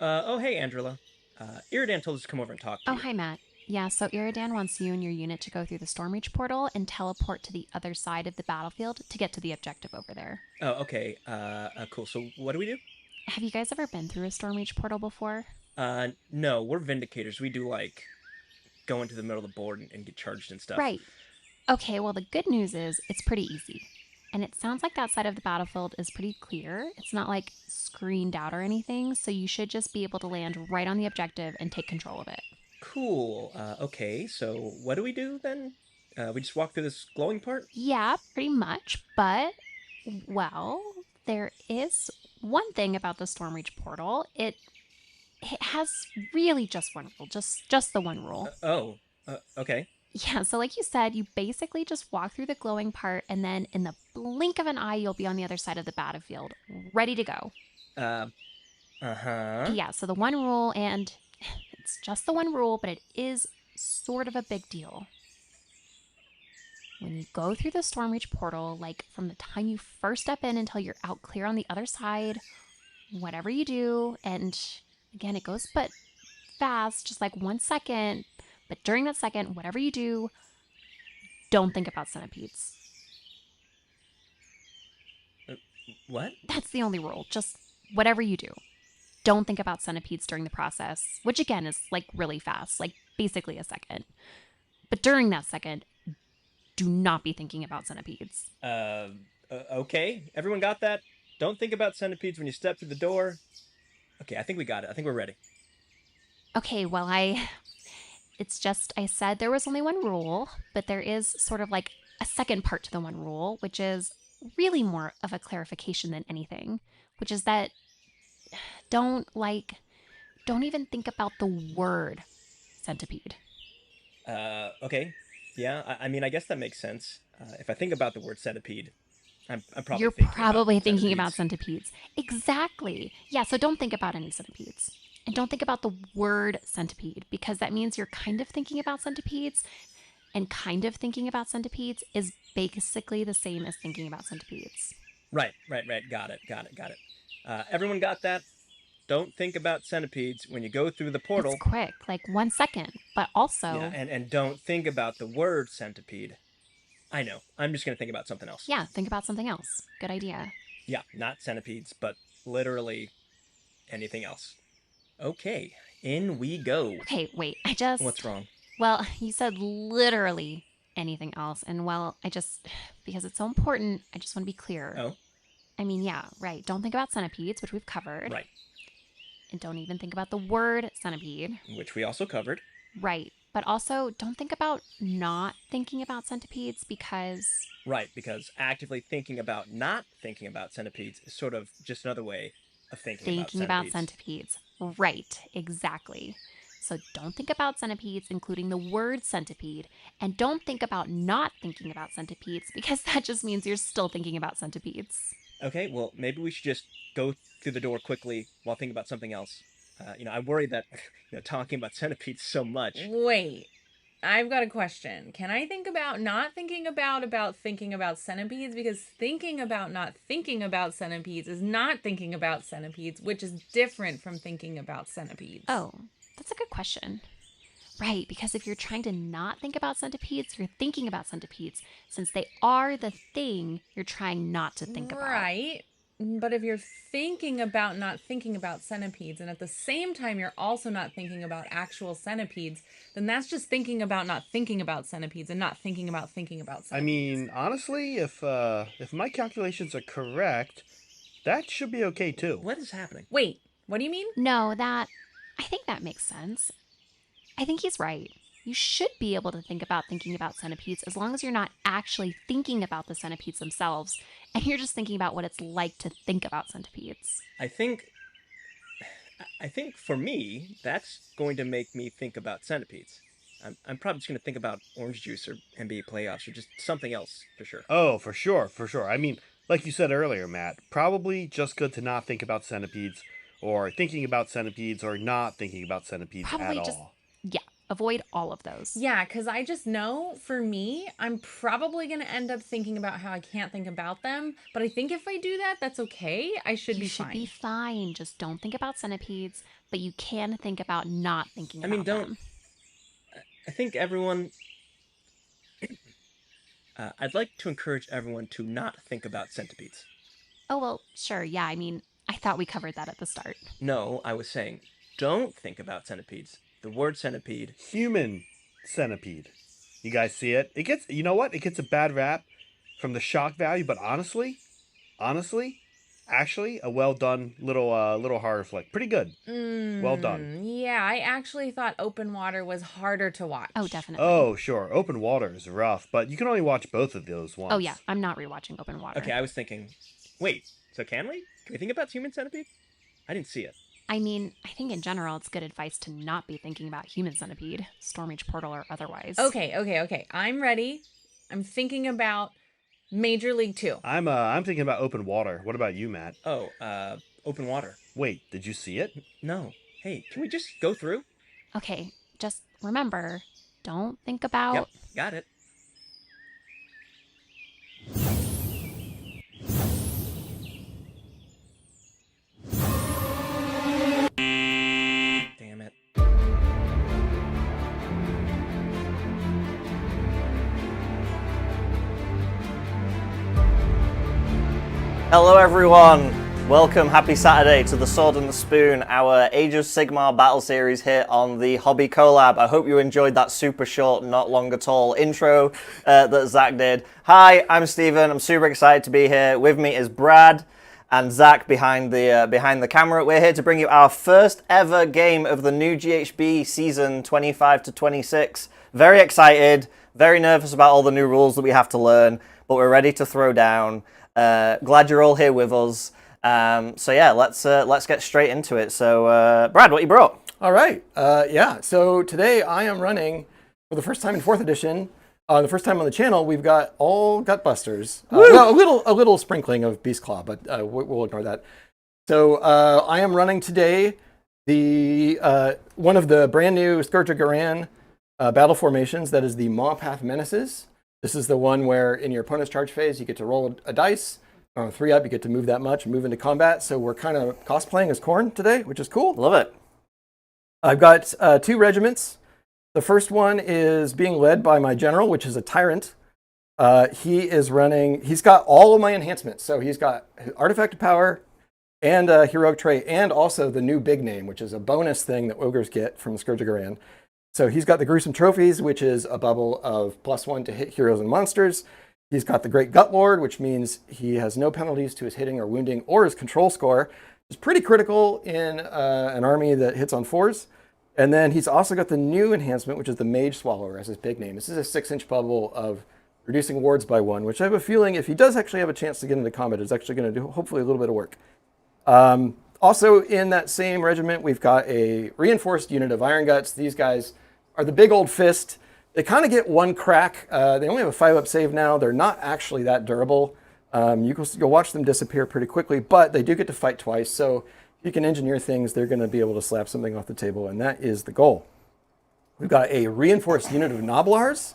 Oh, hey, Angela. Iridan told us to come over and talk to Oh, you. hi, Matt. Yeah, so Iridan wants you and your unit to go through the Stormreach portal and teleport to the other side of the battlefield to get to the objective over there. Oh, okay. Cool. So, what do we do? Have you guys ever been through a Stormreach portal before? No, we're Vindicators. We do, like, go into the middle of the board and get charged and stuff. Right. Okay, well, the good news is it's pretty easy. And it sounds like that side of the battlefield is pretty clear. It's not like screened out or anything, so you should just be able to land right on the objective and take control of it. Cool. Okay, so what do we do then? We just walk through this glowing part? Yeah, pretty much, but, well, there is one thing about the Stormreach portal. It has really just one rule, just the one rule. Okay. Yeah, so like you said, you basically just walk through the glowing part and then in the blink of an eye you'll be on the other side of the battlefield, ready to go. Uh, uh-huh. Yeah, so the one rule and it's just the one rule, but it is sort of a big deal. When you go through the Stormreach portal, like from the time you first step in until you're out clear on the other side, whatever you do, and again, it goes but fast, just like 1 second. But during that second, whatever you do, don't think about centipedes. What? That's the only rule. Just whatever you do, don't think about centipedes during the process, which again is like really fast, like basically a second. But during that second, do not be thinking about centipedes. Okay. Everyone got that? Don't think about centipedes when you step through the door. Okay, I think we got it. I think we're ready. Okay, well, it's just, I said there was only one rule, but there is sort of like a second part to the one rule, which is really more of a clarification than anything, which is that don't like, don't even think about the word centipede. Okay. Yeah, I mean, I guess that makes sense. If I think about the word centipede, I'm probably You're thinking about probably thinking about centipedes. centipedes. Exactly. Yeah, so don't think about any centipedes. And don't think about the word centipede because that means you're kind of thinking about centipedes, and kind of thinking about centipedes is basically the same as thinking about centipedes. Right. Got it. Everyone got that? Don't think about centipedes when you go through the It's portal. quick, like 1 second, but Yeah, also, and don't think about the word centipede. I know. I'm just gonna think about something else. yeah, think about something else. Good idea. Yeah, not centipedes, but literally anything else. Okay, in we go. Okay, wait, What's wrong? well, you said literally anything else, and well, because it's so important, I just want to be clear. Oh, I mean, yeah, right. Don't think about centipedes, which we've covered. right. And don't even think about the word centipede. Which we also covered. Right. But also, don't think about not thinking about centipedes because Right, because actively thinking about not thinking about centipedes is sort of just another way of thinking about thinking about centipedes. centipedes. Right, exactly. So don't think about centipedes, including the word centipede. And don't think about not thinking about centipedes because that just means you're still thinking about centipedes. Okay, well, maybe we should just go through the door quickly while thinking about something else. I worry that talking about centipedes so much. Wait, I've got a question. Can I think about not thinking about thinking about centipedes? Because thinking about not thinking about centipedes is not thinking about centipedes, which is different from thinking about centipedes. Oh, that's a good question. Right, because if you're trying to not think about centipedes, you're thinking about centipedes, since they are the thing you're trying not to think about. Right. But if you're thinking about not thinking about centipedes and at the same time you're also not thinking about actual centipedes, then that's just thinking about not thinking about centipedes and not thinking about I centipedes. mean, honestly, if my calculations are correct, that should be okay too. What is happening? Wait, what do you mean? No, I think that makes sense. I think he's right. You should be able to think about thinking about centipedes as long as you're not actually thinking about the centipedes themselves and you're just thinking about what it's like to think about centipedes. I think I think for me, that's going to make me think about centipedes. I'm probably just going to think about orange juice or NBA playoffs or just something else for sure. Oh, for sure, for sure. I mean, like you said earlier, Matt, probably just good to not think about centipedes, or thinking about centipedes, or not thinking about centipedes at Probably just, all. yeah, avoid all of those. Yeah, because I just know for me, I'm probably going to end up thinking about how I can't think about them. But I think if I do that, that's okay. I should You be should fine. be fine. Just don't think about centipedes, but you can think about not thinking I mean, about them. I think everyone. I'd like to encourage everyone to not think about centipedes. Oh, well, sure. Yeah, I mean, I thought we covered that at the start. No, I was saying, don't think about centipedes. The word centipede. Human centipede. You guys see it? It gets, you know what? It gets a bad rap from the shock value, but honestly, actually, a well done little horror flick. Pretty good. Well done. Yeah, I actually thought Open Water was harder to watch. Oh, definitely. Oh, sure. Open Water is rough, but you can only watch both of those once. Oh, yeah. I'm not rewatching Open Water. Okay, I was thinking, wait, so can we? Can we think about human centipede? I didn't see it. I mean, I think in general, it's good advice to not be thinking about human centipede, Stormreach Portal or otherwise. Okay. I'm ready. I'm thinking about Major League 2. I'm thinking about Open Water. What about you, Matt? Oh, open water. Wait, did you see it? No. Hey, can we just go through? Okay, just remember, don't think about... Yep, got it. Damn it. Hello everyone, welcome, happy Saturday to the Sword and the Spoon, our Age of Sigmar battle series here on the Hobby Collab. I hope you enjoyed that super short, not long at all intro that Zach did. Hi, I'm Steven, I'm super excited to be here. With me is Brad and Zach behind the camera. We're here to bring you our first ever game of the new GHB season 25 to 26. Very excited, very nervous about all the new rules that we have to learn, but we're ready to throw down. Glad you're all here with us. So yeah, let's get straight into it. So Brad, what you brought? All right. Yeah. So today I am running for the first time in 4th edition. The first time on the channel, we've got all Gutbusters. Well, a little sprinkling of Beast Claw, but we'll ignore that. So I am running today the one of the brand new Scourge of Ghyran battle formations. That is the Mawpath Menaces. This is the one where in your opponent's charge phase, you get to roll a dice. On 3 up, you get to move that much and move into combat. So we're kind of cosplaying as Khorne today, which is cool. Love it. I've got 2 regiments. The first one is being led by my general, which is a Tyrant. He's got all of my enhancements. So he's got Artifact of Power and a Heroic Trait, and also the new Big Name, which is a bonus thing that Ogres get from the Scourge of Ghyran. So he's got the Gruesome Trophies, which is a bubble of +1 to hit heroes and monsters. He's got the Great Gut Lord, which means he has no penalties to his hitting or wounding or his control score. It's pretty critical in an army that hits on 4s. And then he's also got the new enhancement, which is the Mage Swallower as his big name. This is a 6-inch bubble of reducing wards by 1, which I have a feeling if he does actually have a chance to get into combat, is actually going to do hopefully a little bit of work. Also in that same regiment, we've got a reinforced unit of Iron Guts. These guys are the big old fist. They kind of get 1 crack. They only have a 5-up save now. They're not actually that durable. You'll watch them disappear pretty quickly, but they do get to fight twice. So if you can engineer things, they're going to be able to slap something off the table, and that is the goal. We've got a reinforced unit of Noblars.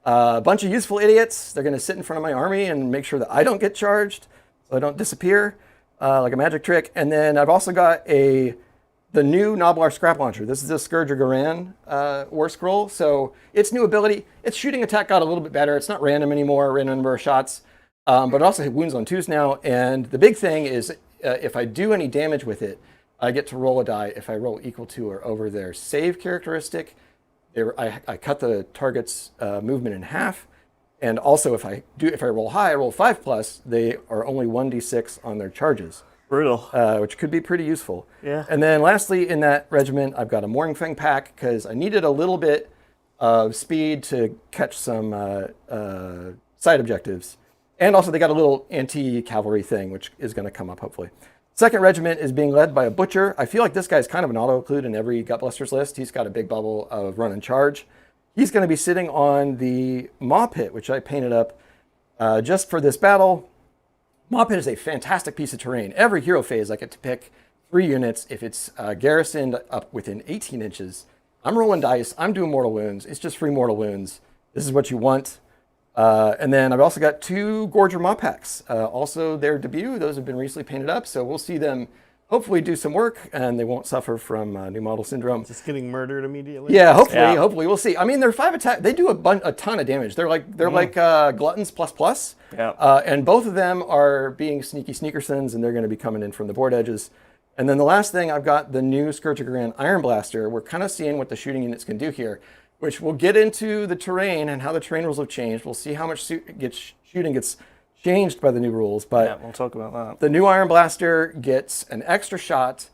A bunch of useful idiots. They're going to sit in front of my army and make sure that I don't get charged, so I don't disappear like a magic trick. And then I've also got the new Noblar Scrap Launcher. This is a Scourge of Ghyran War Scroll. So its new ability, its shooting attack got a little bit better. It's not random anymore, random number of shots, but it also hit wounds on 2s now. And the big thing is if I do any damage with it, I get to roll a die if I roll equal to or over their save characteristic. I cut the target's movement in half. And also if I roll high, I roll 5+, they are only 1d6 on their charges. Brutal. Which could be pretty useful. Yeah. And then lastly, in that regiment, I've got a Mooring Fang pack because I needed a little bit of speed to catch some side objectives. And also they got a little anti-cavalry thing, which is going to come up hopefully. Second regiment is being led by a Butcher. I feel like this guy's kind of an auto-include in every Gutbusters list. He's got a big bubble of run and charge. He's going to be sitting on the Maw Pit, which I painted up just for this battle. Maw Pit is a fantastic piece of terrain. Every hero phase, I get to pick 3 units. If it's garrisoned up within 18 inches, I'm rolling dice. I'm doing mortal wounds. It's just free mortal wounds. This is what you want. And then I've also got 2 Gorger mod packs. Also their debut. Those have been recently painted up, so we'll see them hopefully do some work, and they won't suffer from new model syndrome. Just getting murdered immediately. Yeah, hopefully we'll see. I mean, they're 5 attack. They do a ton of damage. They're like gluttons plus. Yeah. And both of them are being sneaky sneakersons, and they're going to be coming in from the board edges. And then the last thing, I've got the new Scourge of Ghyran Iron Blaster. We're kind of seeing what the shooting units can do here, which we'll get into the terrain and how the terrain rules have changed. We'll see how much shooting gets changed by the new rules. But Yeah, we'll talk about that. the new Iron Blaster gets an extra shot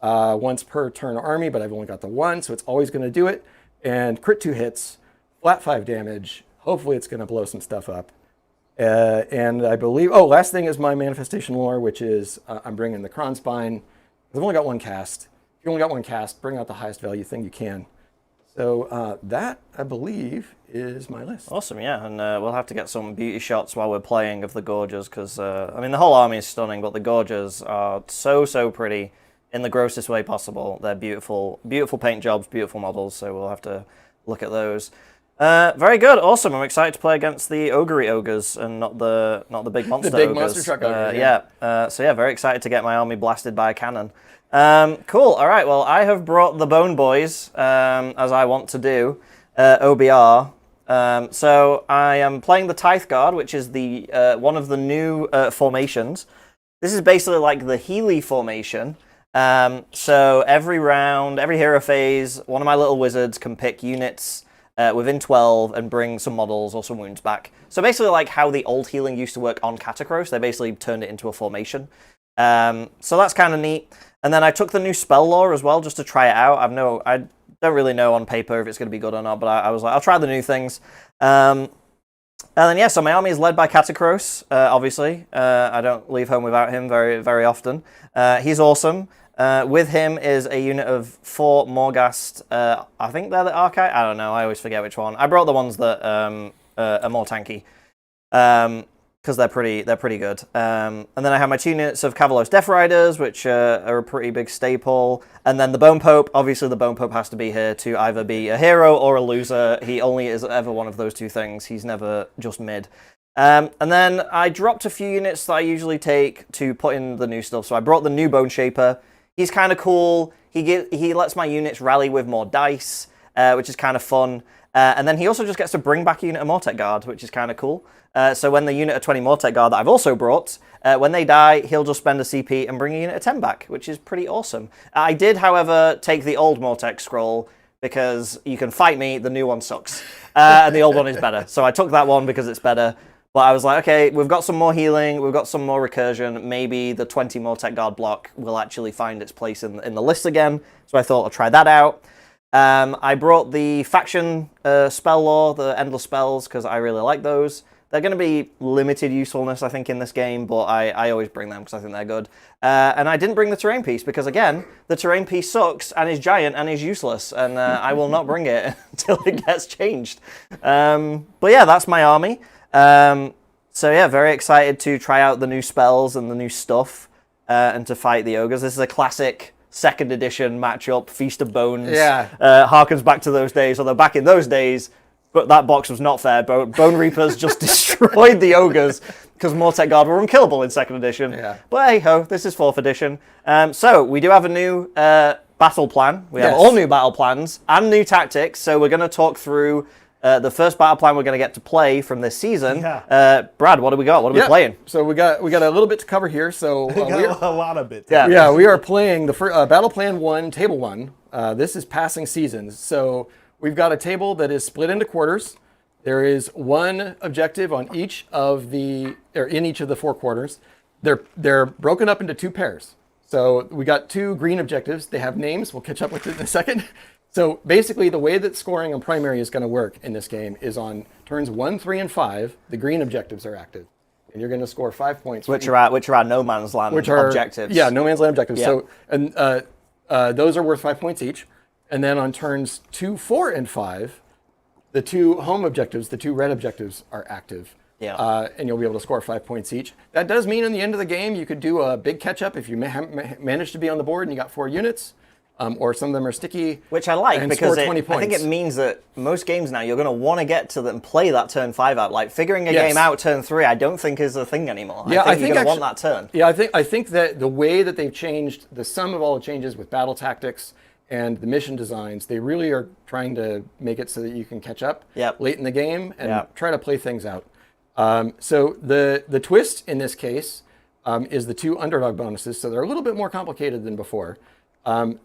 once per turn army, but I've only got the 1, so it's always going to do it. And crit 2 hits, flat 5 damage. Hopefully it's going to blow some stuff up. And I believe, last thing is my manifestation lore, which is I'm bringing the Kronspine. I've only got 1 cast. If you only got 1 cast, bring out the highest value thing you can. So that, I believe, is my list. Awesome, yeah, and we'll have to get some beauty shots while we're playing of the Gorgers, because, I mean, the whole army is stunning, but the Gorgers are so pretty in the grossest way possible. They're beautiful paint jobs, beautiful models, so we'll have to look at those. Very good, awesome. I'm excited to play against the Ogre ogres and not the big monster The big ogres. monster truck ogres, So very excited to get my army blasted by a cannon. Cool. All right. Well, I have brought the Bone Boys, as I want to do, OBR. So I am playing the Tithe Guard, which is the one of the new formations. This is basically like the Healy formation. So every round, every hero phase, one of my little wizards can pick units within 12 and bring some models or some wounds back. So basically like how the old healing used to work on Catacross, they basically turned it into a formation. So that's kind of neat. And then I took the new spell lore as well, just to try it out. I don't really know on paper if it's going to be good or not, but I was like, I'll try the new things. And then, yeah, so my army is led by Catacross, obviously. I don't leave home without him very often. He's awesome. With him is a unit of 4 Morghast. I think they're the Archive. I don't know. I always forget which one. I brought the ones that are more tanky. Because they're pretty good. And then I have my 2 units of Cavalos Death Riders, which are a pretty big staple. And then the Bone Pope. Obviously, the Bone Pope has to be here to either be a hero or a loser. He only is ever one of those 2 things. He's never just mid. And then I dropped a few units that I usually take to put in the new stuff. So I brought the new Bone Shaper. He's kind of cool. He lets my units rally with more dice, which is kind of fun. And then he also just gets to bring back a unit of Mortek Guard, which is kind of cool. So when the unit of 20 Mortek Guard that I've also brought, when they die, he'll just spend a CP and bring a unit of 10 back, which is pretty awesome. I did, however, take the old Mortek scroll because you can fight me, the new one sucks. And the old one is better. So I took that one because it's better. But I was like, okay, we've got some more healing, we've got some more recursion, maybe the 20 Mortek Guard block will actually find its place in the list again. So I thought I'll try that out. I brought the faction spell lore, the endless spells, because I really like those. They're going to be limited usefulness, I think, in this game, but I always bring them because I think they're good. And I didn't bring the terrain piece because, again, the terrain piece sucks and is giant and is useless, and I will not bring it until it gets changed. But yeah, that's my army. So yeah, very excited to try out the new spells and the new stuff and to fight the ogres. This is a classic 2nd edition matchup, Feast of Bones. Yeah. Harkens back to those days, although back in those days, but that box was not fair. Bonereapers just destroyed the ogres because Mortek Guard were unkillable in 2nd edition. Yeah. But hey ho, this is 4th edition. So we do have a new battle plan. We have Yes. all new battle plans and new tactics. So we're going to talk through the first battle plan we're going to get to play from this season. Yeah. Brad, what do we got? What are we playing? So we got a little bit to cover here. So We got a lot of it. Yeah. yeah, we are playing the Battle Plan 1, Table 1. This is passing seasons. So we've got a table that is split into quarters. There is 1 objective on each of in each of the 4 quarters. They're broken up into 2 pairs. So we got 2 green objectives. They have names. We'll catch up with it in a second. So basically, the way that scoring on primary is going to work in this game is on turns 1, 3, and 5. The green objectives are active, and you're going to score 5 points. Which are no man's land objectives. Yeah, no man's land objectives. Yeah. So and those are worth 5 points each. And then on turns 2, 4, and 5, the 2 home objectives, the 2 red objectives, are active. Yeah. And you'll be able to score 5 points each. That does mean in the end of the game, you could do a big catch-up if you manage to be on the board and you got 4 units. or some of them are sticky. Which I like and because score 20 I think points. it means that most games now you're going to want to get to them and play that turn 5 out. Like figuring a Yes. game out turn 3, I don't think is a thing anymore. Yeah, I think you're going to want that turn. Yeah, I think that the way that they've changed the sum of all the changes with battle tactics and the mission designs, they really are trying to make it so that you can catch up late in the game and try to play things out. So the twist in this case is the 2 underdog bonuses. So they're a little bit more complicated than before.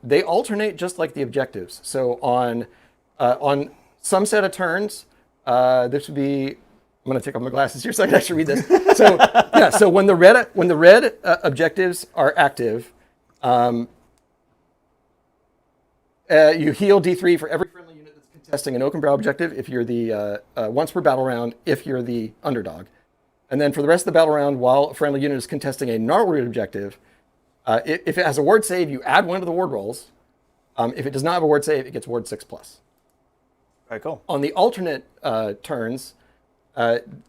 They alternate just like the objectives. So on some set of turns, this would be. I'm going to take off my glasses here so I can actually read this. So yeah, so when the red objectives are active, you heal D3 for every friendly unit that's contesting an Oakenbrow objective. If you're the once per battle round, if you're the underdog, and then for the rest of the battle round, while a friendly unit is contesting a Gnarlroot objective, if it has a ward save, you add 1 to the ward rolls. If it does not have a ward save, it gets ward 6+. Very cool. On the alternate turns,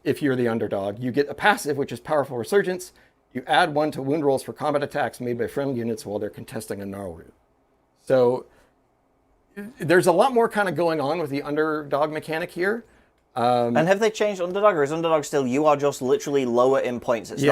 if you're the underdog, you get a passive, which is Powerful Resurgence. You add 1 to wound rolls for combat attacks made by friendly units while they're contesting a Gnarlroot. So there's a lot more kind of going on with the underdog mechanic here. And have they changed underdog, or is underdog still you are just literally lower in points? It's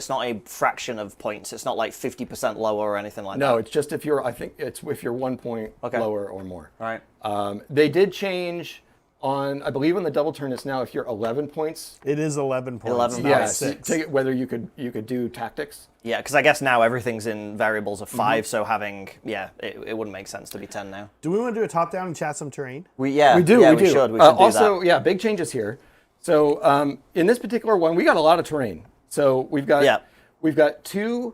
not a fraction of points. It's not like 50% lower or anything like that. No, it's just if you're 1 point lower or more. All right. They did change on, I believe on the double turn it's now if you're 11 points. It is 11 points. 11 not Yeah, 6. whether you could do tactics. Yeah, because I guess now everything's in variables of 5, so having, it wouldn't make sense to be 10 now. Do we want to do a top down and chat some terrain? We do. Yeah, we should do also, that. yeah, big changes here. So in this particular one, we got a lot of terrain. So we've got two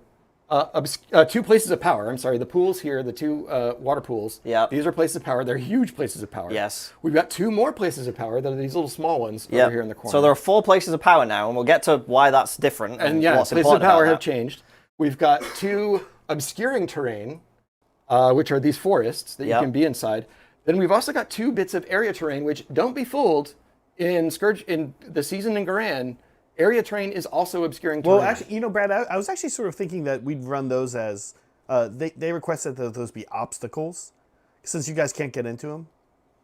places of power. I'm sorry, the pools here, the 2 water pools. Yeah. These are places of power. They're huge places of power. Yes. We've got 2 more places of power that are these little small ones over here in the corner. So there are 4 places of power now, and we'll get to why that's different and yeah, what's places important of power about have that. changed. We've got 2 obscuring terrain, which are these forests that you can be inside. Then we've also got 2 bits of area terrain, which don't be fooled, in the season in Ghyran, area terrain is also obscuring terrain. Well, actually, Brad, I was actually sort of thinking that we'd run those as, they requested that those be obstacles, since you guys can't get into them.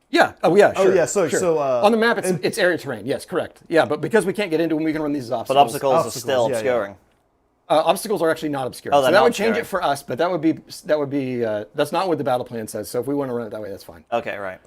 Yeah. Oh, yeah. Sure. Oh, yeah. So, sure. so on the map, it's area terrain. Yes, correct. Yeah, but because we can't get into them, we can run these as obstacles. But obstacles are Obstacles, still yeah. obscuring. Obstacles are actually not obscuring. Oh, so they're that not would change obscuring. it for us, but that would be that's not what the battle plan says. So if we want to run it that way, that's fine. Okay, right.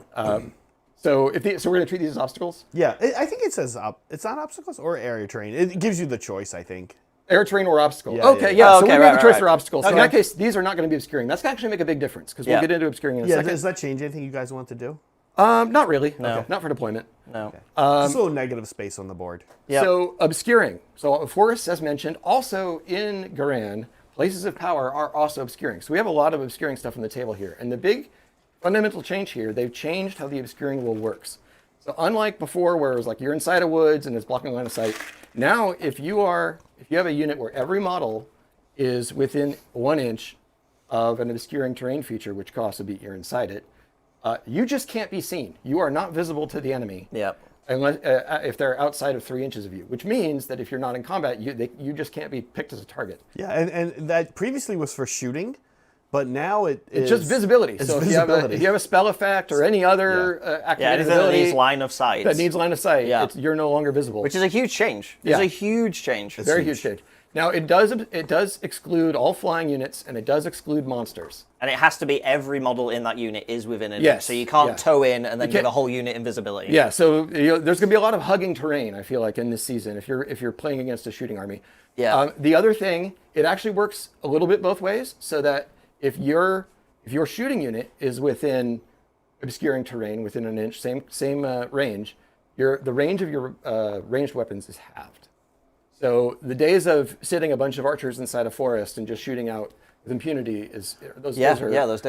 So we're going to treat these as obstacles. Yeah, I think it says it's not obstacles or area terrain. It gives you the choice, I think. Air terrain or obstacle. Yeah, Okay, yeah. yeah. Oh, So okay, we made right, the choice right. for obstacles. So in Okay. that case, these are not going to be obscuring. That's going to actually make a big difference because we'll Yeah. get into obscuring in a Yeah, second. does that change anything you guys want to do? Not really. No. Okay. Not for deployment. No. Just a little negative space on the board. Yep. So obscuring. So forests, as mentioned, also in Ghyran, places of power are also obscuring. So we have a lot of obscuring stuff on the table here. And the big fundamental change here, they've changed how the obscuring rule works. So unlike before where it was like you're inside of woods and it's blocking line of sight, now if you have a unit where every model is within 1 inch of an obscuring terrain feature, which costs a beat, you're inside it, you just can't be seen. You are not visible to the enemy. Yep. Unless, if they're outside of 3 inches of you, which means that if you're not in combat, you just can't be picked as a target. Yeah, and that previously was for shooting, but now It's just visibility. It's so visibility. if you have a spell effect or any other activated Anything that ability needs line of sight. that needs line of sight, Yeah. you're no longer visible. Which is a huge change. Yeah. It's a huge change. very huge change. Now it does exclude all flying units and it does exclude monsters. And it has to be every model in that unit is within it. Yes, So you can't yeah. tow in and then You can't- give a whole unit invisibility. Yeah, so there's going to be a lot of hugging terrain. I feel like in this season, if you're playing against a shooting army. Yeah. The other thing, it actually works a little bit both ways, so that if your shooting unit is within obscuring terrain within an inch, same range, the range of your ranged weapons is halved. So the days of sitting a bunch of archers inside a forest and just shooting out with impunity those days are gone. those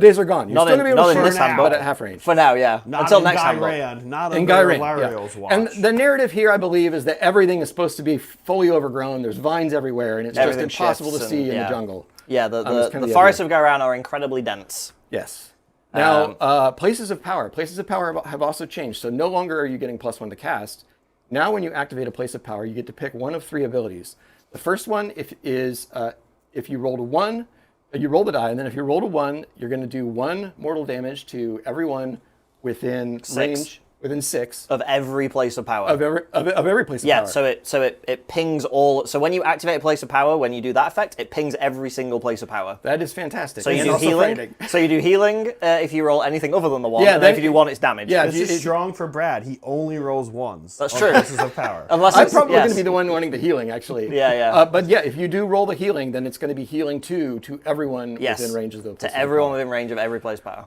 days are gone. You're Not still in- going to be able not to in shoot this handbook. but at half range. For now, yeah. Not Until in next handbook. Ghyran, not In under Ghyran, Lariel's watch. And the narrative here, I believe, is that everything is supposed to be fully overgrown. There's vines everywhere, and it's Everything just impossible to shifts see and- in yeah. the jungle. Yeah, That's the kind of the forests idea. of Ghyran are incredibly dense. Yes. Now, places of power. Places of power have also changed. So no longer are you getting +1 to cast. Now, when you activate a place of power, you get to pick one of 3 abilities. The first one if you rolled a 1, You roll the die, and then if you roll a 1, you're going to do 1 mortal damage to everyone within 6. range, within 6 Of every place of power. of every place of Yeah, power. so it pings all. So when you activate a place of power, when you do that effect, it pings every single place of power. That is fantastic. So you And do also healing. frightening. So you do healing if you roll anything other than the 1. Yeah, and then then- if you do 1, it's damage. Yeah, This is strong for Brad. He only rolls 1s. That's on true. Places of power. Unless I'm it's, probably yes. going to be the one wanting the healing, actually. Yeah, yeah. But yeah, if you do roll the healing, then it's going to be healing 2 to everyone Yes. within range of the places To of everyone power. within range of every place power.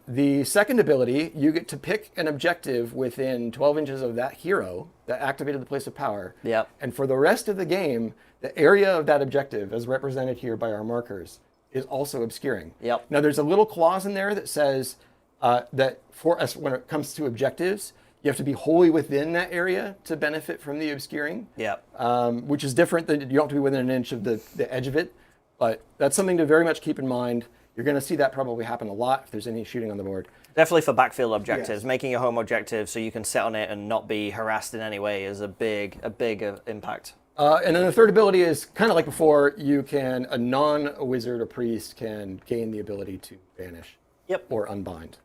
The second ability, you get to pick an objective within 12 inches of that hero that activated the place of power. Yep. And for the rest of the game, the area of that objective, as represented here by our markers, is also obscuring. Yep. Now, there's a little clause in there that says that for us, when it comes to objectives, you have to be wholly within that area to benefit from the obscuring. Yep. Which is different than you don't have to be within an inch of the edge of it. But that's something to very much keep in mind. You're going to see that probably happen a lot if there's any shooting on the board. Definitely for backfield objectives, Yes. making your home objective so you can sit on it and not be harassed in any way is a big impact. And then the third ability is kind of like before. You can, a non-wizard or priest can gain the ability to banish. Yep. Or unbind.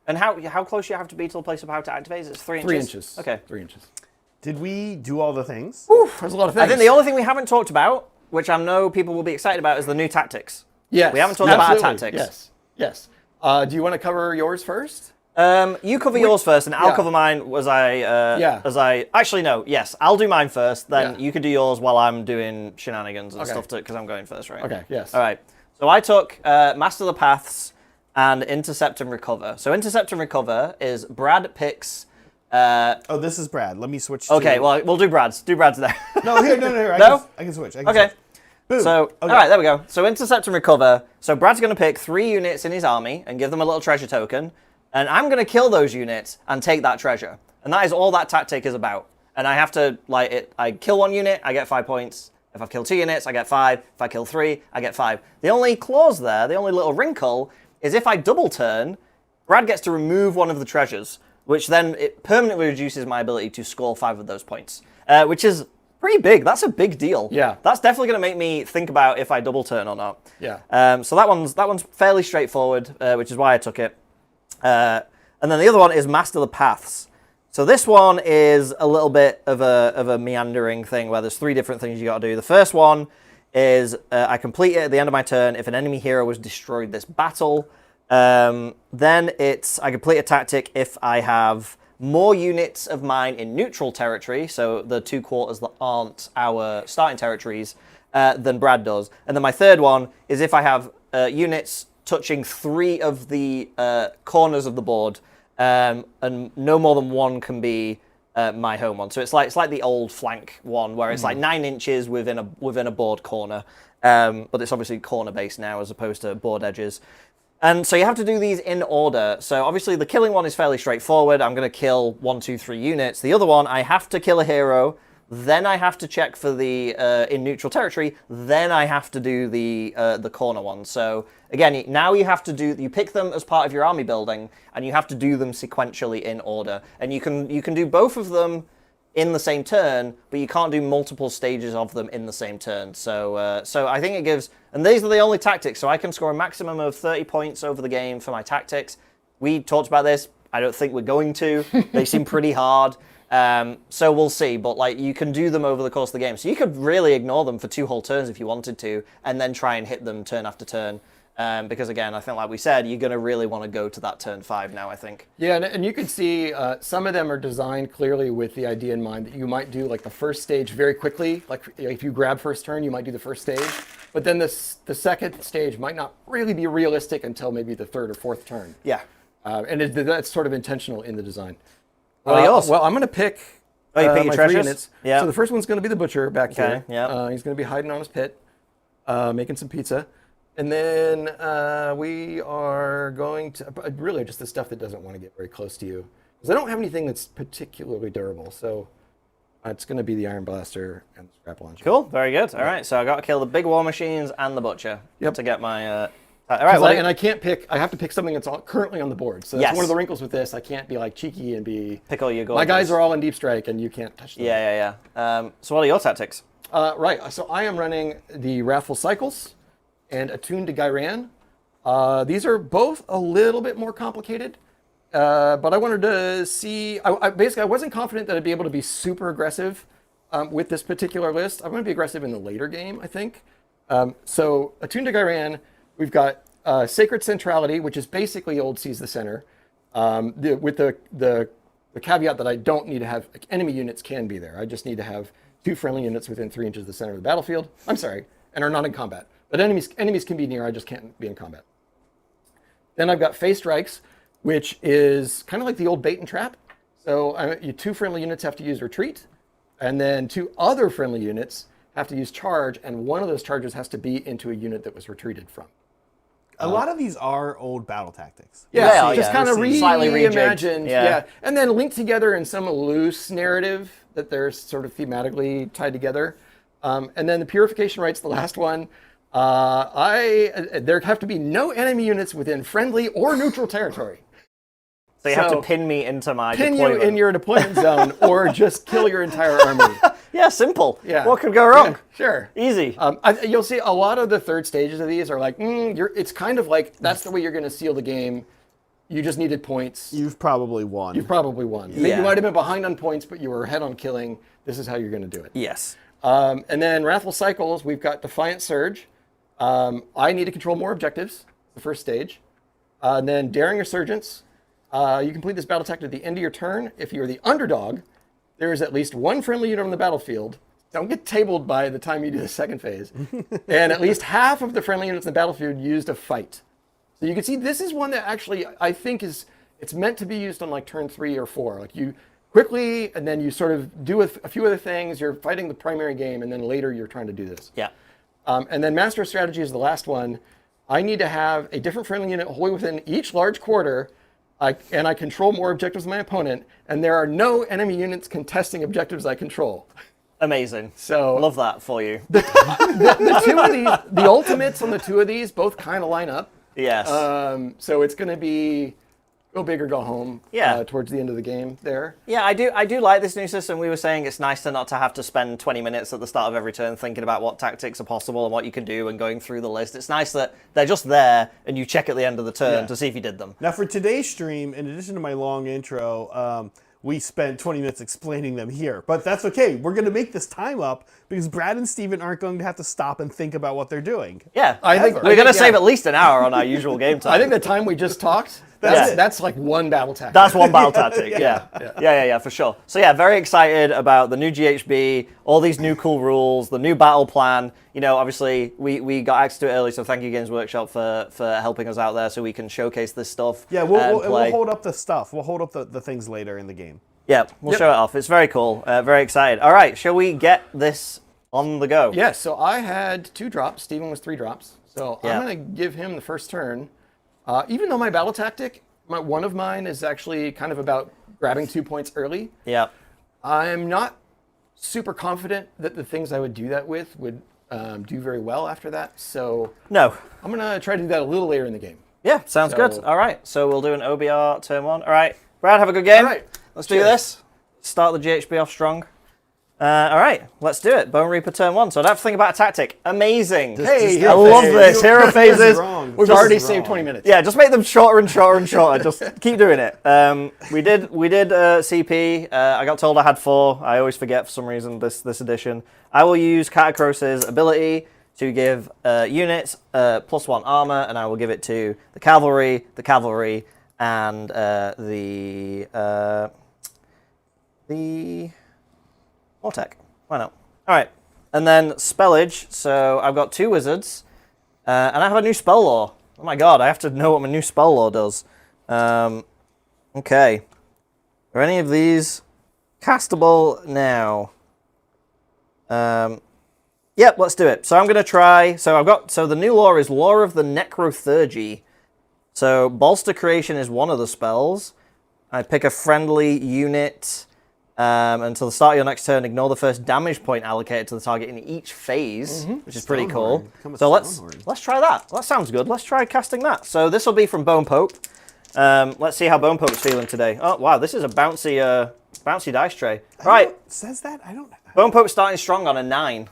And how close you have to be to the place of power to activate? It's 3 inches. 3 inches. Okay. 3 inches. Did we do all the things? Ooh, there's a lot of things. I think the only thing we haven't talked about, which I know people will be excited about, is the new tactics. Yes. We haven't talked about our absolutely. tactics. Yes. Do you want to cover yours first? You cover yours first, and I'll yeah. cover mine actually, no, yes. I'll do mine first, then Yeah. you can do yours while I'm doing shenanigans and Okay. stuff, because I'm going first, right? Okay, yes. All right. So I took Master the Paths and Intercept and Recover. So Intercept and Recover is Brad picks... Oh, this is Brad. Let me switch. okay, to... well, we'll do Brad's. Do Brad's there. No, here. No? I can switch. Okay. Boom. So, Okay. all right, there we go. So Intercept and Recover. So Brad's going to pick 3 units in his army and give them a little treasure token. And I'm going to kill those units and take that treasure. And that is all that tactic is about. And I have to, I kill 1 unit, I get 5 points. If I've killed 2 units, I get 5. If I kill 3, I get 5. The only clause there, the only little wrinkle, is if I double turn, Brad gets to remove one of the treasures, which then it permanently reduces my ability to score 5 of those points, which is pretty big. That's a big deal. Yeah. That's definitely going to make me think about if I double turn or not. Yeah. So that one's fairly straightforward, which is why I took it. And then the other one is Master the Paths. So this one is a little bit of a meandering thing where there's 3 different things you got to do. The first one is I complete it at the end of my turn if an enemy hero has destroyed this battle. Then I complete a tactic if I have more units of mine in neutral territory, so the 2 quarters that aren't our starting territories, than Brad does. And then my third one is if I have units touching 3 of the corners of the board, and no more than 1 can be my home one. So it's like the old flank one where it's like 9 inches within a board corner, but it's obviously corner based now as opposed to board edges. And so you have to do these in order. So obviously the killing one is fairly straightforward. I'm going to kill 1, 2, 3 units. The other one, I have to kill a hero. Then I have to check for the in neutral territory. Then I have to do the corner one. So again, now you have to you pick them as part of your army building, and you have to do them sequentially in order. And you can do both of them in the same turn, but you can't do multiple stages of them in the same turn. So I think it gives, and these are the only tactics, so I can score a maximum of 30 points over the game for my tactics. We talked about this. I don't think we're going to. They seem pretty hard. So we'll see, but you can do them over the course of the game. So you could really ignore them for 2 whole turns if you wanted to, and then try and hit them turn after turn. Because again, I think like we said, you're going to really want to go to that turn 5 now, I think. Yeah, and you can see some of them are designed clearly with the idea in mind that you might do the first stage very quickly. Like if you grab first turn, you might do the first stage. But then the second stage might not really be realistic until maybe the 3rd or 4th turn. Yeah. And that's sort of intentional in the design. What are yours? Well, I'm going to pick Oh, you pick your my 3 treasures? units. Yeah. So the first one's going to be the butcher back here. yeah. He's going to be hiding on his pit, making some pizza. And then we are going to, really just the stuff that doesn't want to get very close to you. Because I don't have anything that's particularly durable. So it's going to be the Iron Blaster and the Scrap Launcher. Cool, very good. All right, so I got to kill the big war machines and the butcher to get my... all right, And I can't pick, I have to pick something that's currently on the board. So that's one of the wrinkles with this. I can't be cheeky and be... Pick all your gold. My guys are all in Deep Strike and you can't touch them. Yeah. So what are your tactics? Right, so I am running the Wrathful Cycles. and Attuned to Ghyran. These are both a little bit more complicated, but I wanted to see. Basically, I wasn't confident that I'd be able to be super aggressive with this particular list. I'm going to be aggressive in the later game, I think. So Attuned to Ghyran, we've got Sacred Centrality, which is basically Old Seas the Center, with the caveat that I don't need to have enemy units can be there. I just need to have 2 friendly units within 3 inches of the center of the battlefield. I'm sorry, and are not in combat. But enemies can be near. I just can't be in combat. Then I've got Phase Strikes, which is kind of like the old bait and trap. So 2 friendly units have to use retreat, and then 2 other friendly units have to use charge, and one of those charges has to be into a unit that was retreated from. A lot of these are old battle tactics. Yeah, Yeah, just kind of slightly rejigged. reimagined. Yeah. And then linked together in some loose narrative that they're sort of thematically tied together. And then the Purification Rites, the last one. There have to be no enemy units within friendly or neutral territory. So you have to pin me into my Pin deployment. you in your deployment zone, or just kill your entire army. Yeah, simple. Yeah. What could go wrong? Yeah, sure. Easy. You'll see a lot of the third stages of these are like, it's kind of like that's the way you're going to seal the game. You just needed points. You've probably won. You've probably won. Yeah. You might have been behind on points, but you were ahead on killing. This is how you're going to do it. Yes. And then Wrathful Cycles, we've got Defiant Surge. I need to control more objectives, the first stage. And then Daring Resurgence. You complete this battle tactic at the end of your turn. If you're the underdog, there is at least 1 friendly unit on the battlefield. Don't get tabled by the time you do the second phase. And at least half of the friendly units in the battlefield used to fight. So you can see this is one that actually I think it's meant to be used on like turn 3 or 4. Like you quickly, and then you sort of do a few other things. You're fighting the primary game, and then later you're trying to do this. Yeah. And then Master of Strategy is the last one. I need to have a different friendly unit wholly within each large quarter, and I control more objectives than my opponent, and there are no enemy units contesting objectives I control. Amazing. So love that for you. the 2 of these, the ultimates on the 2 of these both kind of line up. Yes. So it's going to be go big or go home. Yeah. Towards the end of the game there. Yeah, I do like this new system. We were saying it's nice to not to have to spend 20 minutes at the start of every turn thinking about what tactics are possible and what you can do and going through the list. It's nice that they're just there and you check at the end of the turn to see if you did them. Now for today's stream, in addition to my long intro, we spent 20 minutes explaining them here. But that's okay. We're going to make this time up because Brad and Steven aren't going to have to stop and think about what they're doing. Yeah, I think we're going to save at least an hour on our usual game time. I think the time we just talked, that's like one battle tactic. That's one battle tactic, yeah, for sure. So yeah, very excited about the new GHB, all these new cool rules, the new battle plan. You know, obviously, we got access to it early, so thank you Games Workshop for helping us out there so we can showcase this stuff. Yeah, we'll hold up the stuff. We'll hold up the things later in the game. Yeah, we'll show it off. It's very cool, very excited. All right, shall we get this on the go? Yes, so I had 2 drops. Steven was 3 drops. So I'm going to give him the first turn. Even though my battle tactic, one of mine is actually kind of about grabbing 2 points early. Yeah. I'm not super confident that the things I would do that with would do very well after that. So No. I'm going to try to do that a little later in the game. Yeah, sounds So- good. All right, so we'll do an OBR turn 1. All right, Brad, have a good game. All right. Let's do this. Start the GHB off strong. All right, let's do it. Bone Reaper turn 1. So I don't have to think about a tactic. Amazing. Hey, I love this. Hero This is phases. wrong. We've This already is saved wrong. 20 minutes. Yeah, just make them shorter and shorter and shorter. Just keep doing it. We did CP. I got told I had 4. I always forget for some reason this edition. I will use Catacross's ability to give units +1 armor, and I will give it to the cavalry, and the Mortec. Why not? All right, and then Spellage. So I've got 2 wizards, and I have a new spell law. Oh my god, I have to know what my new spell law does. Okay, are any of these castable now? Yep, let's do it. So I'm going to try. So the new law is Law of the Necrothurgy. So Bolster Creation is one of the spells. I pick a friendly unit until the start of your next turn. Ignore the first damage point allocated to the target in each phase, which is pretty cool. Become a So let's Stonehorn. try that. That sounds good. Let's try casting that. So this will be from Bone Pope. Let's see how Bone Pope's feeling today. Oh wow, this is a bouncy dice tray. Right, Says that? I don't. Bone Pope's starting strong on a 9.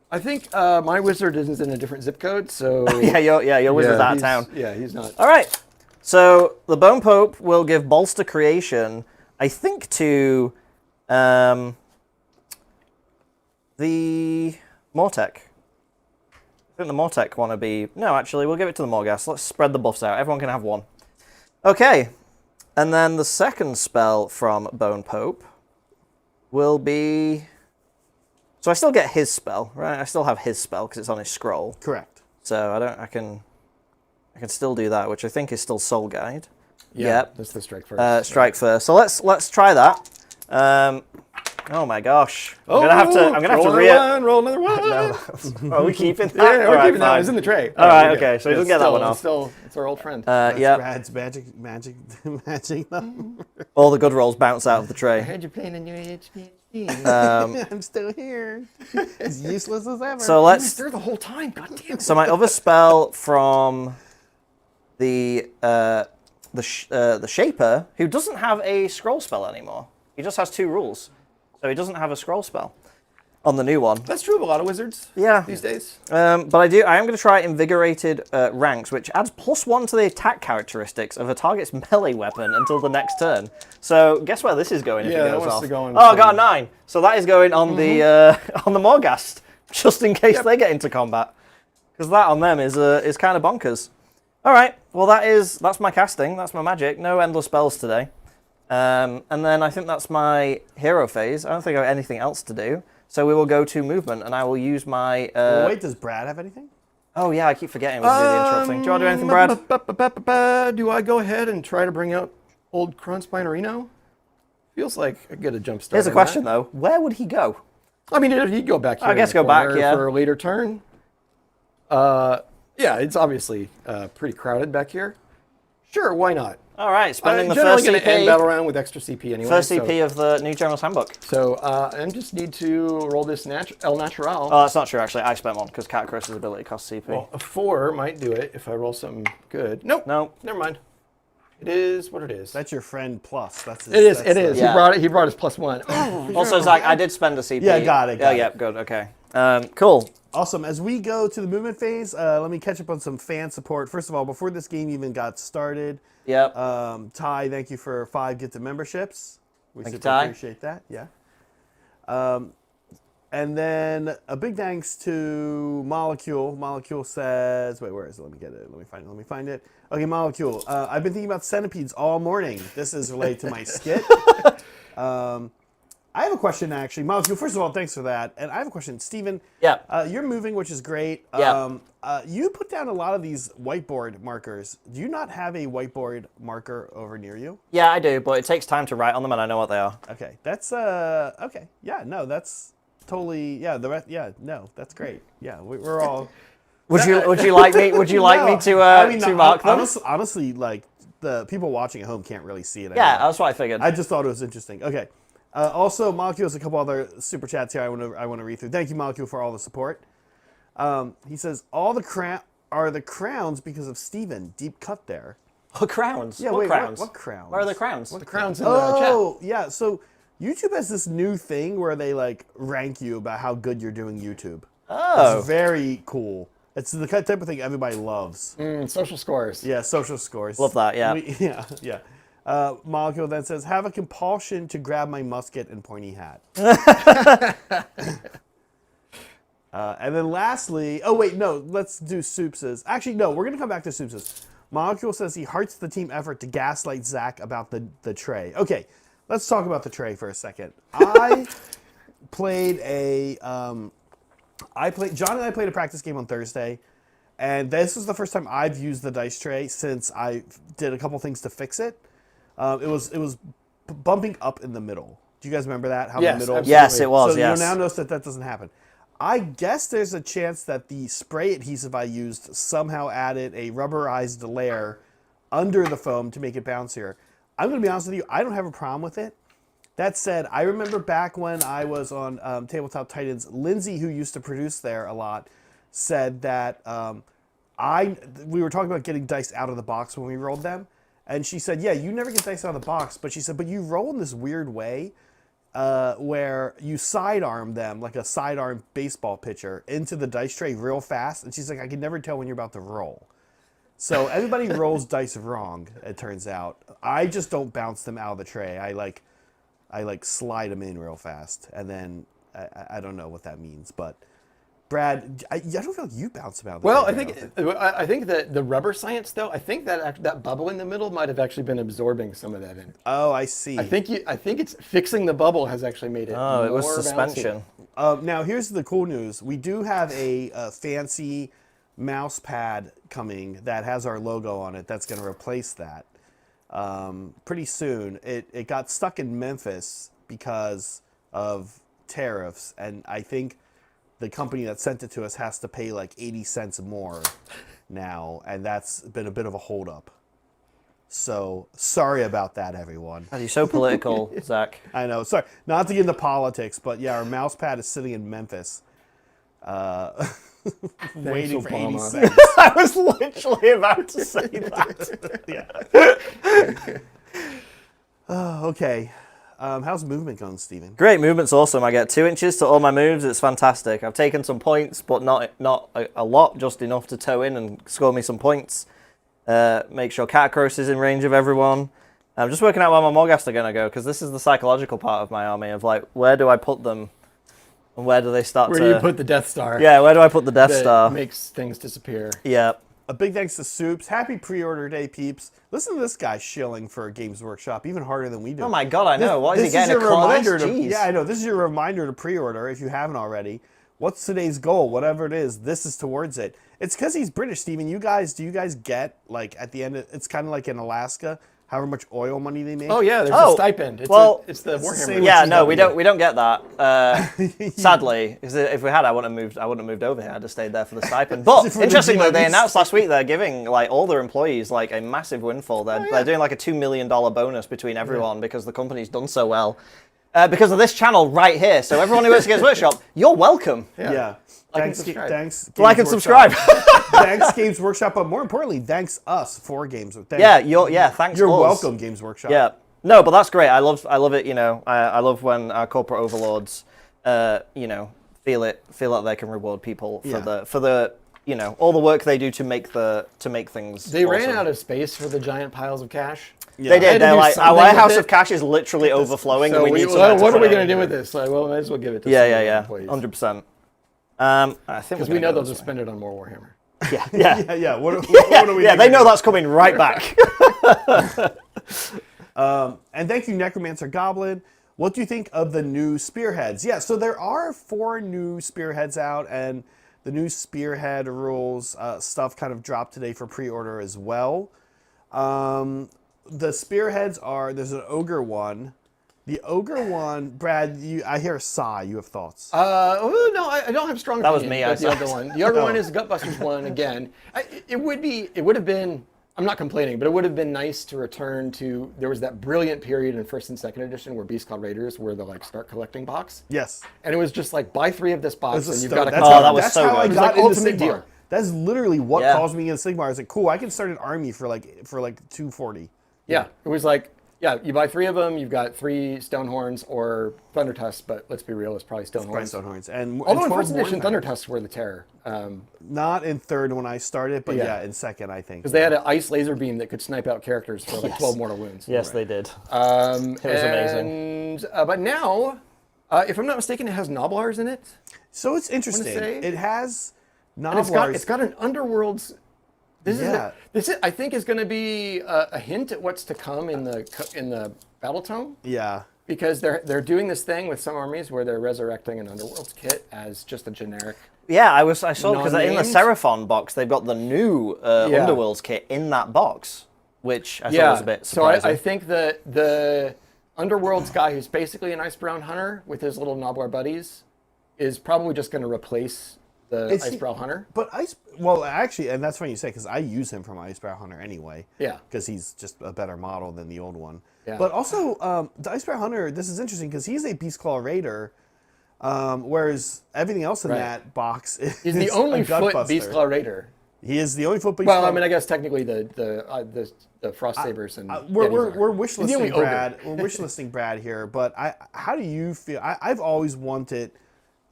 I think my wizard is in a different zip code, so... your wizard's out of town. Yeah, he's not. All right. So the Bone Pope will give bolster creation, I think, to the Mortec. I think the Mortec want to be... No, actually, we'll give it to the Morghast. Let's spread the buffs out. Everyone can have one. Okay. And then the second spell from Bone Pope will be... So I still get his spell, right? I still have his spell because it's on his scroll. Correct. So I can still do that, which I think is still Soul Guide. Yeah, Yep. that's the strike first. Strike first. So let's try that. Oh my gosh! I'm gonna have to roll another one. No, are we keeping that? Yeah, we're All keeping that. fine. It's in the tray. All right, we're good. okay. So he doesn't get that one off. It's our old friend. Yeah. Brad's magic number. All the good rolls bounce out of the tray. heard you playing a new HB. I'm still here. As useless as ever. So let's. There the whole time. God damn it. So my other spell from the Shaper, who doesn't have a scroll spell anymore. He just has 2 rules. So he doesn't have a scroll spell on the new one. That's true of a lot of wizards. Yeah. These days. But I am going to try Invigorated Ranks, which adds +1 to the attack characteristics of a target's melee weapon until the next turn. So guess where this is going if it that goes wants off? to go on I got a 9. So that is going on the Morghast, just in case they get into combat. Because that on them is kind of bonkers. All right. Well, that's my casting. That's my magic. No endless spells today. And then I think that's my hero phase. I don't think I have anything else to do. So we will go to movement, and I will use my... wait, does Brad have anything? Oh, yeah, I keep forgetting we do the intro thing. Do you want to do anything, Brad? Do I go ahead and try to bring out old Kronspine Feels like a good jump start. Here's a question, though. Where would he go? I mean, he'd go back here. I guess go back, yeah. For a later turn. Yeah, it's obviously pretty crowded back here. Sure, why not? All right, spending the generally first going to end battle CP. round with extra CP anyway. First CP of the new General's Handbook. So I just need to roll this El Natural. Oh, that's not true, actually. I spent one, because Catacrys's ability costs CP. Well, a 4 might do it if I roll something good. Nope. No. Never mind. It is what it is. That's your friend plus. That's his, It is. that's It is. Yeah. He brought his +1. Oh, Also, Zach, I did spend a CP. Yeah, got it, got it. Yeah, good, okay. Cool. Awesome. As we go to the movement phase, let me catch up on some fan support. First of all, before this game even got started, Yep. Ty, thank you for 5 gifted memberships. We Thank you, super Ty. appreciate that. Yeah. And then a big thanks to Molecule. Molecule says, wait, where is it? Let me get it. Let me find it. Okay, Molecule. I've been thinking about centipedes all morning. This is related to my skit. I have a question, actually. Molecule, first of all, thanks for that. And I have a question. Steven, Yeah. you're moving, which is great. Yeah. You put down a lot of these whiteboard markers. Do you not have a whiteboard marker over near you? Yeah, I do, but it takes time to write on them, and I know what they are. Okay, that's okay. Yeah, no, that's totally no, that's great. Yeah, we're all. Would you like me to mark them? Honestly, like the people watching at home can't really see it. Yeah, anymore. that's what I figured. I just thought it was interesting. Okay. Also, Molecule has a couple other super chats here I want to read through. Thank you, Molecule, for all the support. He says all the crowns because of Steven. Deep cut there. What crowns? Yeah, what wait, crowns? what crowns? Where are the crowns? The crowns in the chat. Oh, yeah. So YouTube has this new thing where they like rank you about how good you're doing YouTube. Oh. It's very cool. It's the type of thing everybody loves. Social scores. Yeah, social scores. Love that, yeah. Yeah. Molecule then says, have a compulsion to grab my musket and pointy hat. And then lastly, oh wait, no, let's do Soups's. Actually, no, we're gonna come back to Soups's. Molecule says he hearts the team effort to gaslight Zach about the tray. Okay, let's talk about the tray for a second. John and I played a practice game on Thursday, and this was the first time I've used the dice tray since I did a couple things to fix it. It was bumping up in the middle. Do you guys remember that? How Yes, the middle? absolutely. Yes, it was. So Yes. you'll now notice that doesn't happen. I guess there's a chance that the spray adhesive I used somehow added a rubberized layer under the foam to make it bouncier. I'm going to be honest with you, I don't have a problem with it. That said, I remember back when I was on Tabletop Titans, Lindsay, who used to produce there a lot, said that we were talking about getting dice out of the box when we rolled them. And she said, yeah, you never get dice out of the box. But she said, but you roll in this weird way. where you sidearm them like a sidearm baseball pitcher into the dice tray real fast, and she's like, I can never tell when you're about to roll. So everybody rolls dice wrong, it turns out. I just don't bounce them out of the tray. I slide them in real fast, and then I don't know what that means, but Brad, I don't feel like you bounce them out of the tray. Well, I think that the rubber science, though, I think that bubble in the middle might have actually been absorbing some of that in. Oh, I see. I think it's fixing the bubble has actually made it. Oh, it was more suspension. Now here's the cool news. We do have a fancy mouse pad coming that has our logo on it that's going to replace that pretty soon. It got stuck in Memphis because of tariffs, and I think the company that sent it to us has to pay like 80 cents more now, and that's been a bit of a holdup. So sorry about that, everyone. God, you're so political, Zach. I know. Sorry, not to get into politics, but yeah, our mouse pad is sitting in Memphis. Waiting for 80 cents. I was literally about to say that. Yeah. Okay. How's movement going, Stephen? Great, movement's awesome. I get 2 inches to all my moves. It's fantastic. I've taken some points, but not a lot, just enough to toe in and score me some points. Make sure Catacross is in range of everyone. I'm just working out where my Morghast are going to go, because this is the psychological part of my army of like, where do I put them? And where do they start Where do you put the Death Star? Yeah, where do I put the Death that Star? Makes things disappear. Yeah. A big thanks to Soups. Happy pre-order day, peeps. Listen to this guy shilling for Games Workshop, even harder than we do. Oh my God, I know. What is he getting a reminder class? Yeah, I know. This is your reminder to pre-order if you haven't already. What's today's goal? Whatever it is, this is towards it. It's because he's British, Steven. Do you guys get, like, at the end, it's kind of like in Alaska, however much oil money they make? Oh yeah, there's a stipend. It's the Warhammer. Yeah, no, we don't get that. Sadly, if we had, I wouldn't have moved over here. I'd have stayed there for the stipend. But interestingly, they announced last week they're giving like all their employees like a massive windfall. They're doing like a $2 million bonus between everyone because the company's done so well. Because of this channel right here. So everyone who works at Games Workshop, you're welcome. Yeah. Thanks, like and subscribe. Thanks, Games Workshop, but more importantly, thanks us for Games. Thanks You're us. welcome, Games Workshop. Yeah, no, but that's great. I love it. You know, I love when our corporate overlords, feel that they can reward people for the all the work they do to make things. They awesome. ran out of space for the giant piles of cash. Yeah. They did. They're like, our warehouse of cash is literally overflowing, so and we need what are we going to do with this? Like, well, might as well give it to employees. 100%. I think because we know they'll just spend it on more Warhammer. Yeah. What are we? Yeah, they know that's coming right back. And thank you, Necromancer Goblin. What do you think of the new spearheads? Yeah, so there are 4 new spearheads out, and the new spearhead rules stuff kind of dropped today for pre-order as well. The spearheads are, there's an ogre one. The ogre one, Brad, I hear a sigh. You have thoughts? No, I don't have strong. That was me. The other one. The other one is Gutbusters one again. It would have been. I'm not complaining, but it would have been nice to return to. There was that brilliant period in 1st and 2nd edition where Beast Cloud Raiders were the like start collecting box. Yes. And it was just like buy 3 of this box and you've got a. That's how I got into ultimate Sigmar. deal. That's literally what caused me into Sigmar. I was like, cool, I can start an army for like $240. Yeah, it was like, you buy 3 of them, you've got 3 Stonehorns or Thunder Tusks, but let's be real, it's probably Stonehorns. And although in 1st edition, Thunder Tusks were the terror. Not in 3rd when I started, but in 2nd, I think. Because they had an ice laser beam that could snipe out characters for like 12 mortal wounds. Yes, they did. It was amazing. But now, if I'm not mistaken, it has Noblars in it. So it's interesting. It has Noblars. And it's got an Underworld's. This I think is going to be a hint at what's to come in the Battle Tome. Yeah. Because they're doing this thing with some armies where they're resurrecting an Underworld's kit as just a generic. Yeah, I saw because in the Seraphon box they've got the new Underworld's kit in that box, which I thought was a bit surprising. So I think that the Underworld's guy, who's basically an Ice Brown Hunter with his little Noblar buddies, is probably just going to replace the Icebrow Hunter. But actually, and that's funny you say, because I use him for my Icebrow Hunter anyway. Yeah. Because he's just a better model than the old one. Yeah. But also, the Icebrow Hunter, this is interesting, because he's a Beastclaw Raider, whereas everything else in that box is he's the only a foot Gutbuster. Beastclaw Raider. He is the only foot beast. Well, I mean, I guess technically the frost sabers and we're wish He's the only listing ogre. Brad. We're wish listing Brad here, but how do you feel? I've always wanted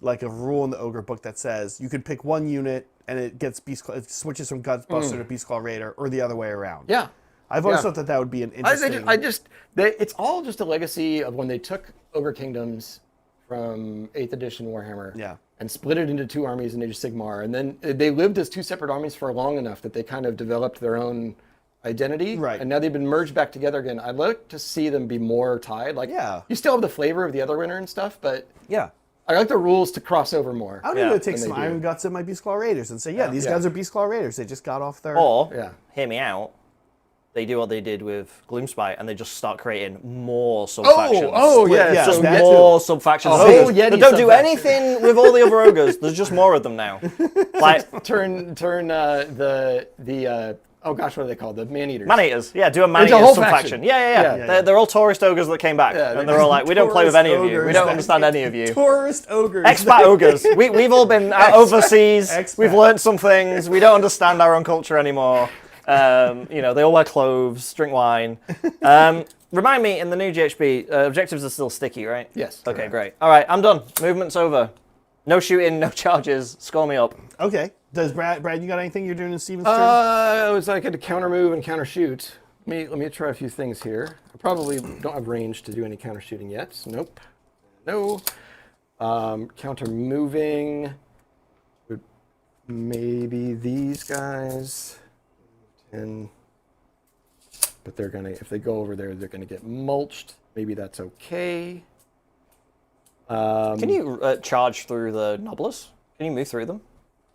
like a rule in the ogre book that says you can pick one unit and it gets it switches from Gutsbuster to Beastclaw Raider, or the other way around. Yeah. I've always thought that would be an interesting. It's all just a legacy of when they took Ogre Kingdoms from 8th edition Warhammer and split it into 2 armies in Age of Sigmar. And then they lived as 2 separate armies for long enough that they kind of developed their own identity. Right. And now they've been merged back together again. I'd like to see them be more tied. Like, you still have the flavor of the other winner and stuff, but I like the rules to cross over more. I'm going to take some Iron Guts at my Beastclaw Raiders and say, these guys are Beastclaw Raiders. They just got off their... Or, hear me out, they do what they did with Gloomspite and they just start creating more sub-factions. Just more sub-factions. Don't do anything with all the other ogres. There's just more of them now. Like turn oh gosh, what are they called? The man-eaters. Man-eaters. Yeah, do a man-eater sub-faction. Yeah. They're all tourist ogres that came back. And they're all like, we don't play with any of you. We don't understand any of you. Tourist ogres. Expat ogres. We've all been overseas. We've learned some things. We don't understand our own culture anymore. They all wear clothes, drink wine. Remind me, in the new GHB, objectives are still sticky, right? Yes. Okay, great. All right, I'm done. Movement's over. No shooting, no charges. Score me up. Okay. Does Brad, you got anything you're doing in Steven's turn? I was like to counter move and counter shoot. Let me try a few things here. I probably don't have range to do any counter shooting yet. Nope. No. Counter moving. Maybe these guys. But they're gonna, if they go over there, they're gonna get mulched. Maybe that's okay. Can you charge through the Nobblers? Can you move through them?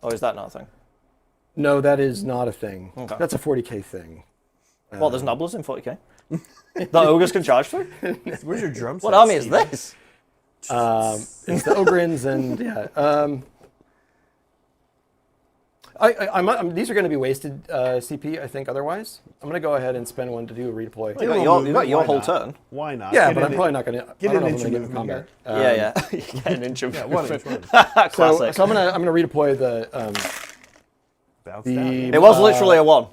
Or is that not a thing? No, that is not a thing. Okay. That's a 40k thing. Well, there's Nobblers in 40k. The ogres can charge through? Where's your drum set? What army is this? It's the Ogrins and these are going to be wasted CP, I think, otherwise. I'm going to go ahead and spend one to do a redeploy. You got your whole turn. Why not? Yeah, but I'm probably not going to get an inch of in combat. Yeah. You get an inch of Classic. Classic. So I'm going to redeploy the... It was literally a 1.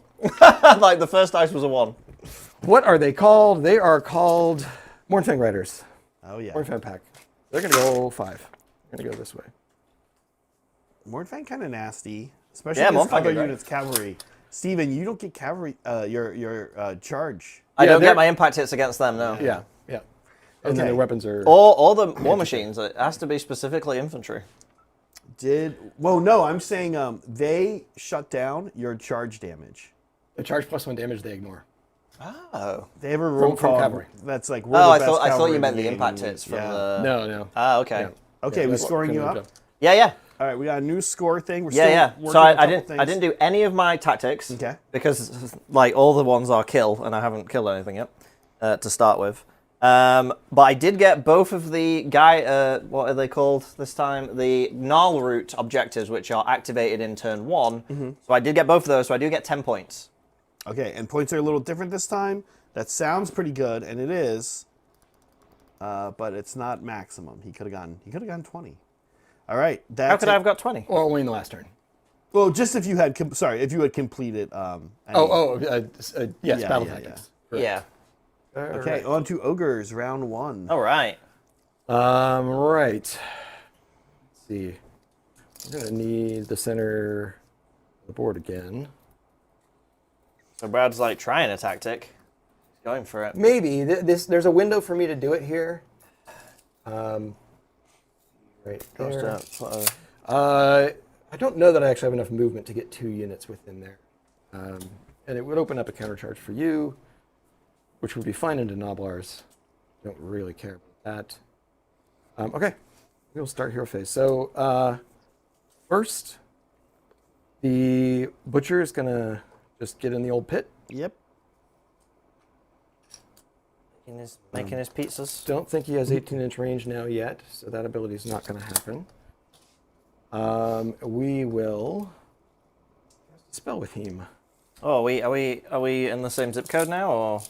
Like, the first dice was a 1. What are they called? They are called Mornfang Riders. Oh, yeah. Mornfang Pack. They're going to go 5. They're going to go this way. Mornfang kind of nasty. Especially against other units, cavalry. Steven, you don't get cavalry, your charge. I don't get my impact hits against them, no. Yeah. And then their weapons are... Or the war machines. It has to be specifically infantry. Well, no, I'm saying they shut down your charge damage. The charge plus 1 damage they ignore. Oh. They have a rule from cavalry. That's like, I thought you meant the impact hits from the... No. Ah, okay. Yeah. Okay, we're scoring you up? Yeah. All right, we got a new score thing. We're Yeah. still So working I a couple didn't things. do any of my tactics. Okay. Because like all the ones are kill, and I haven't killed anything yet to start with. But I did get both of the what are they called this time? The Gnarl Root objectives, which are activated in turn 1. Mm-hmm. So I did get both of those. So I do get 10 points. Okay, and points are a little different this time. That sounds pretty good, and it is. But it's not maximum. He could have gone 20. All right. How could I have got 20? Well, only in the last turn. Well, just if you had if you had completed. Yes, battle tactics. Yeah. Okay, on to ogres, round 1. All right. Right. Let's see. We're gonna need the center of the board again. So Brad's like trying a tactic. He's going for it. Maybe there's a window for me to do it here. Right there. I don't know that I actually have enough movement to get 2 units within there. And it would open up a countercharge for you, which would be fine into Noblars. Don't really care about that. Okay, we'll start hero phase. So first, the Butcher is going to just get in the old pit. Yep. Making his pizzas. Don't think he has 18-inch range now yet, so that ability is not going to happen. We will spell with him. Oh, are we in the same zip code now, or?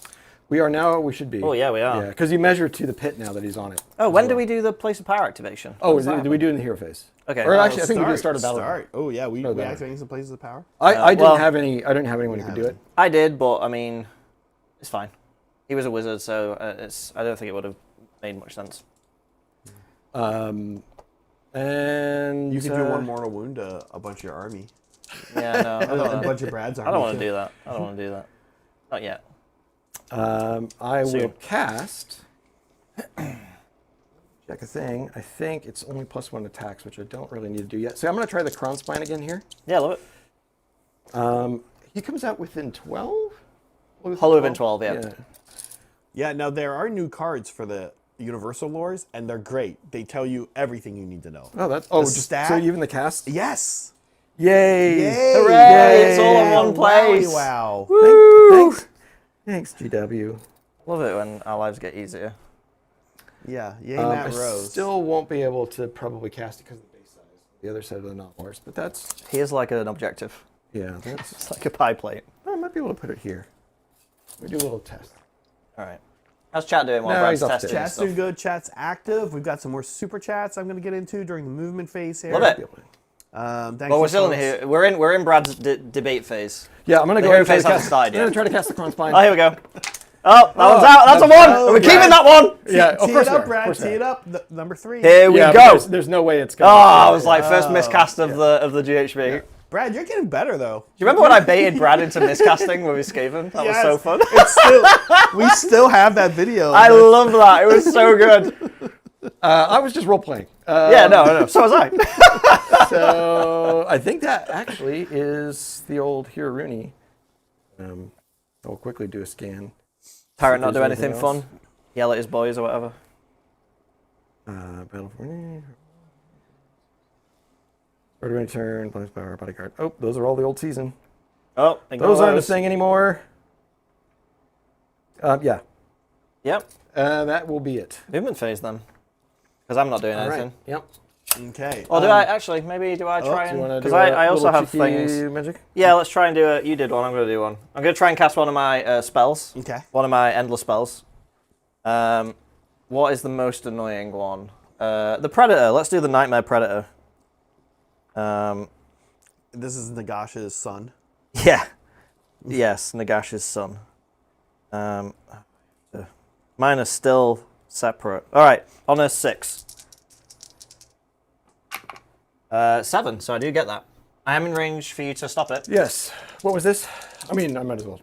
We are now. We should be. Oh, yeah, we are. Yeah, because you measure to the pit now that he's on it. Oh, when do we do the place of power activation? Oh, do we do it in the hero phase? Okay. Or actually, I think we did start a battle. Start. Oh yeah, we battle. activating some places of power. I well, didn't have any. I didn't have anyone who could do it. I did, but I mean, it's fine. He was a wizard, so I don't think it would have made much sense. And You could do one mortal wound to a bunch of your army. Yeah, no. A bunch of Brad's army. I don't want to do that. I don't want to do that. Not yet. I will Soon. cast. Check a thing. I think it's only +1 attacks, which I don't really need to do yet. So I'm going to try the Crown Spine again here. Yeah, love it. He comes out within 12? Hollow within 12, yeah. Yeah. Now there are new cards for the Universal Lores, and they're great. They tell you everything you need to know. Oh, that's The just stat? so even the cast. Yes. Yay! Yay! Hooray! It's all in one place. Wowie wow. Thanks, GW. Love it when our lives get easier. Yeah. Yay, Matt I Rose. still won't be able to probably cast it because of the base size. The other side of the non-Lores, but that's Here's like an objective. yeah. That's It's like a pie plate. I might be able to put it here. We do a little test. All right. How's chat doing while No, Brad's he's testing upstairs. Chat's stuff? doing good. Chat's active. We've got some more super chats I'm going to get into during the movement phase here. Love it. Thank Well, you, we're still in folks. here. We're in Brad's debate phase. Yeah, I'm gonna The go hero ahead and phase try to hasn't cast. started I'm gonna yet. try to cast the Crown Spine. Oh, here we go. Oh, that one's out. That's a one. We're keeping that one. Yeah, of Tee course it we are, up, of Brad. course we Tee are. it up. Number 3. Here we Yeah, go. but there's no way it's Oh, gonna. I was like first miscast of the GHB. Do Brad, you're getting better though. you remember when I baited Brad into miscasting with his Skaven? That was so Yes. fun. It's still, we still have that video. I love that. It was so good. I was just role playing. Yeah, no. So was I. So I think that actually is the old Hiraruni. I'll quickly do a scan. Tyrant not do there's anything anything fun. Yell at his boys or whatever. Battle for Order turn, place power, bodyguard. Oh, those are all the old season. Oh, ignore Those aren't a those. thing anymore. Yeah, Yep. that will be it. Movement phase then. Because I'm not doing All anything. right. Yep. Okay. Or do I actually? Maybe do I try Do you wanna and? do Because a I also little have cheeky things. magic? Yeah, let's try and do it. You did one. I'm going to do one. I'm going to try and cast one of my spells. Okay. One of my endless spells. What is the most annoying one? The Predator. Let's do the Nightmare Predator. This is Nagash's son. Yeah. Yes, Nagash's son. Mine are still separate. All right, on a 6. 7, so I do get that. I am in range for you to stop it. Yes. What was this? I mean, I might as well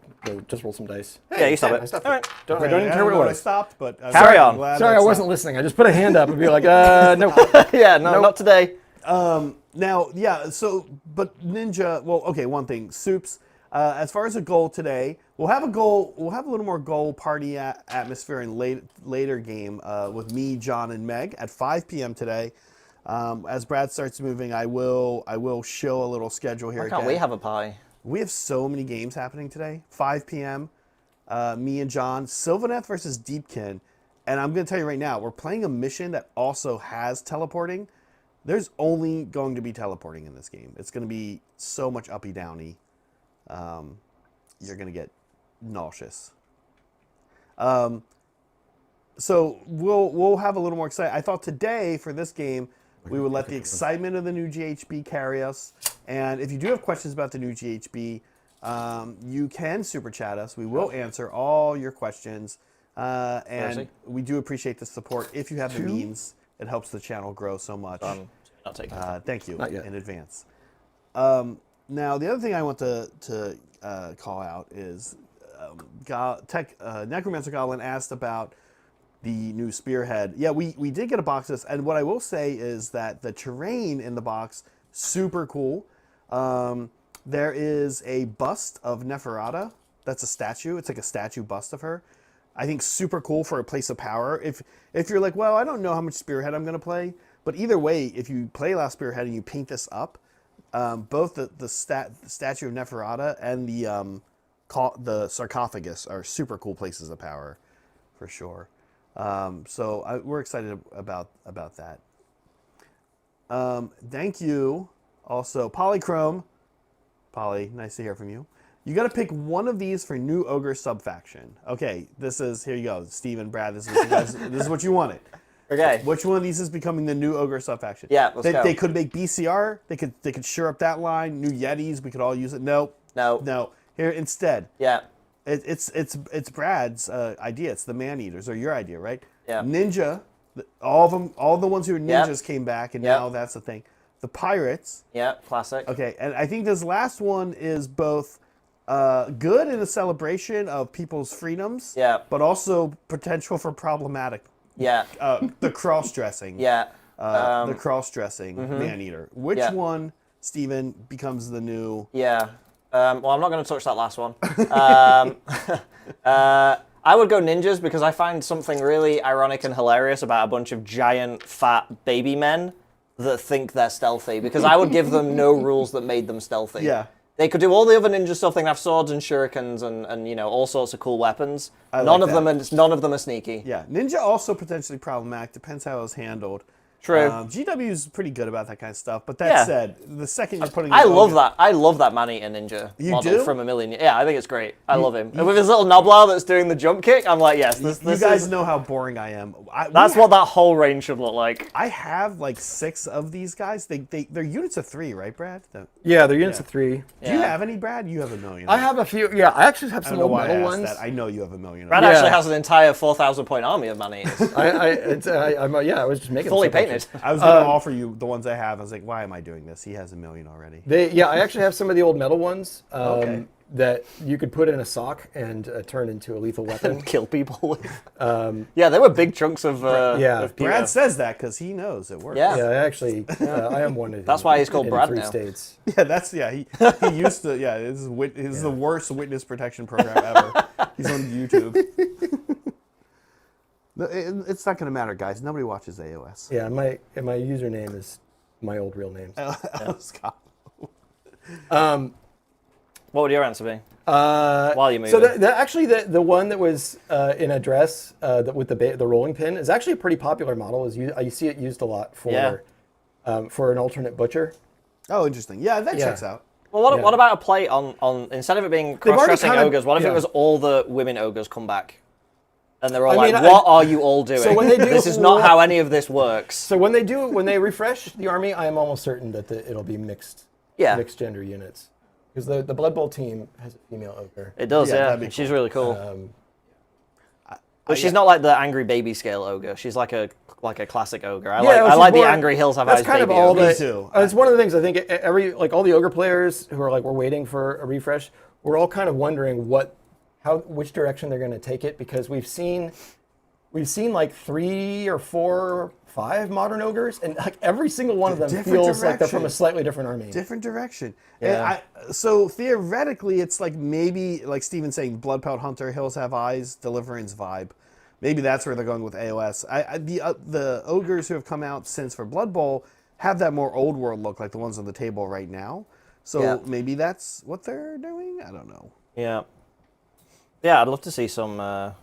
just roll some dice. Yeah, you stop I it. stopped All it. right. I Okay, don't even care know what it when I was. stopped, but Carry on. Sorry, I wasn't listening. I just put a hand up and be like, no. Yeah, no, not today. Now, yeah. So, but Ninja. Well, okay. One thing, Soups. As far as a goal today, we'll have a goal. We'll have a little more goal party atmosphere in later game with me, John, and Meg at 5 p.m. today. As Brad starts moving, I will show a little schedule here. Why can't again. we have a pie? We have so many games happening today. 5 p.m. Me and John, Sylvaneth versus Deepkin, and I'm going to tell you right now, we're playing a mission that also has teleporting. There's only going to be teleporting in this game. It's going to be so much uppy downy. You're going to get nauseous. So we'll have a little more excitement. I thought today for this game we would let the excitement of the new GHB carry us. And if you do have questions about the new GHB, you can super chat us. We will answer all your questions. And Seriously? we do appreciate the support. If you have the means, it helps the channel grow so much. Not taking Thank you Not yet. in advance. Now, the other thing I want to call out is Necromancer Goblin asked about the new Spearhead. Yeah, we did get a box of this, and what I will say is that the terrain in the box, super cool. There is a bust of Neferata. That's a statue. It's like a statue bust of her. I think super cool for a place of power. If you're like, well, I don't know how much Spearhead I'm going to play, but either way, if you play Last Spearhead and you paint this up, both the statue of Neferata and the sarcophagus are super cool places of power, for sure. So we're excited about that. Thank you, also Polychrome. Polly, nice to hear from you. You got to pick one of these for new ogre subfaction. Okay, here you go, Steve and Brad. This is what you guys. This is what you wanted. Okay. Which one of these is becoming the new ogre subfaction? Yeah, let's go. They could make BCR. They could shore up that line. New Yetis. We could all use it. No. Here instead. Yeah. It's Brad's idea. It's the man-eaters, or your idea, right? Yeah. Ninja. All of them. All the ones who were ninjas came back, and now that's the thing. The pirates. Yeah. Classic. Okay, and I think this last one is both good in a celebration of people's freedoms. Yeah. But also potential for problematic. Yeah. The cross-dressing. Yeah. The cross-dressing man-eater. Which one, Steven, becomes the new... Yeah. Well, I'm not going to touch that last one. I would go ninjas because I find something really ironic and hilarious about a bunch of giant, fat baby men that think they're stealthy. Because I would give them no rules that made them stealthy. Yeah. They could do all the other ninja stuff. They can have swords and shurikens and you know, all sorts of cool weapons. None of them are sneaky. Yeah, ninja also potentially problematic. Depends how it was handled. True. GW is pretty good about that kind of stuff. But that said, the second you're putting... I love that man-eater ninja model do? from a million. Yeah, I think it's great. I love him. And with his little noblar that's doing the jump kick, I'm like, yes. This you guys know how boring I am. That's what that whole range should look like. I have like 6 of these guys. They're units of 3, right, Brad? Yeah, they're units of 3. Do you have any, Brad? You have a million. I have a few. Yeah, I actually have some old metal ones. That. I know you have a million. Brad actually has an entire 4,000 point army of man-eaters. I was just making fully painted. I was going to offer you the ones I have. I was like, why am I doing this? He has a million already. I actually have some of the old metal ones that you could put in a sock and turn into a lethal weapon. And kill people with. Yeah, they were big chunks of of Brad says that because he knows it works. Yeah. Actually, I am one of them. That's why he's called Brad 3 now. states. Yeah, he used to, this is the worst witness protection program ever. He's on YouTube. It's not going to matter, guys. Nobody watches AOS. Yeah, my username is my old real name. Scott. What would your answer be? While you move. So actually, the one that was in a dress with the rolling pin is actually a pretty popular model. You see it used a lot for an alternate butcher. Oh, interesting. Yeah, that checks out. Well, what about a play on instead of it being cross-dressing ogres? What if it was all the women ogres come back? And they're all what are you all doing? So when they do, this is not how any of this works. So when they refresh the army, I am almost certain that it'll be mixed gender units. Because the Blood Bowl team has a female ogre. It does, yeah. She's really cool. But she's not like the angry baby scale ogre. She's like a classic ogre. I like the angry Hills Have Eyes baby. That's kind of all Me too. It's one of the things I think all the ogre players who are we're waiting for a refresh. We're all kind of wondering which direction they're going to take it, because we've seen like 3 or 4 or 5 modern ogres, and like every single one of them feels like they're from a slightly different army. Different direction. Yeah. So theoretically, it's like maybe, like Steven's saying, Bloodpout Hunter, Hills Have Eyes, Deliverance vibe. Maybe that's where they're going with AOS. The ogres who have come out since for Blood Bowl have that more old world look, like the ones on the table right now. So maybe that's what they're doing? I don't know. Yeah. Yeah, I'd love to see some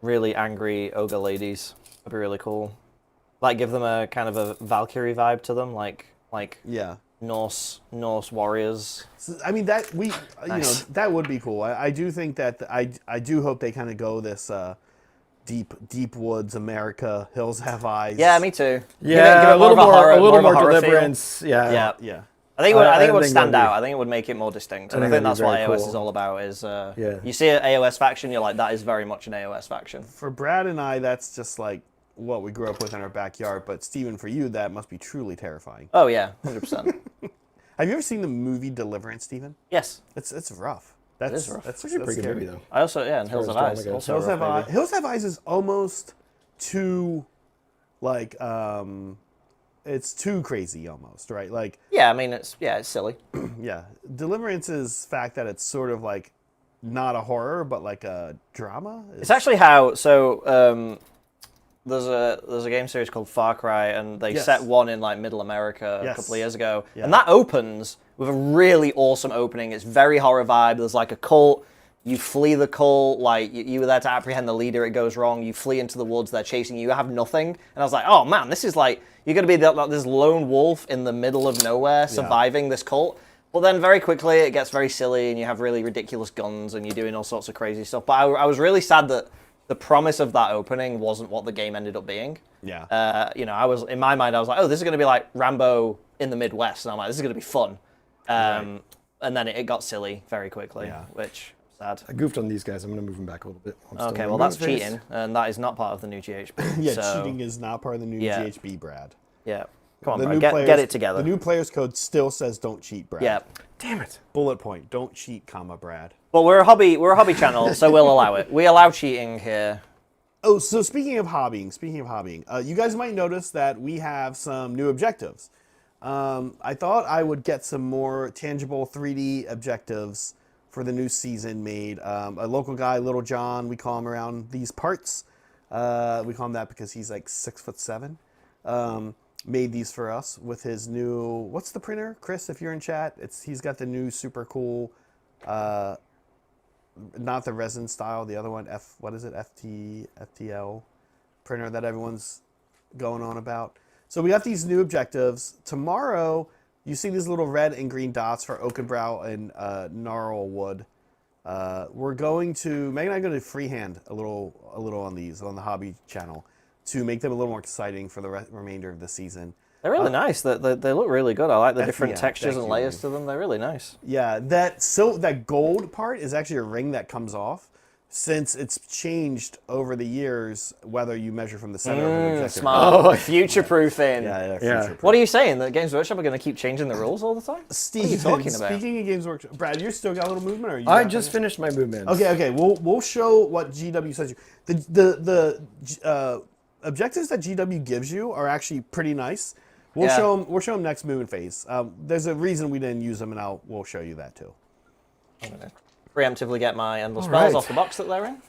really angry ogre ladies. That'd be really cool. Like, give them a kind of a Valkyrie vibe to them, like Norse warriors. So, I mean, that that would be cool. I do think that I do hope they kind of go this deep woods America, Hills Have Eyes. Yeah, me too. Yeah, give it a little more feel. deliverance. Yeah. Yeah. I think it would stand out. I think it would make it more distinct. And I think that's what AOS is all about. Is you see an AOS faction, you're like, that is very much an AOS faction. For Brad and I, that's just like what we grew up with in our backyard. But Steven, for you, that must be truly terrifying. Oh yeah, 100%. Have you ever seen the movie Deliverance, Steven? Yes. It's rough. It is rough. That's a pretty good movie though. I also and Hills Have Eyes. Hills Have Eyes is almost too like it's too crazy almost, right? Like yeah, I mean it's silly. Yeah, Deliverance's fact that it's sort of like not a horror but like a drama. It's actually how there's a game series called Far Cry, and they set one in like Middle America a couple of years ago, and that opens with a really awesome opening. It's very horror vibe. There's like a cult. You flee the cult, like you were there to apprehend the leader. It goes wrong. You flee into the woods. They're chasing you. You have nothing. And I was like, oh man, this is like you're gonna be this lone wolf in the middle of nowhere surviving this cult. But then very quickly it gets very silly and you have really ridiculous guns and you're doing all sorts of crazy stuff. But I was really sad that the promise of that opening wasn't what the game ended up being. Yeah. You know, I was in my mind, I was like, oh, this is going to be like Rambo in the Midwest. And I'm like, this is going to be fun. Right. And then it got silly very quickly, which sad. I goofed on these guys. I'm going to move them back a little bit. Okay, well, that's cheating. And that is not part of the new GHB. Yeah, so, cheating is not part of the new GHB, Brad. Yeah. Come on, The Brad, get it together. The new players code still says don't cheat, Brad. Yeah. Damn it. Bullet point, don't cheat, comma, Brad. Well, we're a hobby channel, so we'll allow it. We allow cheating here. Oh, so speaking of hobbying, you guys might notice that we have some new objectives. I thought I would get some more tangible 3D objectives for the new season made. A local guy, Little John, we call him around these parts. We call him that because he's like 6'7". Made these for us with his new, what's the printer, Chris? If you're in chat, he's got the new super cool, not the resin style, the other one, FTL printer that everyone's going on about. So we got these new objectives. Tomorrow, you see these little red and green dots for Oakenbrow and Gnarlwood. We're going to, Meg and I are going to freehand a little on these on the hobby channel to make them a little more exciting for the remainder of the season. They're really nice. They look really good. I like the different yeah, textures and thank layers you. to them. They're really nice. Yeah, that gold part is actually a ring that comes off, since it's changed over the years whether you measure from the center of an objective. Smart. Future-proofing. Yeah. Yeah. What are you saying? That Games Workshop are going to keep changing the rules all the time? Steve, what are you talking about? speaking of Games Workshop, Brad, you still got a little movement, or you I got just finished? finished my movement. Okay. We'll show what GW says you. The objectives that GW gives you are actually pretty nice. We'll show them next movement phase. There's a reason we didn't use them, and we'll show you that too. I'm going to preemptively get my endless All spells right. off the box that they're in.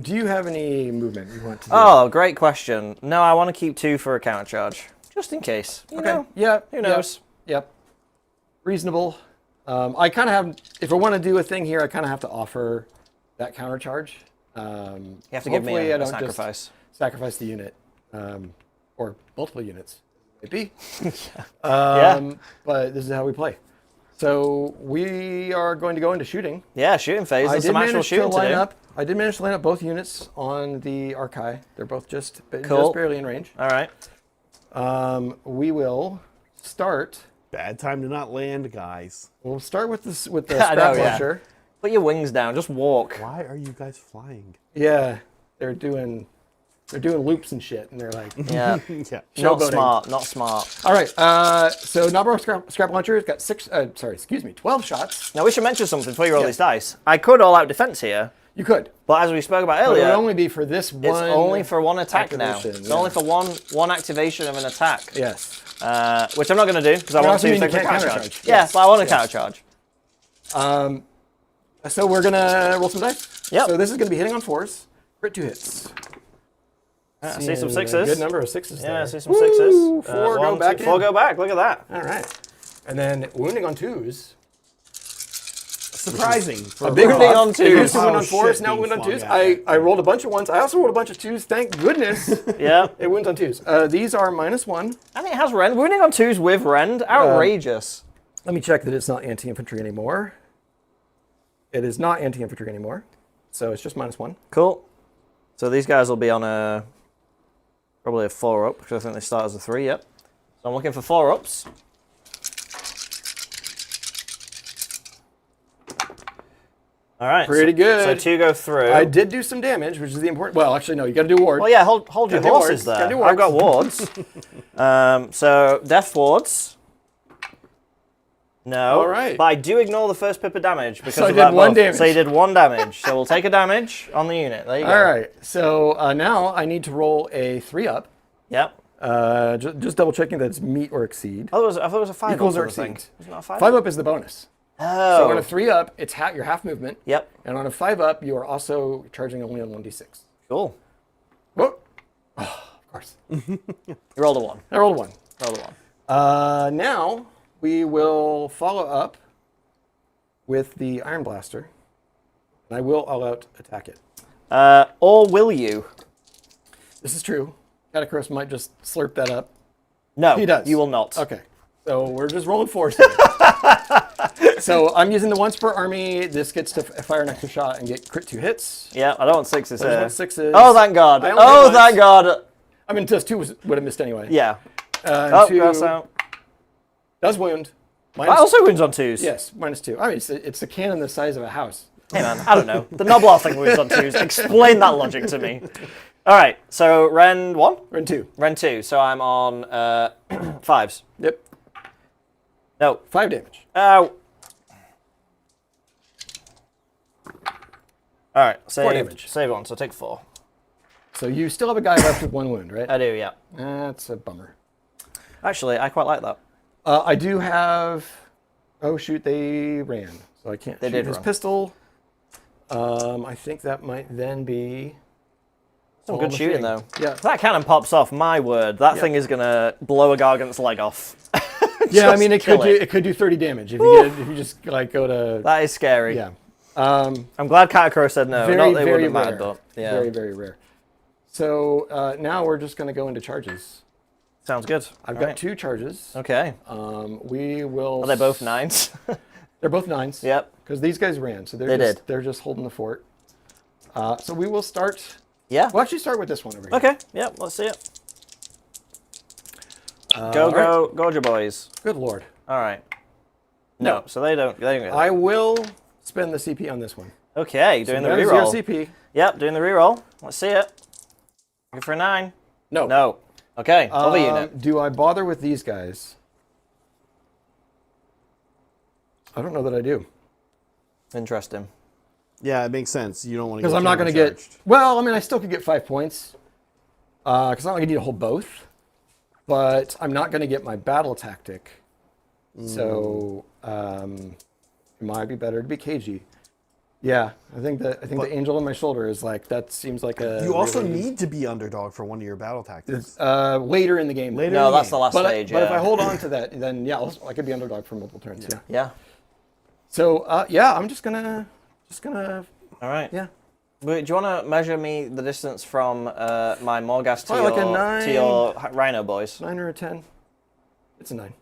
Do you have any movement you want to do? Oh, great question. No, I want to keep 2 for a counter charge, just in case. You know, Yeah. who knows? Yep. Reasonable. I kind of have, if I want to do a thing here, I kind of have to offer that counter charge. You have to give me hopefully I a don't sacrifice. just sacrifice the unit, or multiple units, maybe. Yeah. But this is how we play. So we are going to go into shooting. Yeah, shooting phase. There's some actual shooting to do. I did manage to line up both units on the Archai. They're both just Cool. barely in range. All right. We will start. Bad time to not land, guys. We'll start with the I know, scrap yeah. launcher. Put your wings down. Just walk. Why are you guys flying? Yeah, they're doing loops and shit, and they're like, Yeah. Yeah. Not Showboating. smart. Not smart. all right. So Nabro scrap launcher has got 12 shots. Now we should mention something before you roll these dice. I could all out defense here, You could, but as we spoke about but it earlier, would only be for this one. it's only for one attack now. activation, It's yeah. only for one activation of an attack. Yes. Which I'm not going to do because I But want also to mean take you the can't counter countercharge. charge. Yeah, Yes. but I want to Yes. counter charge. So we're gonna roll some dice. Yep. So this is gonna be hitting on 4s. Crit 2 hits. I see some Seeing a 6s. Good number of 6s there. Yeah, I see some 6s. Woo! 4 go back in. 4 go back. Look at that. All right. And then wounding on 2s. Surprising. For A big Wounding buff. on It used to 2s. wound on Oh, 4s, shit, now being wound on flung 2s. at. I rolled a bunch of 1s. I also rolled a bunch of 2s. Thank goodness. Yeah. It wounds on 2s. These are -1. And it has rend. Wounding on 2s with rend. Outrageous. Let me check that it's not anti-infantry anymore. It is not anti-infantry anymore. So it's just -1. Cool. So these guys will be on probably a 4 up because I think they start as a 3. Yep. So I'm looking for 4 ups. All right. Pretty good. So 2 go through. I did do some damage, which is the important. Well, actually, no. You got to do ward. Well, yeah. Hold your Gotta do horses wards. there. Gotta do I've got wards. wards. So death wards. No. All right. But I do ignore the first pip of damage because So I of did that 1 buff. damage. So you did 1 damage. So we'll take a damage on the unit. There you go. All right. So now I need to roll a 3-up. Yep. Just double checking that it's meet or exceed. I thought it was a 5 Equals up or sort of thing. exceeds. Isn't that a 5? 5-up is the bonus. Oh. So on a 3-up, it's your half movement. Yep. And on a 5-up, you are also charging only on 1d6. Cool. Whoa. Oh, of course. You rolled a 1. I rolled a 1. Rolled a 1. Now we will follow up with the Iron Blaster. And I will all-out attack it. Or will you? This is true. Catacross might just slurp that up. No. He does. You will not. Okay. So we're just rolling fours here. So I'm using the once per army. This gets to fire an extra shot and get crit 2 hits. Yeah, I don't want sixes There's here. no sixes. Oh, thank God. I only Oh, hit thank once. God. I mean, just 2 would have missed anyway. Yeah. And 2 that's out. does wound. That also wins on 2s. Yes, -2. I mean, it's a cannon the size of a house. Hey, man, I don't know. The Noblar thing wins on 2s. Explain that logic to me. All right, so Ren 1? Ren 2. Ren 2, so I'm on 5s. Yep. No. 5 damage. Ow. All right, 4 damage. Save one, so take 4. So you still have a guy left with 1 wound, right? I do, yeah. That's a bummer. Actually, I quite like that. I do have... Oh, shoot, they ran. So I can't They shoot did his run. pistol. I think that might then be... Some all good the shooting, thing. though. Yeah. If that cannon pops off, my word, that thing is going to blow a Gargant's leg off. Yeah, I mean, kill it could do 30 damage if you just like go to... That is scary. Yeah. I'm glad Katakura said no. Very, Not they very wouldn't have rare. mattered, but yeah. Very, very rare. So now we're just going to go into charges. Sounds good. I've All got right. 2 charges. Okay. We will... Are they both 9s? They're both 9s. Yep. Because these guys ran, so They they're just holding the fort. So we will start... Yeah. We'll actually start with this one over here. Okay. Yep. Let's see it. Go, Gorgia boys. Good lord. All right. No. So they don't get that. I will spend the CP on this one. Okay. Doing the That is reroll. your CP. Yep. Doing the reroll. Let's see it. Looking for a 9. No. No. Okay. Other unit. Do I bother with these guys? I don't know that I do. Interesting. Yeah, it makes sense. You don't want to Because I'm not going to get... Well, I mean, I still could get 5 points. Because I'm not going to need to hold both. But I'm not going to get my battle tactic. So it might be better to be cagey. Yeah, I think the angel on my shoulder is like, that seems like a... You also really- need to be underdog for one of your battle tactics. later in the game. Later No, in the that's the game. last But, stage. but if yeah. I hold on to that, then yeah, I could be underdog for multiple turns. Yeah. Yeah. So yeah, I'm just gonna, All right. yeah. Wait, do you want to measure me the distance from my Morghast to, Probably like a your, 9. to your Rhino boys? 9 or a 10. It's a 9.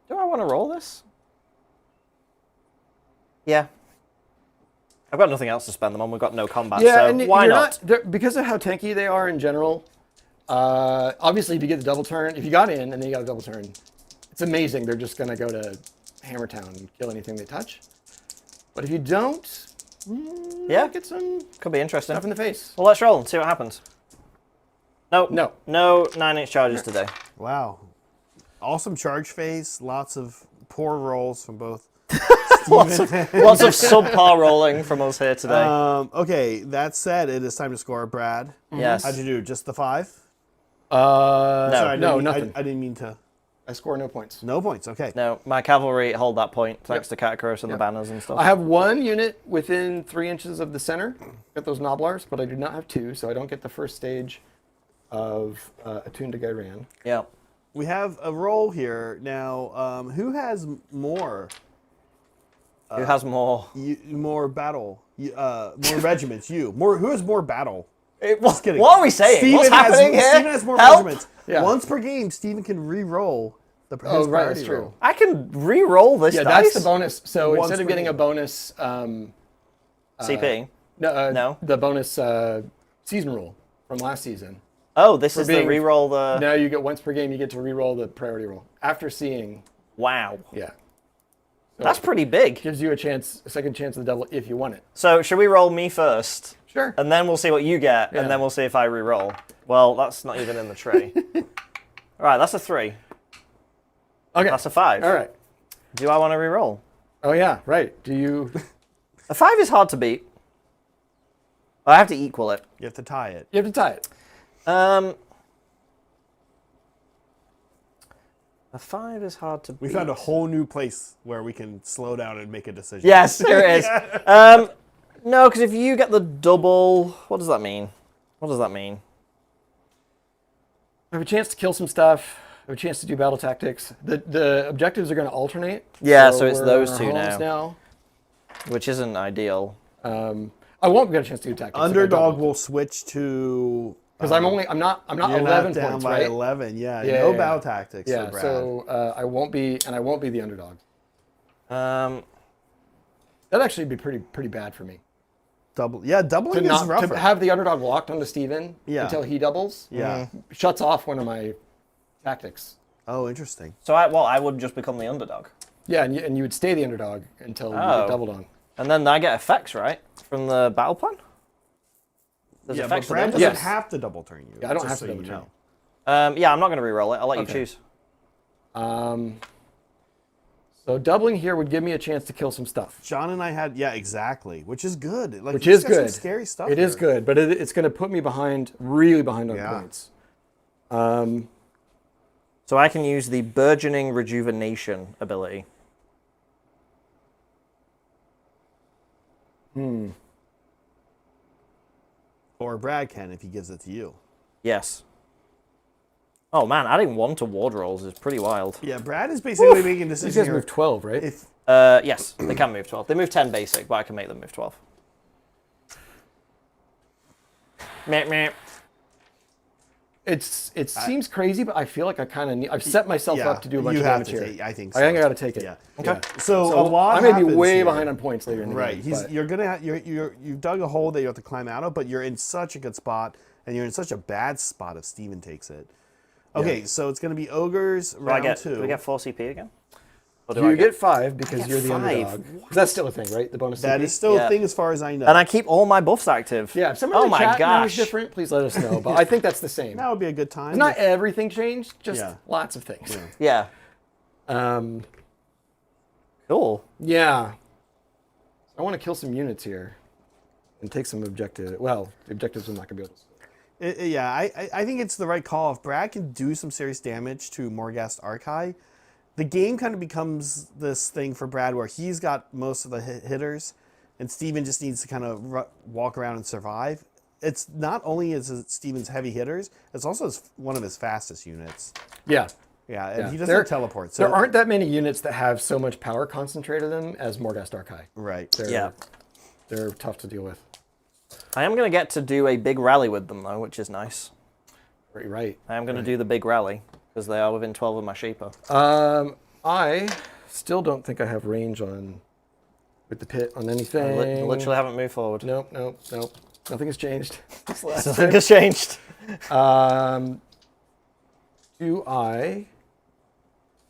Do I want to roll this? Yeah. I've got nothing else to spend them on. We've got no combat, Yeah, so and why you're not? because of how tanky they are in general. Obviously, if you get the double turn, if you got in and then you got a double turn, it's amazing. They're just gonna go to Hammertown and kill anything they touch. But if you don't, Yeah, get some could be interesting. stuff in the face. Well, let's roll and see what happens. Nope. No. No 9-inch charges today. Wow. Awesome charge phase. Lots of poor rolls from both. Lots of subpar rolling from us here today. Okay, that said, it is time to score. Brad, Yes. how'd you do? Just the 5? No, didn't mean- nothing. I didn't mean to. I score no points. No points. Okay. No, my cavalry hold that point thanks to Katakura and the banners and stuff. I have 1 unit within 3 inches of the center. Got those Noblars, but I do not have 2, so I don't get the first stage of Attuned to Ghyran. Yeah. We have a roll here now. Who has more? Who has more? More battle? More regiments? You. More. Who has more battle? Just kidding. What are we saying? What's happening here? Steven has more Help! regiments. Yeah. Once per game, Steven can re-roll the Oh, his right, priority that's true. roll. I can re-roll this Yeah, dice. that's the bonus. So Once instead of per getting a game. bonus, CP. no, the bonus season rule from last season. Oh, this is the being- re-roll the... Now you get once per game, you get to re-roll the priority roll after seeing. Wow. Yeah, That's pretty big. gives you a second chance of the double if you want it. So, should we roll me first? Sure. And then we'll see what you get, Yeah. and then we'll see if I re-roll. Well, that's not even in the tray. All right, that's a 3. Okay. That's a 5. All right. Do I want to re-roll? Oh yeah, right. Do you? A 5 is hard to beat. I have to equal it. You have to tie it. You have to tie it. A 5 is hard to beat. We found a whole new place where we can slow down and make a decision. Yes, here it is. No, because if you get the double... What does that mean? What does that mean? I have a chance to kill some stuff. I have a chance to do battle tactics. The objectives are going to alternate. Yeah, so it's we're those in two our homes now. Which isn't ideal. I won't get a chance to do tactics. if I Underdog don't. will switch to Because I'm not You're 11 not down points, by right? 11. Yeah, Yeah, no yeah, battle yeah. tactics Yeah, for Brad. so I won't be the underdog. Um, That'd actually be pretty bad for me. Doubling is To rougher. have the underdog locked onto Steven Yeah. until he doubles. Yeah. Shuts off one of my tactics. Oh, interesting. so I would just become the underdog. Yeah, and you would stay the underdog until you Oh. get doubled on. And then I get effects, right? From the battle plan? There's Yeah, but effects to Brad the doesn't Yes. have to double turn you. Yeah, I don't just have so to double you turn. know. Yeah, I'm not going to re-roll it. I'll let you Okay. choose. So doubling here would give me a chance to kill some stuff. John and I had, exactly, which is good. Like, Which he's is got some good. scary stuff. It is here. good, but it's going to put me really behind on Yeah. points. So I can use the Burgeoning Rejuvenation ability. Or Brad can if he gives it to you. Yes. Oh man, adding 1 to ward rolls is pretty wild. Yeah, Brad is basically making a These decision guys here. move 12, right? If Yes, they can move 12. They move 10 basic, but I can make them move 12. Meh, meh. It seems crazy, but I feel like I kind of need. I've set myself up to do a bunch you of have damage to here. take, I think I so. think I got to take it. Yeah. Okay. So a lot I may be happens way here. behind on points later in the Right. game. but- You're gonna you've dug a hole that you have to climb out of, but you're in such a good spot, and you're in such a bad spot if Steven takes it. Okay, so it's gonna be ogres round two. Do we get 4 CP again? Or do You I get 5 because get you're the 5? underdog. That's still a thing, right? The bonus. That CP? is still Yeah. a thing as far as I know. And I keep all my buffs active. Yeah. If someone Oh in the my chat knows gosh. different, please let us know. But I think that's the same. That would be a good time. Not everything changed, just Yeah. lots of things. Yeah. Um, Cool. yeah. I want to kill some units here and take some objective. Well, the objectives I'm not going to be able to. I think it's the right call. If Brad can do some serious damage to Morghast Archai, the game kind of becomes this thing for Brad where he's got most of the hitters, and Steven just needs to kind of walk around and survive. It's not only is it Steven's heavy hitters, it's also one of his fastest units. Yeah. Yeah, and Yeah. he doesn't teleport. So There aren't that many units that have so much power concentrated in them as Morghast Archai. right. They're tough to deal with. I am going to get to do a big rally with them, though, which is nice. Right. I am going to do the big rally, because they are within 12 of my Shaper. I still don't think I have range on with the pit on I anything. literally haven't moved forward. Nope. Nothing has changed. Nothing has changed. Do I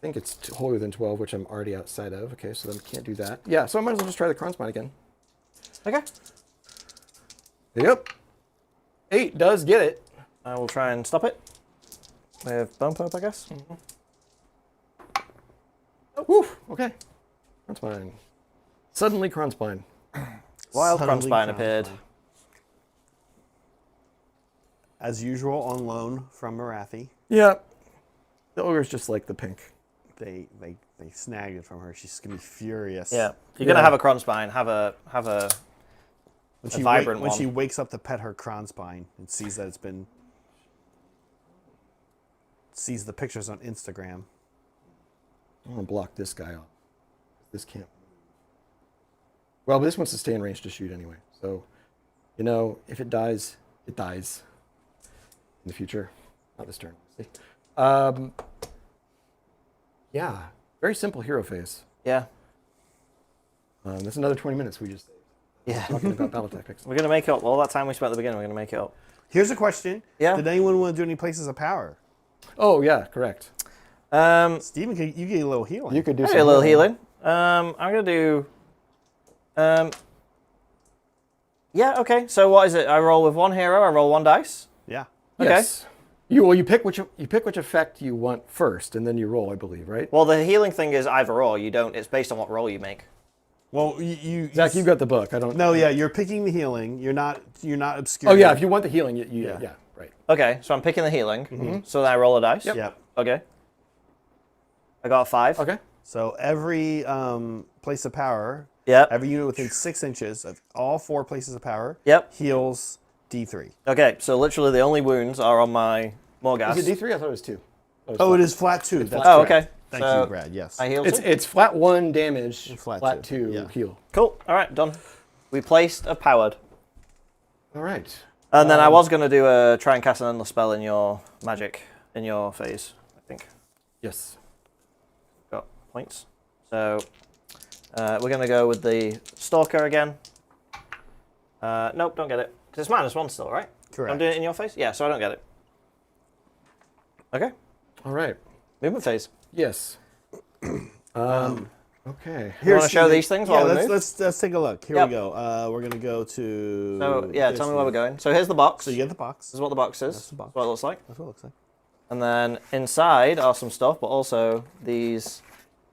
think it's wholly within 12, which I'm already outside of. Okay, so then can't do that. Yeah, so I might as well just try the Kron Spine again. Okay. Yep. 8 does get it. I will try and stop it. With Bone Pop, I guess. Oh, whew, okay. Kron Spine. Suddenly Kron Spine. Wild Kron Suddenly Spine Kron appeared. Spine. As usual, on loan from Marathi. Yeah. The ogre's just like the pink. They snagged it from her. She's gonna be furious. Yeah. If you're going to have a Kron Spine, have a vibrant when one. she wakes up to pet her Kron Spine and sees that sees the pictures on Instagram. I'm going to block this guy off. This can't. Well, but this wants to stay in range to shoot anyway. So, if it dies, it dies. In the future. Not this turn. See? Yeah. Very simple hero phase. Yeah. That's another 20 minutes we just Yeah. talking about battle tactics. We're going to make it up. All that time we spent at the beginning, we're going to make it up. Here's a question. Yeah. Did anyone want to do any places of power? Oh, yeah, correct. Steven, you get a little healing. You could do I'll some do a little healing. I'm going to do... yeah, okay. So what is it? I roll with one hero, I roll one dice. Yeah. Okay. Yes. You pick which effect you want first, and then you roll, I believe, right? Well, the healing thing is either or. You don't. It's based on what roll you make. Well, Zach, you got the book. I don't. No, yeah, you're picking the healing. You're not obscure. Oh yeah, if you want the healing, Yeah. yeah, right. Okay, so I'm picking the healing. So then I roll a dice. Yep. Okay. I got a 5. Okay. So every place of power, Yep. every unit within 6 inches of all 4 places of power, Yep. heals D3. Okay, so literally the only wounds are on my Morghast. Is it D3? I thought it was 2. Oh, it is flat 2. That's Oh, correct. okay. Thank So you, Brad. Yes. I heal It's too? it's flat 1 damage, Flat flat two, 2 yeah. heal. Cool. All right, done. We placed a powered. All right. And then I was going to do try and cast an endless spell in your magic, in your phase, I think. Yes. Got points. So we're going to go with the Stalker again. Nope, don't get it. Because it's -1 still, right? Correct. I'm doing it in your face? Yeah, so I don't get it. Okay. All right. Movement phase. Yes. Okay. You want to show these things while we move? let's take a look. Here Yep. we go. We're gonna go to. So, yeah, tell me where we're going. So here's the box. So you get the box. This is what the box is. That's the box. That's what it looks like. That's what it looks like. And then inside are some stuff, but also these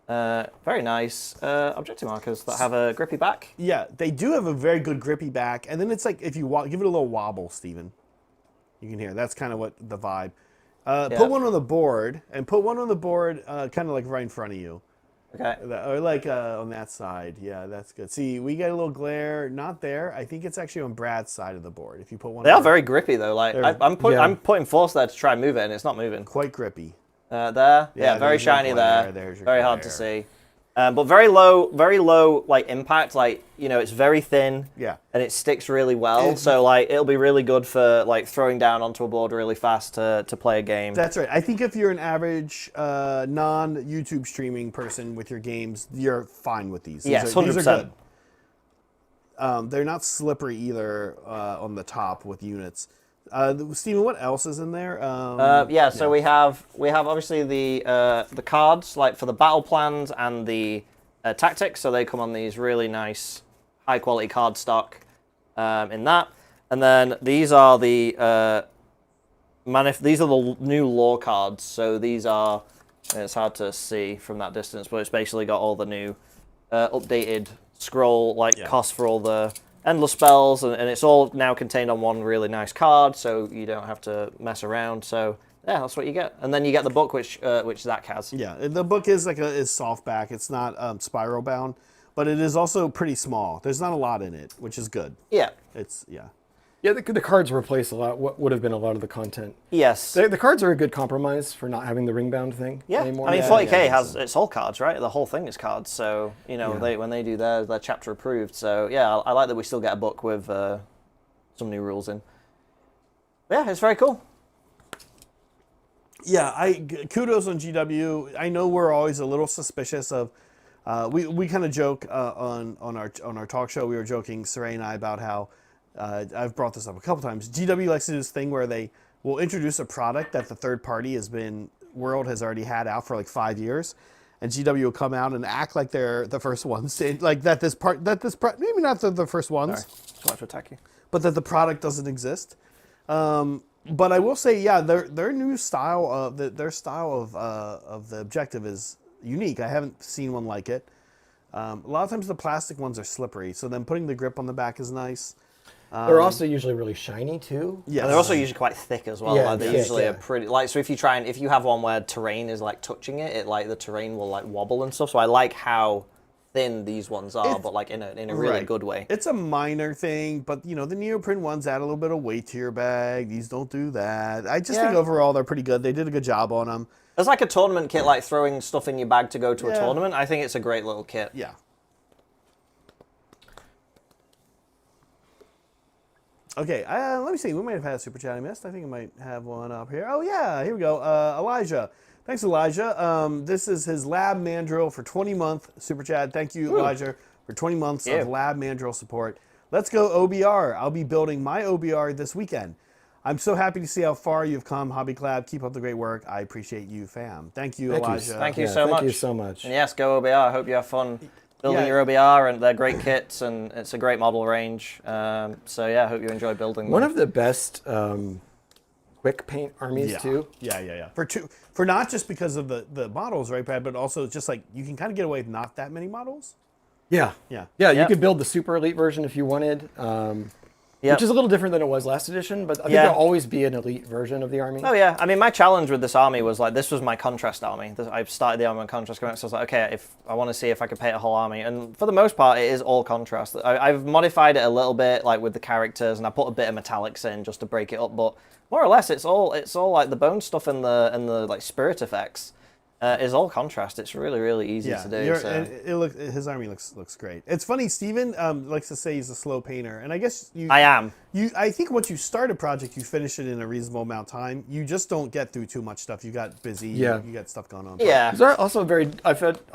very nice objective markers that have a grippy back. Yeah, they do have a very good grippy back, and then it's like if you give it a little wobble, Steven. You can hear that's kind of what the vibe. Put one on the board, and put one on the board, kind of like right in front of you. Okay. Or like on that side. Yeah, that's good. See, we get a little glare. Not there. I think it's actually on Brad's side of the board. If you put one. They are very grippy though. Like I'm putting force there to try and move it, and it's not moving. Quite grippy. There. Yeah, very there's your shiny glare, there. there's your Very hard to glare. see. But very low like impact. Like, you know, it's very thin. Yeah. And it sticks really well. So like it'll be really good for like throwing down onto a board really fast to play a game. That's right. I think if you're an average non-YouTube streaming person with your games, you're fine with these. Yes, These are 100%. good. They're not slippery either on the top with units. Steven, what else is in there? So we have obviously the cards like for the battle plans and the tactics. So they come on these really nice high quality card stock in that. And then these are the these are the new lore cards. So these are, it's hard to see from that distance, but it's basically got all the new updated scroll costs for all the endless spells, and it's all now contained on one really nice card, so you don't have to mess around. So yeah, that's what you get, and then you get the book, which Zach has. Yeah, the book is is softback. It's not spiral bound, but it is also pretty small. There's not a lot in it, which is good. Yeah. Yeah, the cards replace a lot. What would have been a lot of the content. Yes. The cards are a good compromise for not having the ring bound thing anymore. I mean, 40k has it's all cards, right? The whole thing is cards. So you know, when they do their chapter approved. So yeah, I like that we still get a book with some new rules in. But yeah, it's very cool. Yeah, kudos on GW. I know we're always a little suspicious of. We kind of joke on our talk show. We were joking, Saray and I, about how. I've brought this up a couple times. GW likes to do this thing where they will introduce a product that the third party World has already had out for like 5 years, and GW will come out and act like they're the first ones, like that this maybe not the first ones, Sorry to attack you, but that the product doesn't exist. But I will say, yeah, their new style of their style of the objective is unique. I haven't seen one like it. A lot of times the plastic ones are slippery, so then putting the grip on the back is nice. They're also usually really shiny too. Yeah, and they're also usually quite thick as well. Yeah, Like, they usually are pretty. Like, so if you have one where terrain is like touching it, like the terrain will like wobble and stuff. So I like how thin these ones are, but like in a really good way. It's a minor thing, but you know the neoprene ones add a little bit of weight to your bag. These don't do that. I just think overall they're pretty good. They did a good job on them. It's like a tournament kit, like throwing stuff in your bag to go to a tournament. I think it's a great little kit. Yeah. Okay, let me see. We might have had a super chat I missed. I think I might have one up here. Oh, yeah, here we go. Elijah. Thanks, Elijah. This is his Lab Mandrill for 20-month super chat. Thank you, Elijah, for 20 months of Lab Mandrill support. Let's go OBR. I'll be building my OBR this weekend. I'm so happy to see how far you've come, Hobby Collab. Keep up the great work. I appreciate you, fam. Thank you, Elijah. Thank you so much. Thank you so much. And yes, go OBR. I hope you have fun building your OBR, and they're great kits, and it's a great model range. So yeah, I hope you enjoy building them. One of the best quick paint armies too. Yeah. For not just because of the models, right, Brad, but also just like you can kind of get away with not that many models. Yeah. You could build the super elite version if you wanted. Which is a little different than it was last edition, but I think there'll always be an elite version of the army. Oh yeah, I mean my challenge with this army was like, this was my contrast army. I started the army on contrast, so I was like, okay, if I want to see if I could paint a whole army, and for the most part it is all contrast. I've modified it a little bit, like with the characters, and I put a bit of metallics in just to break it up, but more or less it's all like the bone stuff and the like spirit effects. is all contrast. It's really, really easy to do. So. And his army looks great. It's funny, Steven likes to say he's a slow painter, and I guess I am. I think once you start a project, you finish it in a reasonable amount of time. You just don't get through too much stuff. You got busy. Yeah. You got stuff going on. Yeah. These are also very. I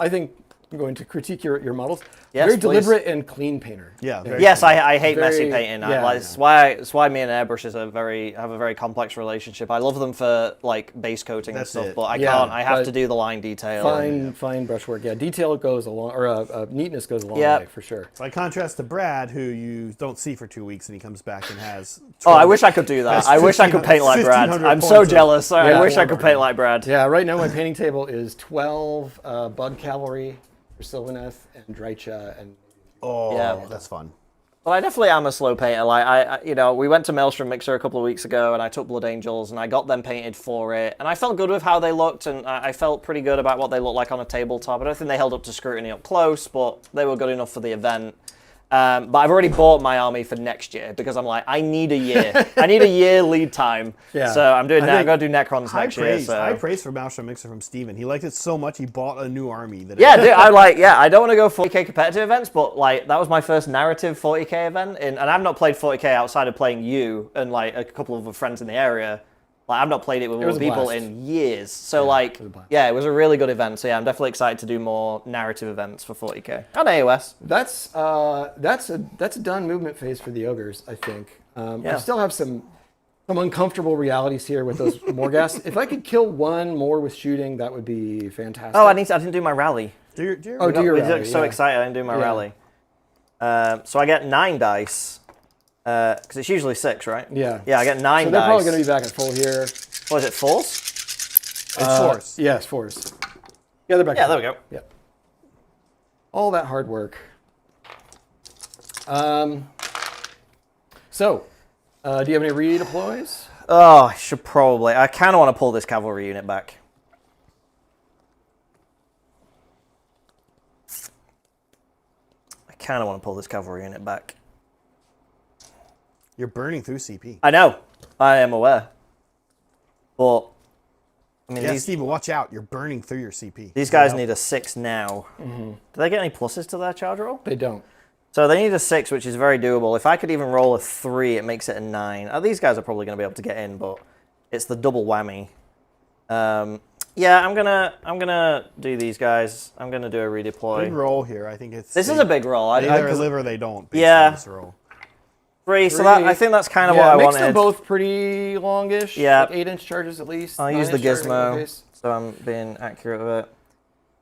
think I'm going to critique your models. Yes, very please. deliberate and clean painter. Yeah. Yes, I hate messy Very- painting. yeah, It's why me and airbrushes have a very complex relationship. I love them for like base coating That's and stuff, it. but I Yeah, can't. I have but to do the line detail. Fine brushwork. Yeah, detail goes a long, or neatness goes a long Yeah. way for sure. By contrast to Brad, who you don't see for 2 weeks, and he comes back and has. Oh, I wish I could do that. That's I wish I could paint like Brad. 1,500 I'm so points of- jealous. I Yeah. wish I could paint like Brad. Yeah, right now my painting table is 12 Bug Cavalry for Sylvaneth and Drycha and. Oh, Yeah. that's fun. Well, I definitely am a slow painter. Like we went to Maelstrom Mixer a couple of weeks ago, and I took Blood Angels, and I got them painted for it, and I felt good with how they looked, and I felt pretty good about what they looked like on a tabletop. I don't think they held up to scrutiny up close, but they were good enough for the event. But I've already bought my army for next year because I'm like, I need a year. I need a year lead time. Yeah. So I'm doing that. I'm think going to do Necrons High next year. praise. So. High praise for Maelstrom Mixer from Steven. He liked it so much he bought a new army. Yeah, dude, I don't want to go 40k competitive events, but like that was my first narrative 40k event, and I've not played 40k outside of playing you and like a couple of friends in the area. Like I've not played it with was other a people blast. in years. So it was a blast. it was a really good event. So yeah, I'm definitely excited to do more narrative events for 40k and AOS. That's a done movement phase for the ogres, I think. I Yeah. still have some uncomfortable realities here with those Morghast. If I could kill one more with shooting, that would be fantastic. Oh, I didn't do my rally. Do your Oh, do your We rally, look so yeah. excited. I didn't do my Yeah. rally. So I get 9 dice. Because it's usually 6, right? Yeah. Yeah, I get 9 So dice. they're probably going to be back at full here. What is it, 4s? It's force. Yes, force. Yeah, they're back. Yeah, at there we full. go. Yeah. All that hard work. So, do you have any redeploys? Oh, I should probably. I kind of want to pull this cavalry unit back. I kind of want to pull this cavalry unit back. You're burning through CP. I know. I am aware. But, I mean, Yeah, these Steven, watch out. You're burning through your CP. guys need a 6 now. Do they get any pluses to their charge roll? They don't. So they need a 6, which is very doable. If I could even roll a 3, it makes it a 9. These guys are probably going to be able to get in, but it's the double whammy. Yeah, I'm gonna do these guys. I'm gonna do a redeploy. Big roll here. I think it's. This is a big roll. They either live or they don't. based Yeah. on this roll. 3, so that, I think that's kind of what I makes wanted. them both pretty longish. Yeah. Like 8-inch charges at least. I'll use the 9-inch charges in one gizmo, case. so I'm being accurate with it.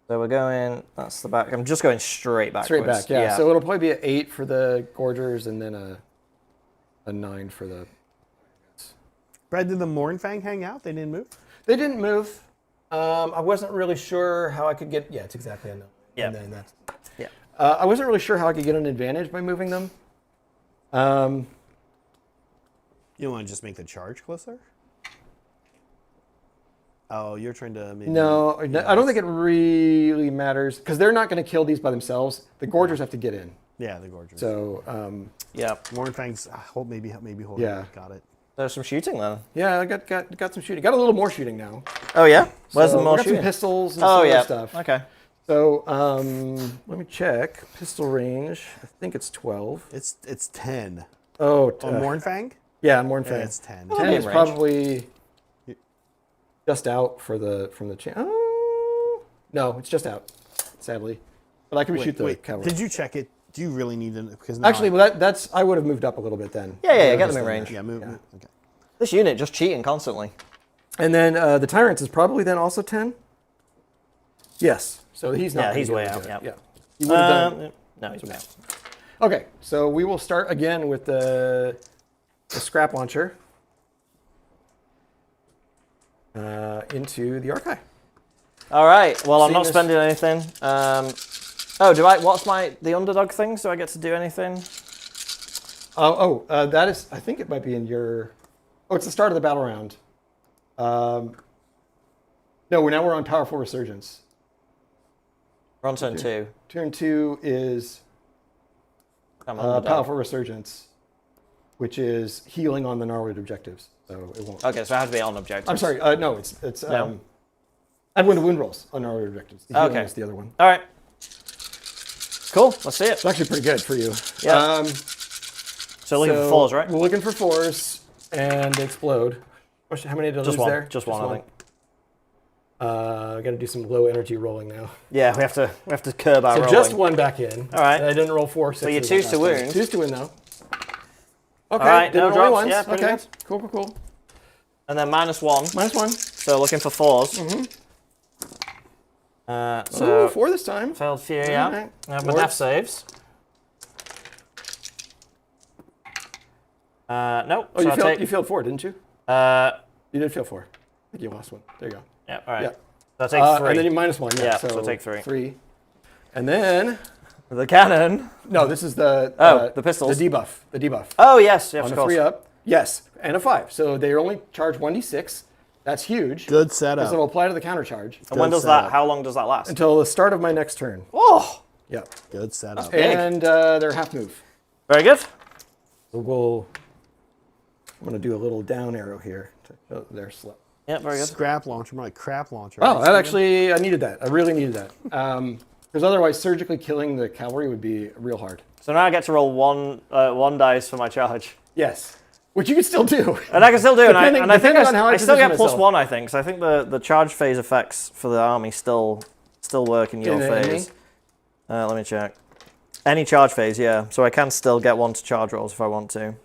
So we're going, that's the back. I'm just going straight backwards. Straight back, yeah. So it'll probably be an 8 for the Gorgers and then a 9 for the... Brad, did the Mornfang hang out? They didn't move? They didn't move. I wasn't really sure how I could get... Yeah, it's exactly a 9. Yeah. And then that's... Yeah. I wasn't really sure how I could get an advantage by moving them. You want to just make the charge closer? Oh, you're trying to maybe... No, I don't think it really matters because they're not going to kill these by themselves. The Gorgers have to get in. Yeah, the Gorgers. So, Yeah. Mornfang's... hold, maybe hold. Yeah. Got it. There's some shooting then. yeah, I got some shooting. Got a little more shooting now. Oh, yeah? Where's So the more got shooting? some pistols and Oh, some yeah. other stuff. Okay. So, let me check. Pistol range. I think it's 12. It's 10. Oh, On Mornfang? yeah, more than Yeah, 10. it's 10. 10 is range. probably just out from the chain. Oh, no, it's just out, sadly. But I can shoot the cavalry. Did you check it? Do you really need them? Because now Actually, well, that's I would have moved up a little bit then. Yeah, get them in range. Yeah, move. Okay. This unit just cheating constantly. And then the Tyrants is probably then also 10. Yes. So he's not. Yeah, gonna he's be way able out, to- yeah. Yeah. He would have done. No, he's way out. Okay, so we will start again with the scrap launcher into the archive. All right. Well, I'm not Seeing spending anything. What's the underdog thing? Do I get to do anything? That is. I think it might be in your. Oh, it's the start of the battle round. No, we're on Powerful Resurgence. We're on turn 2. Turn 2 is I'm underdog. Powerful Resurgence, which is healing on the Norwood objectives. So it won't. Okay, so I have to be on objective. I'm sorry. No, it's No? I'd win the wound rolls on our objectives. The healing Okay. is the other one. All right. Cool. Let's see it. It's actually pretty good for you. Yeah. So looking for 4s, right? We're looking for 4s, and they explode. How many did I Just lose one. there? Just one, I think. I got to do some low energy rolling now. Yeah, we have to curb our So rolling. just one back in. All right. And I didn't roll 4 6s. So you're 2s to wound. 2s to win though. Okay. right, Didn't no roll drops. once. Yeah, pretty okay. good. Cool. And then -1. -1. So looking for 4s. So Ooh, 4 this time. failed fear, yeah. Alright. My Four. death saves. Nope. Oh, so you failed 4, didn't you? Yeah, You did fail 4. I think you lost one. There you go. all right. Yeah. So I take 3. And then you -1. Yeah, Yeah, so so take 3. 3. And then, The cannon. no, this is the The pistols. The debuff. Oh, yes, On of a course. 3 up. Yes, and a 5. So they only charge 1d6. That's huge. Good Because setup. it'll apply to the counter charge And when Good does that, setup. how long does that last? until the start of my next turn. Oh, Yeah. Good setup. big. And they're half move. very good. So I'm going to do a little down arrow here. Oh, they're slow. Yeah, very good. Scrap launcher, more like crap launcher. Oh, right, that Steven? actually, I needed that. I really needed that. Because otherwise, surgically killing the cavalry would be real hard. So now I get to roll one dice for my charge. Yes. Which you can still do. And I can still do it. Depending- And I think depending on how I I still get position myself. +1, I think. So I think the charge phase effects for the army still work in your In the enemy? phase. Let me check. Any charge phase, yeah. So I can still get 1 to charge rolls if I want to.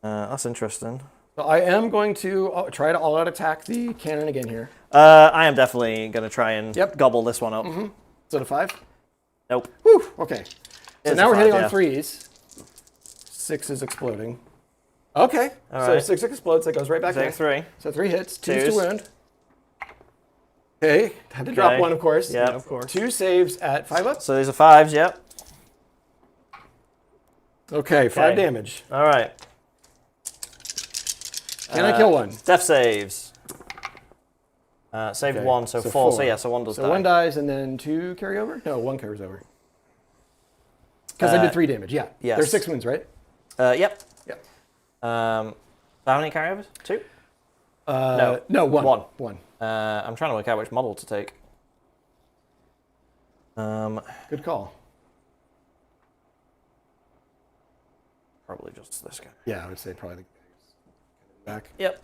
That's interesting. So I am going to try to all-out attack the cannon again here. I am definitely going to try and Yep. gobble this one up. Is it a 5? Nope. Whew, okay. So It's now a we're hitting 5, on 3s. 6 is exploding. Okay. All So right. 6 explodes. That goes right back Take in. 3. So 3 hits. 2s to Twos. wound. Okay. Had to drop Okay. 1, of course. Yep. Yeah, of course. 2 saves at 5 up. So these are 5s, yep. Okay, 5 Okay. damage. All right. Can I kill one? Death saves. Saved Okay, 1, so 4. So yeah, so 1 does So die. 1 dies and then 2 carry over? No, 1 carries over. Because I did 3 damage, yeah. yes. There's 6 wounds, right? Yep. Yep. How many carryovers? 2? No, 1. One. 1. I'm trying to work out which model to take. Good call. Probably just this guy. Yeah, I would say probably the back. Yep.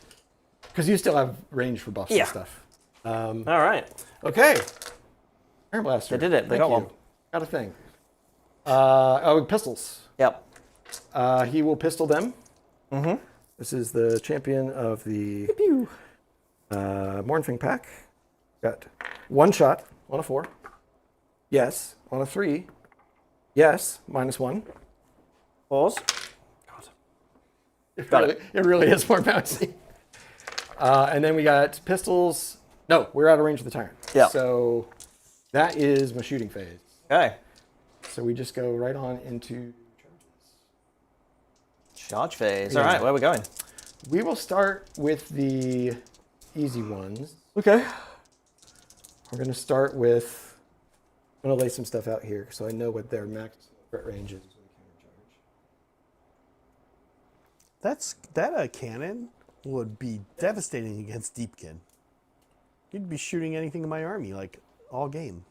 Because you still have range for buffs Yeah. and stuff. All right. Okay. Iron Blaster. They did it. They Thank got you. one. Got a thing. Pistols. Yep. He will pistol them. Mm-hmm. This is the champion of the Mornfing pack. Got 1 shot on a 4. Yes. On a 3. Yes. -1. Pause. It really is more bouncy. And then we got pistols. No, we're out of range of the tyrant. Yeah. So that is my shooting phase. Okay. So we just go right on into Charge phase. Yeah. All right, where are we going? We will start with the easy ones. Okay. We're going to start with. I'm going to lay some stuff out here so I know what their max threat range is. That cannon would be devastating against Deepkin. You'd be shooting anything in my army like all game.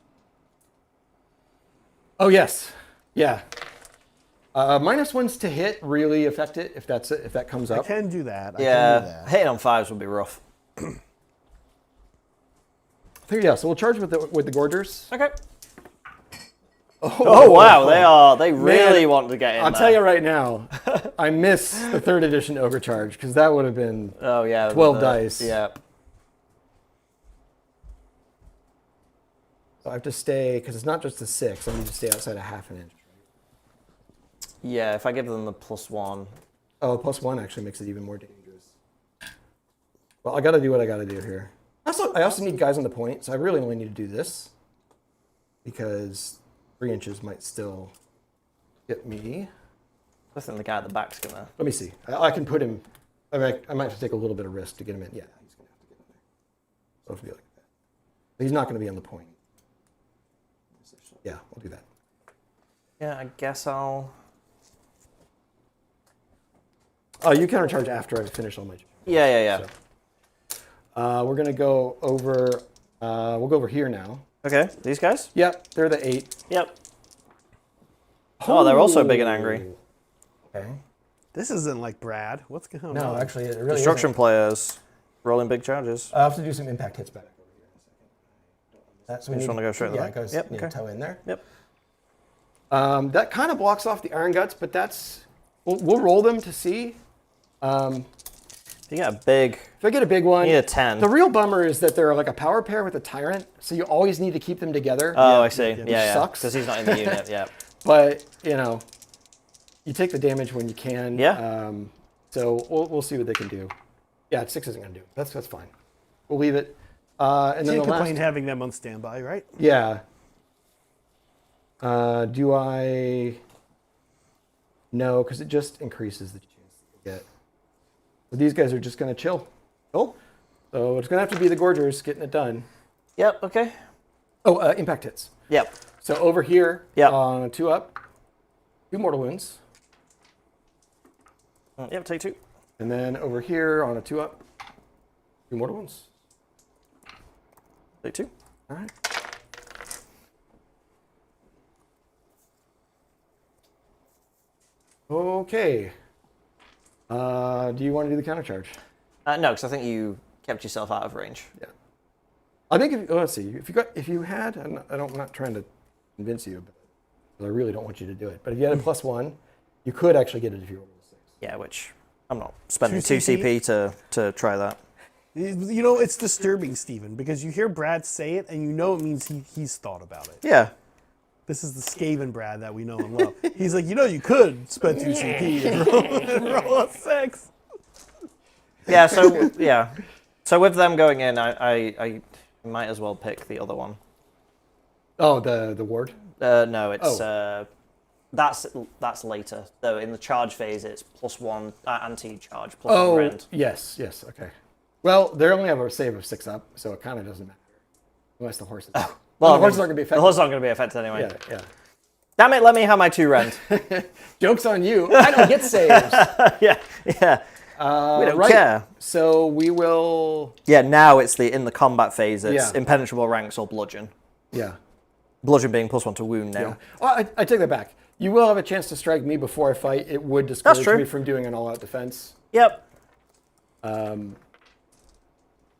Oh yes, yeah. -1s to hit really affect it if that comes I up. can do that. I can do Yeah, that. hitting on 5s would be rough. Yeah, so we'll charge with the Gorgers. Okay. Oh wow, they really Man, want to get in I'll there. tell you right now, I miss the 3rd edition Ogre charge because that would have been. Oh yeah. 12 dice. Yeah. So I have to stay because it's not just a 6. I need to stay outside a ½ an inch. Yeah, if I give them the +1. Oh, +1 actually makes it even more dangerous. Well, I got to do what I got to do here. I also need guys on the point, so I really only need to do this because 3 inches might still get me. I think the guy at the back's gonna. Let me see. I can put him. I might have to take a little bit of risk to get him in. Yeah, he's going to have to get in there. So it'll be like that. But he's not going to be on the point. Yeah, we'll do that. Yeah, I guess I'll. Oh, you countercharge after I finish all my. Yeah. We're gonna go over. We'll go over here now. Okay, these guys? Yep, they're the 8. Yep. Oh, they're also big and angry. Okay. This isn't like Brad. What's going on? No, actually, it really Destruction isn't. players rolling big charges. I'll have to do some impact hits back over here in a second. So we just need- wanna go straight to the Yeah, back? it goes Yep, need okay. a toe in there. Yep. That kind of blocks off the Iron Guts, but that's we'll roll them to see. If you get a big, If I get a big one, you need a 10. the real bummer is that they're like a power pair with a Tyrant, so you always need to keep them together. Oh, I see. Which Yeah, sucks. because he's not in the unit. Yeah. But you know, you take the damage when you can. Yeah. So we'll see what they can do. Yeah, 6 isn't gonna do. That's fine. We'll leave it. And then Can't the complain last. having them on standby, right? Yeah. Do I? No, because it just increases the chance that you get. So these guys are just gonna chill. Cool. So it's gonna have to be the Gorgers getting it done. Yep. Okay. Oh, impact hits. Yep. So over here, Yep. on a 2-up, 2 mortal wounds. Yep. Take 2. And then over here on a 2-up, 2 mortal wounds. Take 2. All right. Okay. Do you want to do the counter charge? No, because I think you kept yourself out of range. Yeah. I think let's see. If you had, I'm not trying to convince you, but I really don't want you to do it. But if you had a +1, you could actually get it if you rolled a 6. Yeah, which I'm not spending 2 2 CP to try that. You know, it's disturbing, Stephen, because you hear Brad say it, and you know it means he's thought about it. Yeah. This is the Skaven Brad that we know and love. He's like, you know, spend 2 CP and roll a 6. Yeah. So yeah. So with them going in, I might as well pick the other one. Oh, the ward. No, it's that's later. Though in the charge phase, it's +1 anti-charge, +1 rend. yes, okay. Well, they only have a save of 6 up, so it kind of doesn't matter. Unless the horses. Well, the horses aren't going to be affected. The horses aren't going to be affected anyway. Yeah. Damn it! Let me have my 2 rend. Joke's on you. I don't get saves. Yeah. We don't care. So we will. Yeah. Now it's in the combat phase. It's Yeah. impenetrable ranks or bludgeon. Yeah. Bludgeon being +1 to wound now. Yeah. Oh, I take that back. You will have a chance to strike me before I fight. It would discourage true. me from doing an all-out defense. Yep.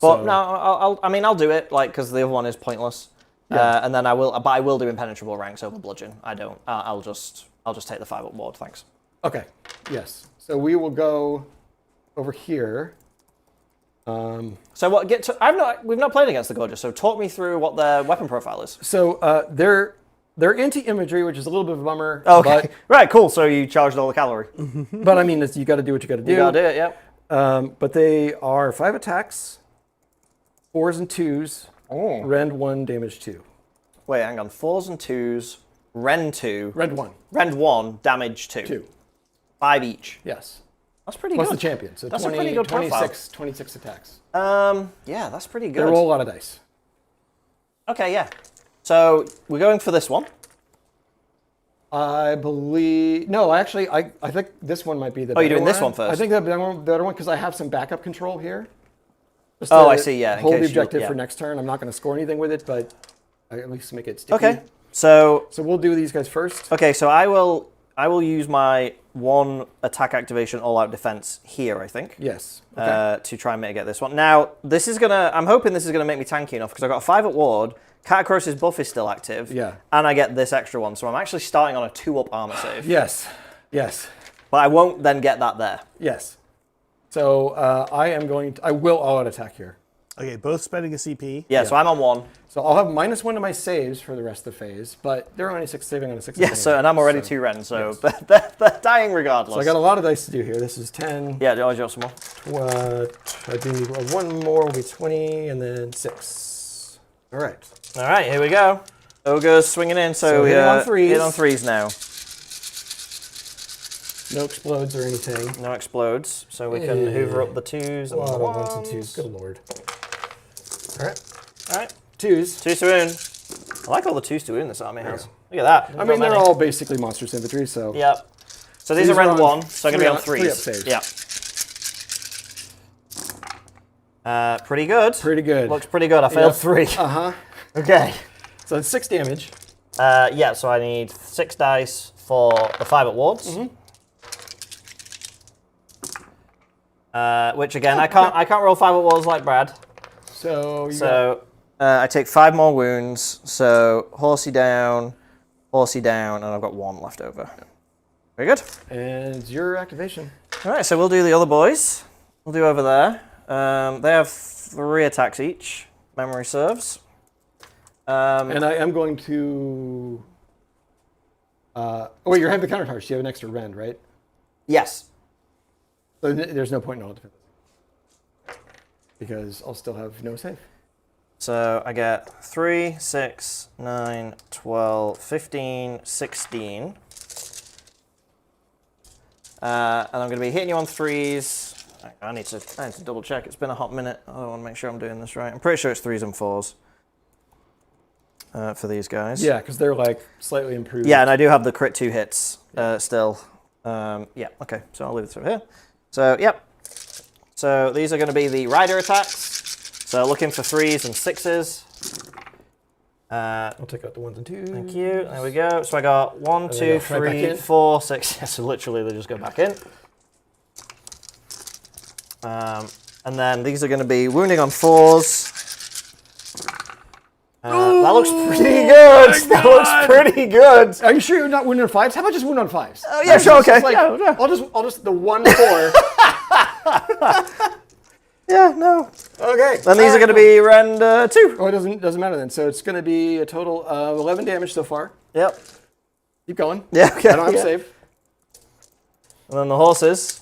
But So- no, I'll do it because the other one is pointless. Yeah. And then I will do impenetrable ranks over bludgeon. I don't. I'll just take the 5-up ward. Thanks. Okay. Yes. So we will go over here. So what? We've not played against the Gorgeous. So talk me through what their weapon profile is. So they're anti-imagery, which is a little bit of a bummer. Okay. Right. Cool. So you charged all the cavalry. But I mean, you got to do what you got to do. You gotta do it. Yep. But they are 5 attacks, 4s and 2s, Oh. rend 1, damage 2. Wait. Hang on. 4s and 2s. Rend 2. Rend 1. Rend 1. Damage 2. 2. 5 each. Yes. That's pretty Plus good. the champion. So That's 20, a pretty good 26 attacks. profile. Yeah, that's pretty They good. roll a lot of dice. Okay, yeah. So we're going for this one. I believe. No, actually, I think this one might be the. Oh, you're better doing this one first? I think the better one because I have some backup control here. Just Oh, to I see, yeah, in Hold the case you- objective yeah. for next turn. I'm not going to score anything with it, but I at least make it sticky. Okay. So So we'll do these guys first. okay, so I will use my 1 attack activation all out defense here, I think. Yes. Okay. To try and mitigate this one. Now, I'm hoping this is gonna make me tanky enough because I've got a 5 at ward. Catacrosis buff is still active. Yeah. And I get this extra one, so I'm actually starting on a 2-up armor save. Yes. Yes. But I won't then get that there. Yes. So I will all-out attack here. Okay, both spending a CP. Yeah, so I'm on 1. So I'll have -1 to my saves for the rest of the phase, but they're only saving on a 6. Yeah, so and I'm already 2 rend, so they're dying regardless. So I got a lot of dice to do here. This is 10. Yeah, I'll drop some more. I do one more will be 20, and then 6. All right. All right, here we go. Ogre's swinging in, so we hitting on threes. hit on 3s now. No explodes or anything. No explodes, so we can hoover up the 2s A and lot the of 1s. 1s and 2s. Good lord. All right. All right, 2s. 2s to wound. I like all the 2s to wound this army has. Look at that. I mean, they're all basically monstrous infantry, so. Yep. So these are These are rend on 1, so I'm going to be on 3 up 3s. saves. Yeah. Pretty good. Pretty good. Looks pretty good. I failed 3. Uh-huh. Okay. So it's 6 damage. Yeah, so I need 6 dice for the 5 at wards. Which again, I can't roll 5 at wards like Brad. So I take 5 more wounds. So horsey down, and I've got 1 left over. Very good. and your activation. All right, so we'll do the other boys. We'll do over there. They have 3 attacks each. Memory serves. And I am going to. Oh wait, you have the countercharge. So you have an extra rend, right? Yes. So there's no point in all defense because I'll still have no save. So I get 3, 6, 9, 12, 15, 16. And I'm going to be hitting you on 3s. I need to double check. It's been a hot minute. I want to make sure I'm doing this right. I'm pretty sure it's 3s and 4s for these guys. Yeah, because they're like slightly improved. Yeah, and I do have the crit 2 hits still. Yeah, okay. So I'll leave it over here. So, yep. So these are going to be the rider attacks. So looking for 3s and 6s. I'll take out the 1s and 2s. Thank you. There we go. So I got 1, 2, 3, 4, 6. Yeah, so literally they just go back in. And then these are going to be wounding on 4s. That looks pretty good. That looks pretty good. Are you sure you're not wounded on 5s? How about just wound on 5s? Oh yeah, sure, okay. Like, Yeah. I'll just the 1 4. Yeah, no. Okay. Then these are going to be rend 2. Oh, it doesn't matter then. So it's going to be a total of 11 damage so far. Yep. Keep going. Yeah, okay. I don't have a save. And then the horses.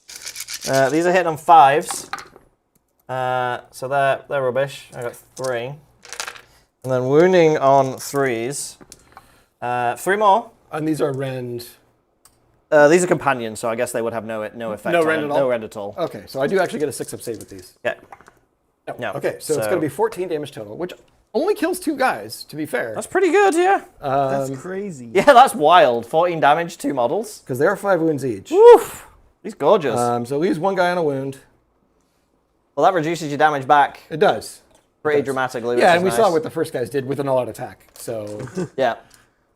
These are hitting on 5s. So they're rubbish. I got 3. And then wounding on 3s. 3 more. And these are rend. These are companions, so I guess they would have no effect. No on rend it. at all? No rend at all. Okay, so I do actually get a 6-up save with these. Yeah. No. Okay, so it's going to be 14 damage total, which only kills 2 guys, to be fair. That's pretty good, yeah. That's crazy. Yeah, that's wild. 14 damage, 2 models. Because they are 5 wounds each. Woof. He's gorgeous. So it leaves 1 guy on a wound. Well, that reduces your damage back It does. pretty dramatically. Yeah, which and we is saw nice. what the first guys did with an all-out attack. So Yeah.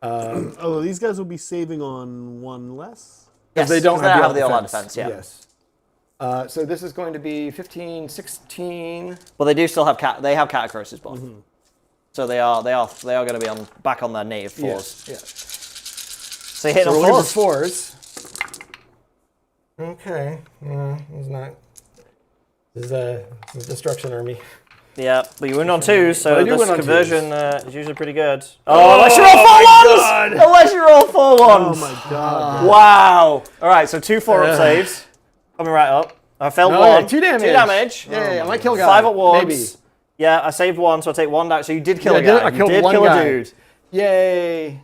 Although these guys will be saving on 1 less. Yes, they don't 'cause have the all all-out defense. Yeah. Yes. So this is going to be 15, 16. Well, they do still have they have catacrosis both. So they are going to be back on their native 4s. Yeah. So you hit So on we're looking 4s. for 4s. Okay. It's not. This is a destruction army. Yeah, but you win on 2s, so I do this win on conversion is usually pretty good. Oh, unless you roll 4 God. ones! Unless you roll 4 ones! Oh my god. Wow! Alright, so 2 4-up saves. Coming right up. I failed 1. 2 damage. 2 damage. Yeah, I might kill a guy. 5 at wards. Maybe. Yeah, I saved 1, so I take 1 down. So you did kill a Yeah, guy. I killed you did one kill guy. a dude. Yay.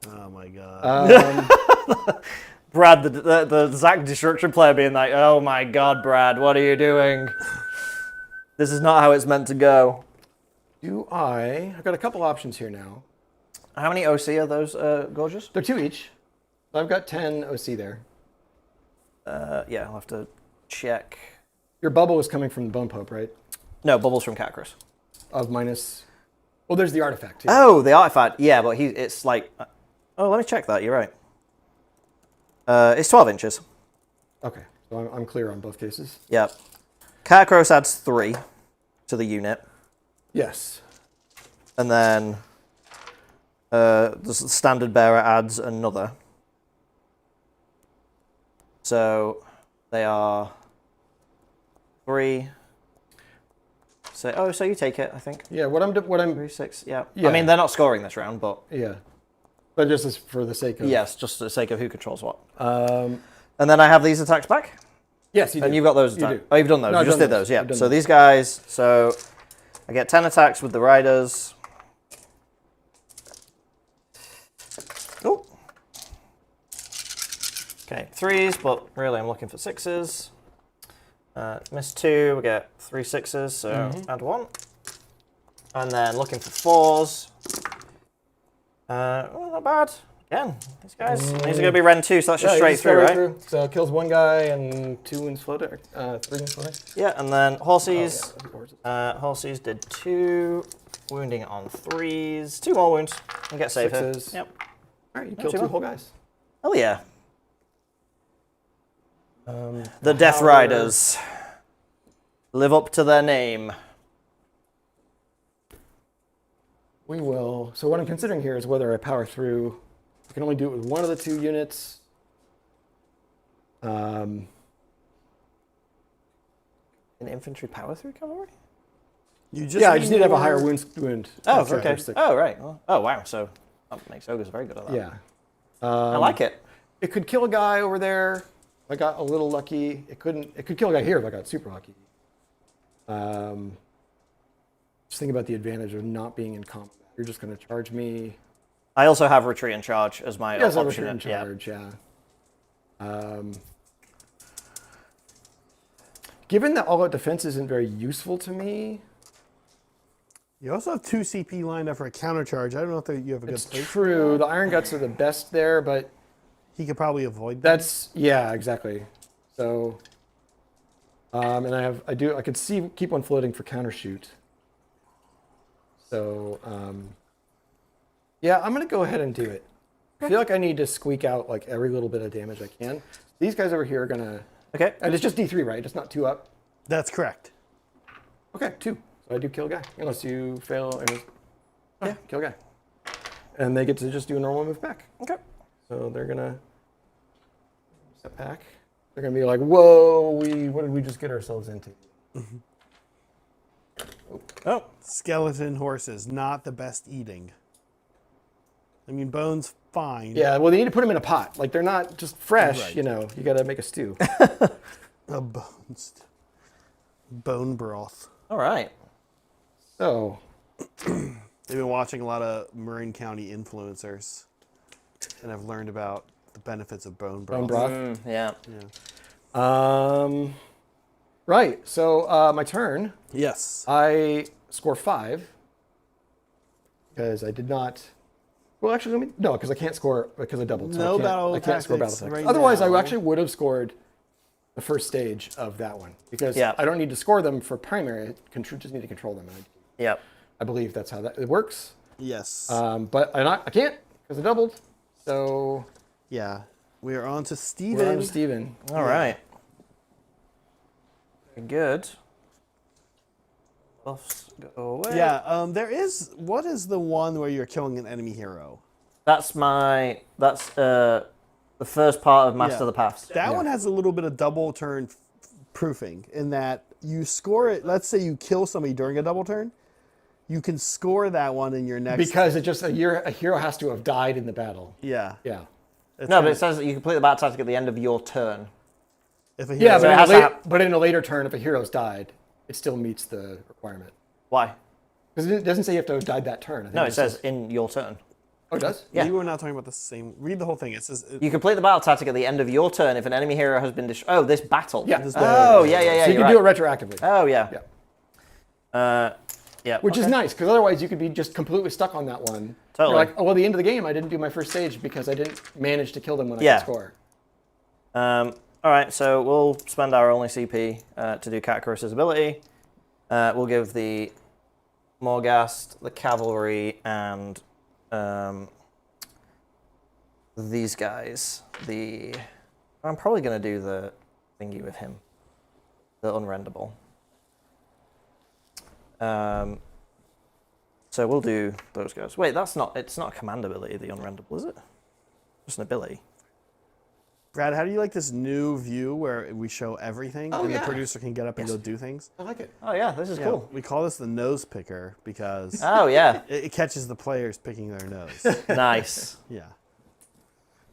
Oh my god. Brad, the Zac Destruction player being like, oh my god, Brad, what are you doing? This is not how it's meant to go. I've got a couple options here now. How many OC are those, Gorgeous? They're 2 each. So I've got 10 OC there. Yeah, I'll have to check. Your bubble is coming from the Bone Pope, right? No, Bubbles from Catacross. Of minus. Well, there's the artifact too. Oh, the artifact. Yeah, but it's like... Oh, let me check that. You're right. It's 12 inches. Okay, so I'm clear on both cases. Yep. Catacross adds 3 to the unit. Yes. And then the standard bearer adds another. So they are 3. So you take it, I think. Yeah. What I'm 3, 6. Yeah. Yeah. I mean, they're not scoring this round, but yeah. But just as for the sake of. yes, just for the sake of who controls what. Um. And then I have these attacks back. Yes, you do. And you've got those You attacks. do. Oh, you've done those. No, You I've just done did those, yeah. I've done So those. these guys, so I get 10 attacks with the riders. Oh. Okay, 3s, but really I'm looking for 6s. Missed 2, we get 3 6s, so add 1. And then looking for 4s. Not bad. Again, these guys are going to be Ren 2, so that's just Yeah, straight just go through, right? through. So it kills one guy and 2 wounds floating, 3 wounds floating. Yeah, and then Horsies. Oh, yeah. Horsies did 2, wounding on 3s. 2 more wounds. And get save here. 6s. Yep. All right, you killed too 2 bad. whole guys. Hell yeah. The Death Riders live up to their name. We will. So what I'm considering here is whether I power through. I can only do it with one of the 2 units. An infantry power through cavalry? You just Yeah, I just need to have a higher wound. Oh, okay. characteristic. Oh, right. Oh, wow. So that makes Ogres very good at that. Yeah. I like it. It could kill a guy over there. I got a little lucky. It couldn't. It could kill a guy here if I got super lucky. Just think about the advantage of not being in combat. You're just going to charge me. I also have retreat and charge as my Yes, I option. return charge. Yeah. Given that all-out defense isn't very useful to me, You also have 2 CP lined up for a counter charge. I don't know if you have a good it's place. true. The Iron Guts are the best there, but He could probably avoid that. that's yeah, exactly. So, and I could keep one floating for counter shoot. So, yeah, I'm gonna go ahead and do it. I feel like I need to squeak out like every little bit of damage I can. These guys over here are gonna. Okay. And it's just D3, right? It's not 2 up. That's correct. Okay, 2. So I do kill a guy, unless you fail. And yeah, kill a guy. And they get to just do a normal move back. Okay. So they're gonna step back. They're gonna be like, "Whoa, what did we just get ourselves into?" Oh. Skeleton horses, not the best eating. I mean, bone's fine. Yeah, well, they need to put them in a pot. Like they're not just fresh. Right. You know, you got to make a stew. A bone broth. All right. So They've been watching a lot of Marin County influencers, and I've learned about the benefits of bone broth. bone broth. Yeah. Right. So my turn. Yes. I score 5 because I did not. Well, actually, no, because I can't score because I doubled. So No battle I can't score battle tactics attacks. right Otherwise, now. I actually would have scored the first stage of that one because Yeah. I don't need to score them for primary. I just need to control them. And Yep. I believe that's how it works. Yes. But I can't because I doubled. So yeah. We are on to Steven. we're on to Steven. All right. Very good. Buffs go away. Yeah. There is. What is the one where you're killing an enemy hero? That's the first part of Master Yeah. of the Paths. That one has a little bit of double turn proofing in that you score it. Let's say you kill somebody during a double turn, you can score that one in your next. Because it just a hero has to have died in the battle. Yeah. Yeah. No, but it says that you complete the battle tactic at the end of your turn. If a Yeah, hero, So it has to but in a later turn, if a hero's died, it still meets the requirement. Why? Because it doesn't say you have to have died that turn. I think No, it says in your turn. Oh, it does? Yeah. maybe we're not talking about the same. Read the whole thing. It says. You complete the battle tactic at the end of your turn if an enemy hero has been destroyed. Oh, this battle. Yeah. Oh, yeah. So you you're can do right. it retroactively. Oh, yeah. Yeah. Yeah. Which is okay. nice, because otherwise you could be just completely stuck on that one. Totally. You're like, oh, well, the end of the game, I didn't do my first stage because I didn't manage to kill them when I Yeah. could score. All right, so we'll spend our only CP to do Kakaros's ability. We'll give the Morghast, the cavalry, and these guys the. I'm probably going to do the thingy with him, the unrendable. So we'll do those guys. Wait, it's not a command ability, the unrendable, is it? Just an ability. Brad, how do you like this new view where we show everything and the producer can get up and go do things? I like it. Oh yeah, this is Yeah, cool. we call this the nose picker because Oh yeah, it catches the players picking their nose. nice. Yeah.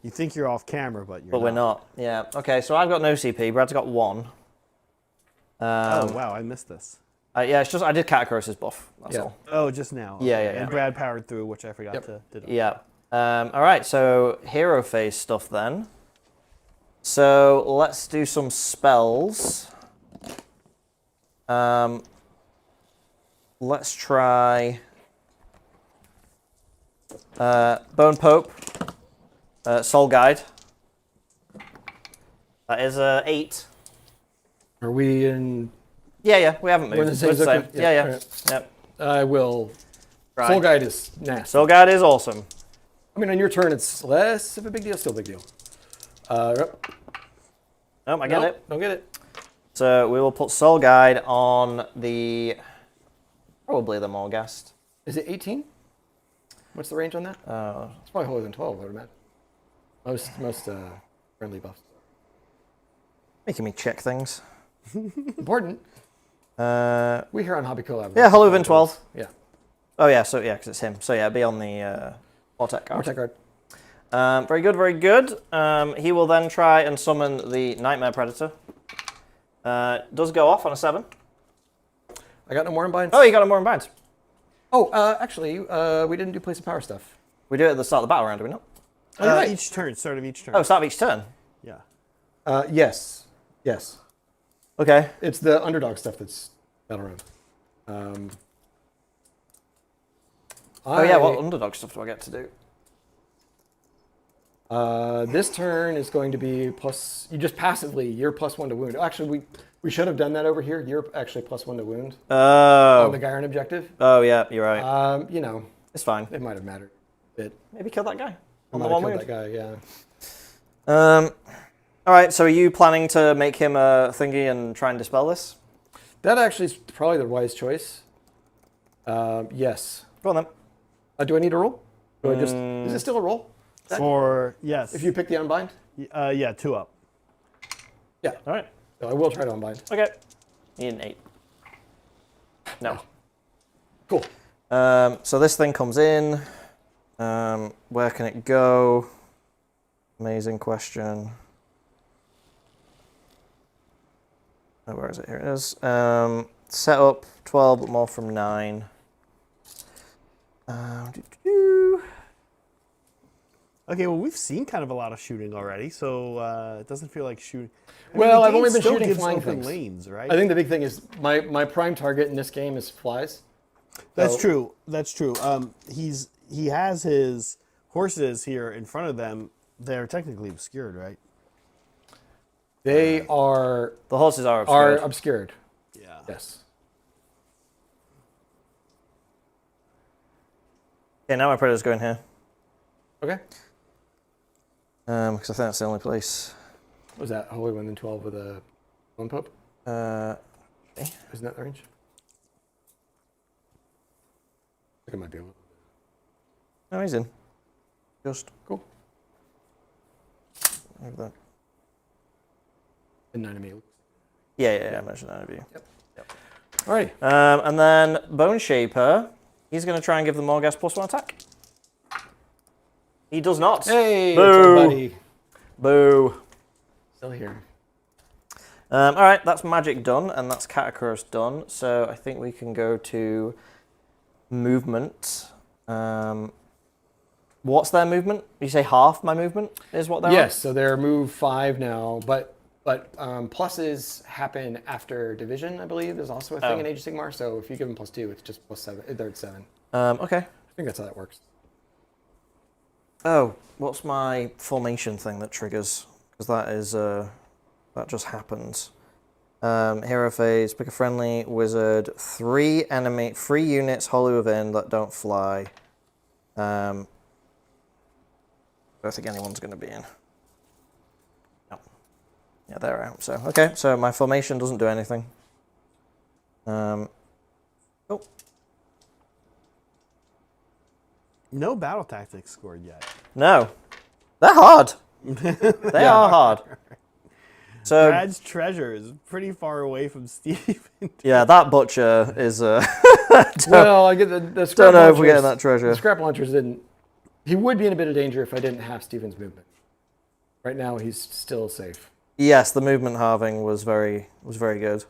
You think you're off camera, but you're But we're not. Yeah. Okay, so I've got no CP. Brad's got 1. Oh, wow, I missed this. Yeah, it's just I did Kakaros's buff. That's Yeah. all. Oh, just now. Yeah, Okay. yeah, yeah. And Brad powered through, which I forgot Yep. to do. Yeah. All right. So hero phase stuff then. So let's do some spells. Let's try Bone Pope. Soul Guide. That is 8. Are we in? Yeah, we haven't moved. We're in the same It's the same. zone? Yeah. Alright. Yep. I will. Right. Soul Guide is nasty. Soul Guide is awesome. I mean, on your turn, it's less of a big deal. Still a big deal. Yep. Oh, I get it. Don't get it. So we will put Soul Guide on probably the Morghast. Is it 18? What's the range on that? It's probably higher than 12, I would imagine. Most friendly buffs. Making me check things. Important. We here on Hobby Collab. Yeah, Hollow Within 12. Yeah. Oh yeah, so yeah, because it's him. So yeah, be on the Vortec card. Vortec card. Very good, very good. He will then try and summon the Nightmare Predator. Does go off on a 7. I got no more in binds. Oh, you got a more in binds. Oh, actually, we didn't do place of power stuff. We do it at the start of the battle round, do we not? Right. Each turn, start of each turn. Oh, start of each turn. Yeah. Yes. Yes. Okay. It's the underdog stuff that's battle round. Oh yeah, what underdog stuff do I get to do? This turn is going to be plus. You just passively. You're +1 to wound. Actually, we should have done that over here. You're actually +1 to wound on the Ghyran objective. Oh yeah, you're right. You know, It's fine. it might have mattered. Maybe kill that guy. I On might the have one killed wound. that guy. Yeah. All right. So are you planning to make him a thingy and try and dispel this? That actually is probably the wise choice. Yes. Go on then. Do I need a roll? Do I just? Is it still a roll? Yes. If you pick the unbind? Yeah, 2 up. Yeah. All right. So I will try to unbind. Okay. You need an 8. No. Cool. So this thing comes in. Where can it go? Amazing question. Oh, where is it? Here it is. Set up 12, but more from 9. Okay, well, we've seen kind of a lot of shooting already, so it doesn't feel like shooting. Well, the I've only game been still shooting gives flying open things. lanes, right? I think the big thing is my prime target in this game is flies. That's So- true. That's true. He has his horses here in front of them. They're technically obscured, right? They are The horses are obscured. obscured. Yeah. Yes. Okay, now my predator's going here. Okay. Because I think that's the only place. What was that? Holy 1 and 12 with a Lone Pope? Okay. Isn't that the range? I think it might be a little. No, he's in. Just Cool. over there. And 9 of me. Yeah, I mentioned that of you. Alrighty. And then Bone Shaper, he's going to try and give the Morghast +1 attack. He does not. Hey, Boo. buddy. Boo. Still here. All right, that's magic done, and that's Catacross done. So I think we can go to movement. What's their movement? You say half my movement is what they're Yes, so they're move 5 now, but pluses happen after division, I believe. There's also a thing in Age of Sigmar, so if you give them +2, it's just +7. They're at 7. Okay. I think that's how that works. Oh, what's my formation thing that triggers? Because that is that just happens. Hero phase, pick a friendly wizard, 3 units Hollow Within that don't fly. I don't think anyone's going to be in. No. Yeah, they're out. So okay, so my formation doesn't do anything. Oh. No battle tactics scored yet. No. They're hard. They are hard. So Brad's treasure is pretty far away from Steve. yeah, that butcher is Well, I get the scrap don't know if launchers. we're getting that treasure. The scrap launchers didn't. He would be in a bit of danger if I didn't have Steven's movement. Right now, he's still safe. Yes, the movement halving was very good.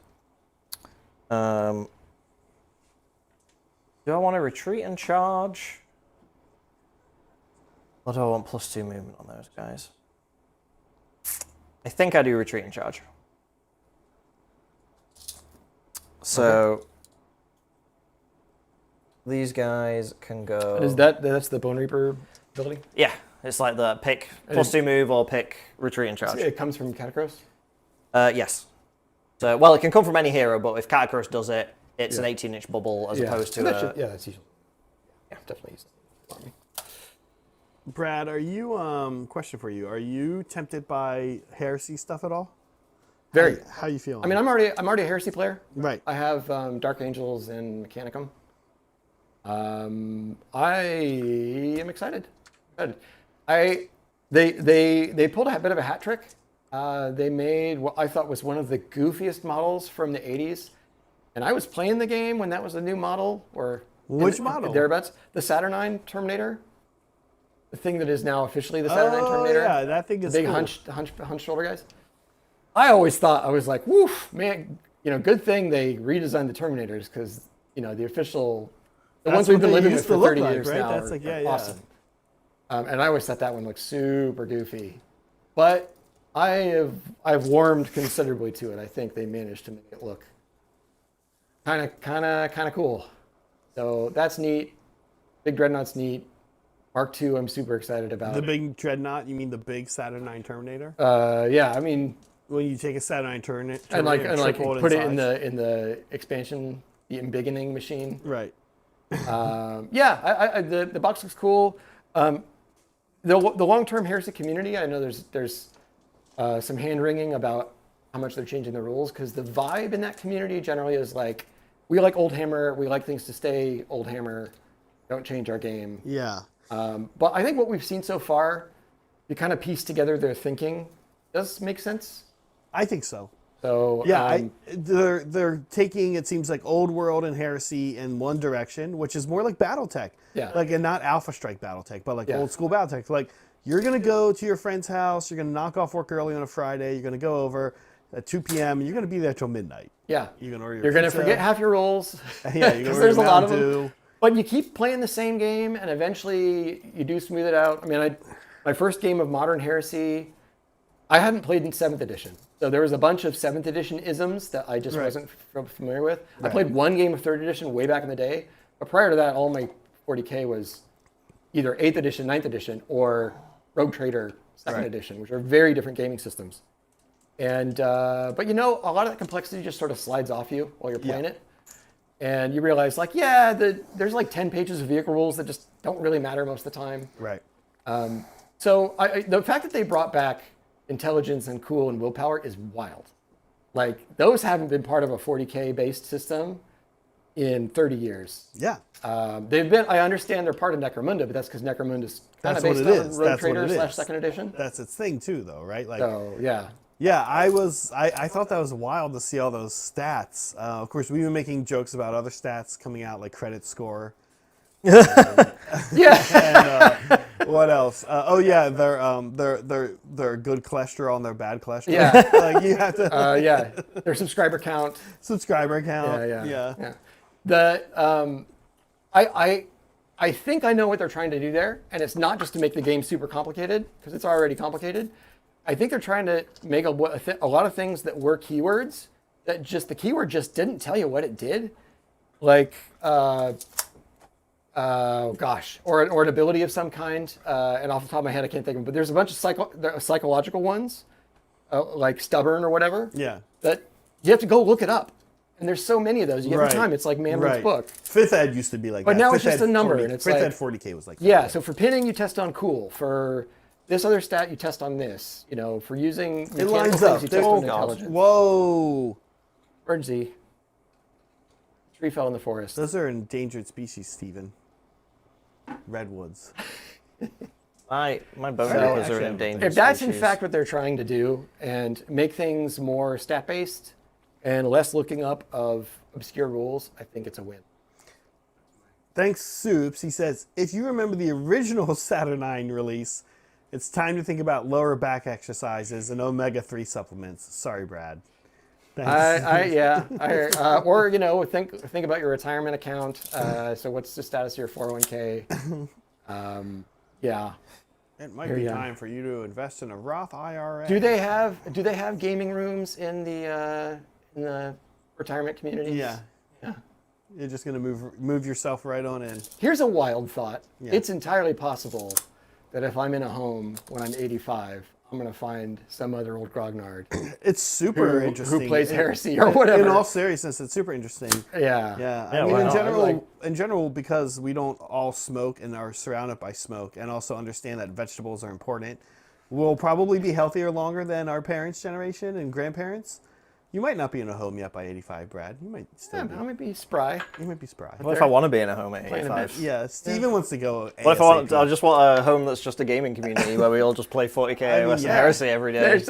Do I want to retreat and charge? Or do I want +2 movement on those guys? I think I do retreat and charge. So these guys can go. And is that's the Bone Reaper ability? Yeah, It's like the pick +2 move or pick retreat and charge. It comes from Catacross? Yes. So, well, it can come from any hero, but if Catacross does it, it's an 18-inch bubble as opposed to that's usually. Yeah, definitely use it. Brad, are you, question for you, are you tempted by heresy stuff at all? Very. How you feeling? I mean, I'm already a heresy player. Right. I have Dark Angels and Mechanicum. I am excited. Good. They pulled a bit of a hat trick. They made what I thought was one of the goofiest models from the 80s. And I was playing the game when that was a new model. Which model? Thereabouts. The Saturnine Terminator. The thing that is now officially the Saturnine Terminator. Yeah, that thing is big cool. hunched shoulder guys. I always thought, I was like, woof, man, good thing they redesigned the Terminators because, the official, the ones we've been living with for 30 years right? now That's are awesome. And I always thought that one looked super goofy. But I've warmed considerably to it. I think they managed to make it look kind of cool. So that's neat. Big Dreadnought's neat. Mark II, I'm super excited about. The big Dreadnought, you mean the big Saturnine Terminator? Yeah, I mean, when you take a Saturnine Terminator and put it in size. the expansion, the embiggening machine. Right. The box looks cool. The long-term heresy community, I know there's some hand-wringing about how much they're changing the rules, because the vibe in that community generally is like, we like Old Hammer, we like things to stay Old Hammer, don't change our game. Yeah. But I think what we've seen so far, you kind of piece together their thinking, does make sense. I think so. So yeah, they're taking, it seems like, old world and heresy in one direction, which is more like BattleTech. Yeah. Like, and not Alpha Strike BattleTech, but like old school BattleTech. Like, you're gonna go to your friend's house, you're gonna knock off work early on a Friday, you're gonna go over at 2 p.m. and you're gonna be there till midnight. Yeah. You're gonna order your You're gonna pizza. forget half your rolls. Yeah, you're gonna there's a order lot of Mountain them. Dew. But you keep playing the same game, and eventually you do smooth it out. I mean, my first game of Modern Heresy, I hadn't played in 7th edition. So there was a bunch of 7th edition isms that I just wasn't familiar with. I played one game of 3rd edition way back in the day. But prior to that, all my 40K was either 8th edition, 9th edition, or Rogue Trader 2nd edition, which are very different gaming systems. And but a lot of that complexity just sort of slides off you while you're playing it. And you realize, like, there's like 10 pages of vehicle rules that just don't really matter most of the time. Right. So the fact that they brought back intelligence and cool and willpower is wild. Like, those haven't been part of a 40K based system in 30 years. Yeah. They've been, I understand they're part of Necromunda, but that's because Necromunda's kind of based on Rogue Trader / 2nd edition. That's its thing too, though, right? Like, so, yeah. Yeah, I thought that was wild to see all those stats. Of course, we've been making jokes about other stats coming out, like credit score. Yeah. And what else? Their good cholesterol and their bad cholesterol. Yeah. Like, you have to. Their subscriber count. Subscriber count. Yeah. I think I know what they're trying to do there, and it's not just to make the game super complicated, because it's already complicated. I think they're trying to make a lot of things that were keywords that just the keyword just didn't tell you what it did, like or an ability of some kind. And off the top of my head, I can't think of them. But there's a bunch of psychological ones, like stubborn or whatever. Yeah. That you have to go look it up, and there's so many of those. Every time it's like Manlin's book. 5th ed used to be like but that. now Fifth it's just ed a number, 40, and it's 5th like ed 40K was like that. Yeah. So for pinning, you test on cool. For this other stat, you test on this. For using It lines things, up. you test on intelligence. Whoa. Emergency. Tree fell in the forest. Those are endangered species, Stephen. Redwoods. My Bonereapers are endangered. If that's in species. fact what they're trying to do, and make things more stat-based and less looking up of obscure rules, I think it's a win. Thanks, Soups. He says, if you remember the original Saturnine release, it's time to think about lower back exercises and omega-3 supplements. Sorry, Brad. Thanks. Or think about your retirement account. So what's the status of your 401k? It might be time for you to invest in a Roth IRA. Do they have gaming rooms in the retirement community? Yeah. You're just gonna move yourself right on in. Here's a wild thought. Yeah. It's entirely possible that if I'm in a home when I'm 85, I'm going to find some other old grognard It's super interesting. who plays heresy or whatever. In all seriousness, it's super interesting. Yeah. Yeah, Yeah, I mean, why in not? general, because we don't all smoke and are surrounded by smoke, and also understand that vegetables are important, we'll probably be healthier longer than our parents' generation and grandparents. You might not be in a home yet by 85, Brad. You might still be. I might be spry. You might be spry. What if I want to be in a home at Playing a 85? bit. Yeah, Steven wants to go. What if I ASAP. just want a home that's just a gaming community where we all just play 40k AOS and yeah. heresy every day?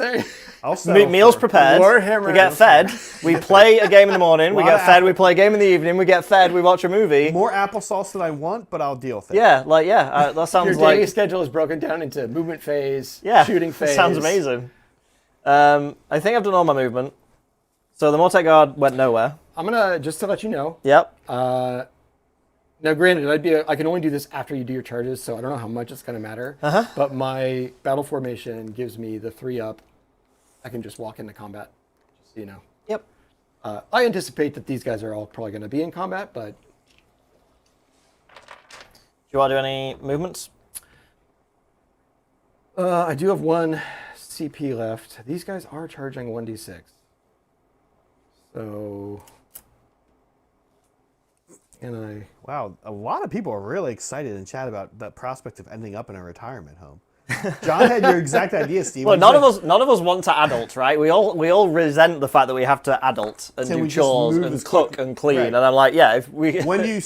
I'll settle Meals for- prepared. Warhammer. We get fed. We play a game in the morning. We Lot get of fed. We play a game in the evening. We get fed. We watch a movie. More applesauce than I want, but I'll deal with it. Yeah, that sounds Your like daily schedule is broken down into movement phase, yeah, shooting phase. Sounds amazing. I think I've done all my movement. So the Mortec Guard went nowhere. I'm gonna just to let you know. Yep. Now, granted, I can only do this after you do your charges, so I don't know how much it's gonna matter. But my battle formation gives me the 3-up. I can just walk into combat, just so you know. Yep. I anticipate that these guys are all probably gonna be in combat, but Do you want to do any movements? I do have 1 CP left. These guys are charging 1d6. So, and Wow, a lot of people are really excited in chat about the prospect of ending up in a retirement home. John had your exact idea, Steve. Well, none of us want to adult, right? We all resent the fact that we have to adult and Can do we just chores move and this cook quick? and clean. Right. And I'm like, yeah, if we. When do you?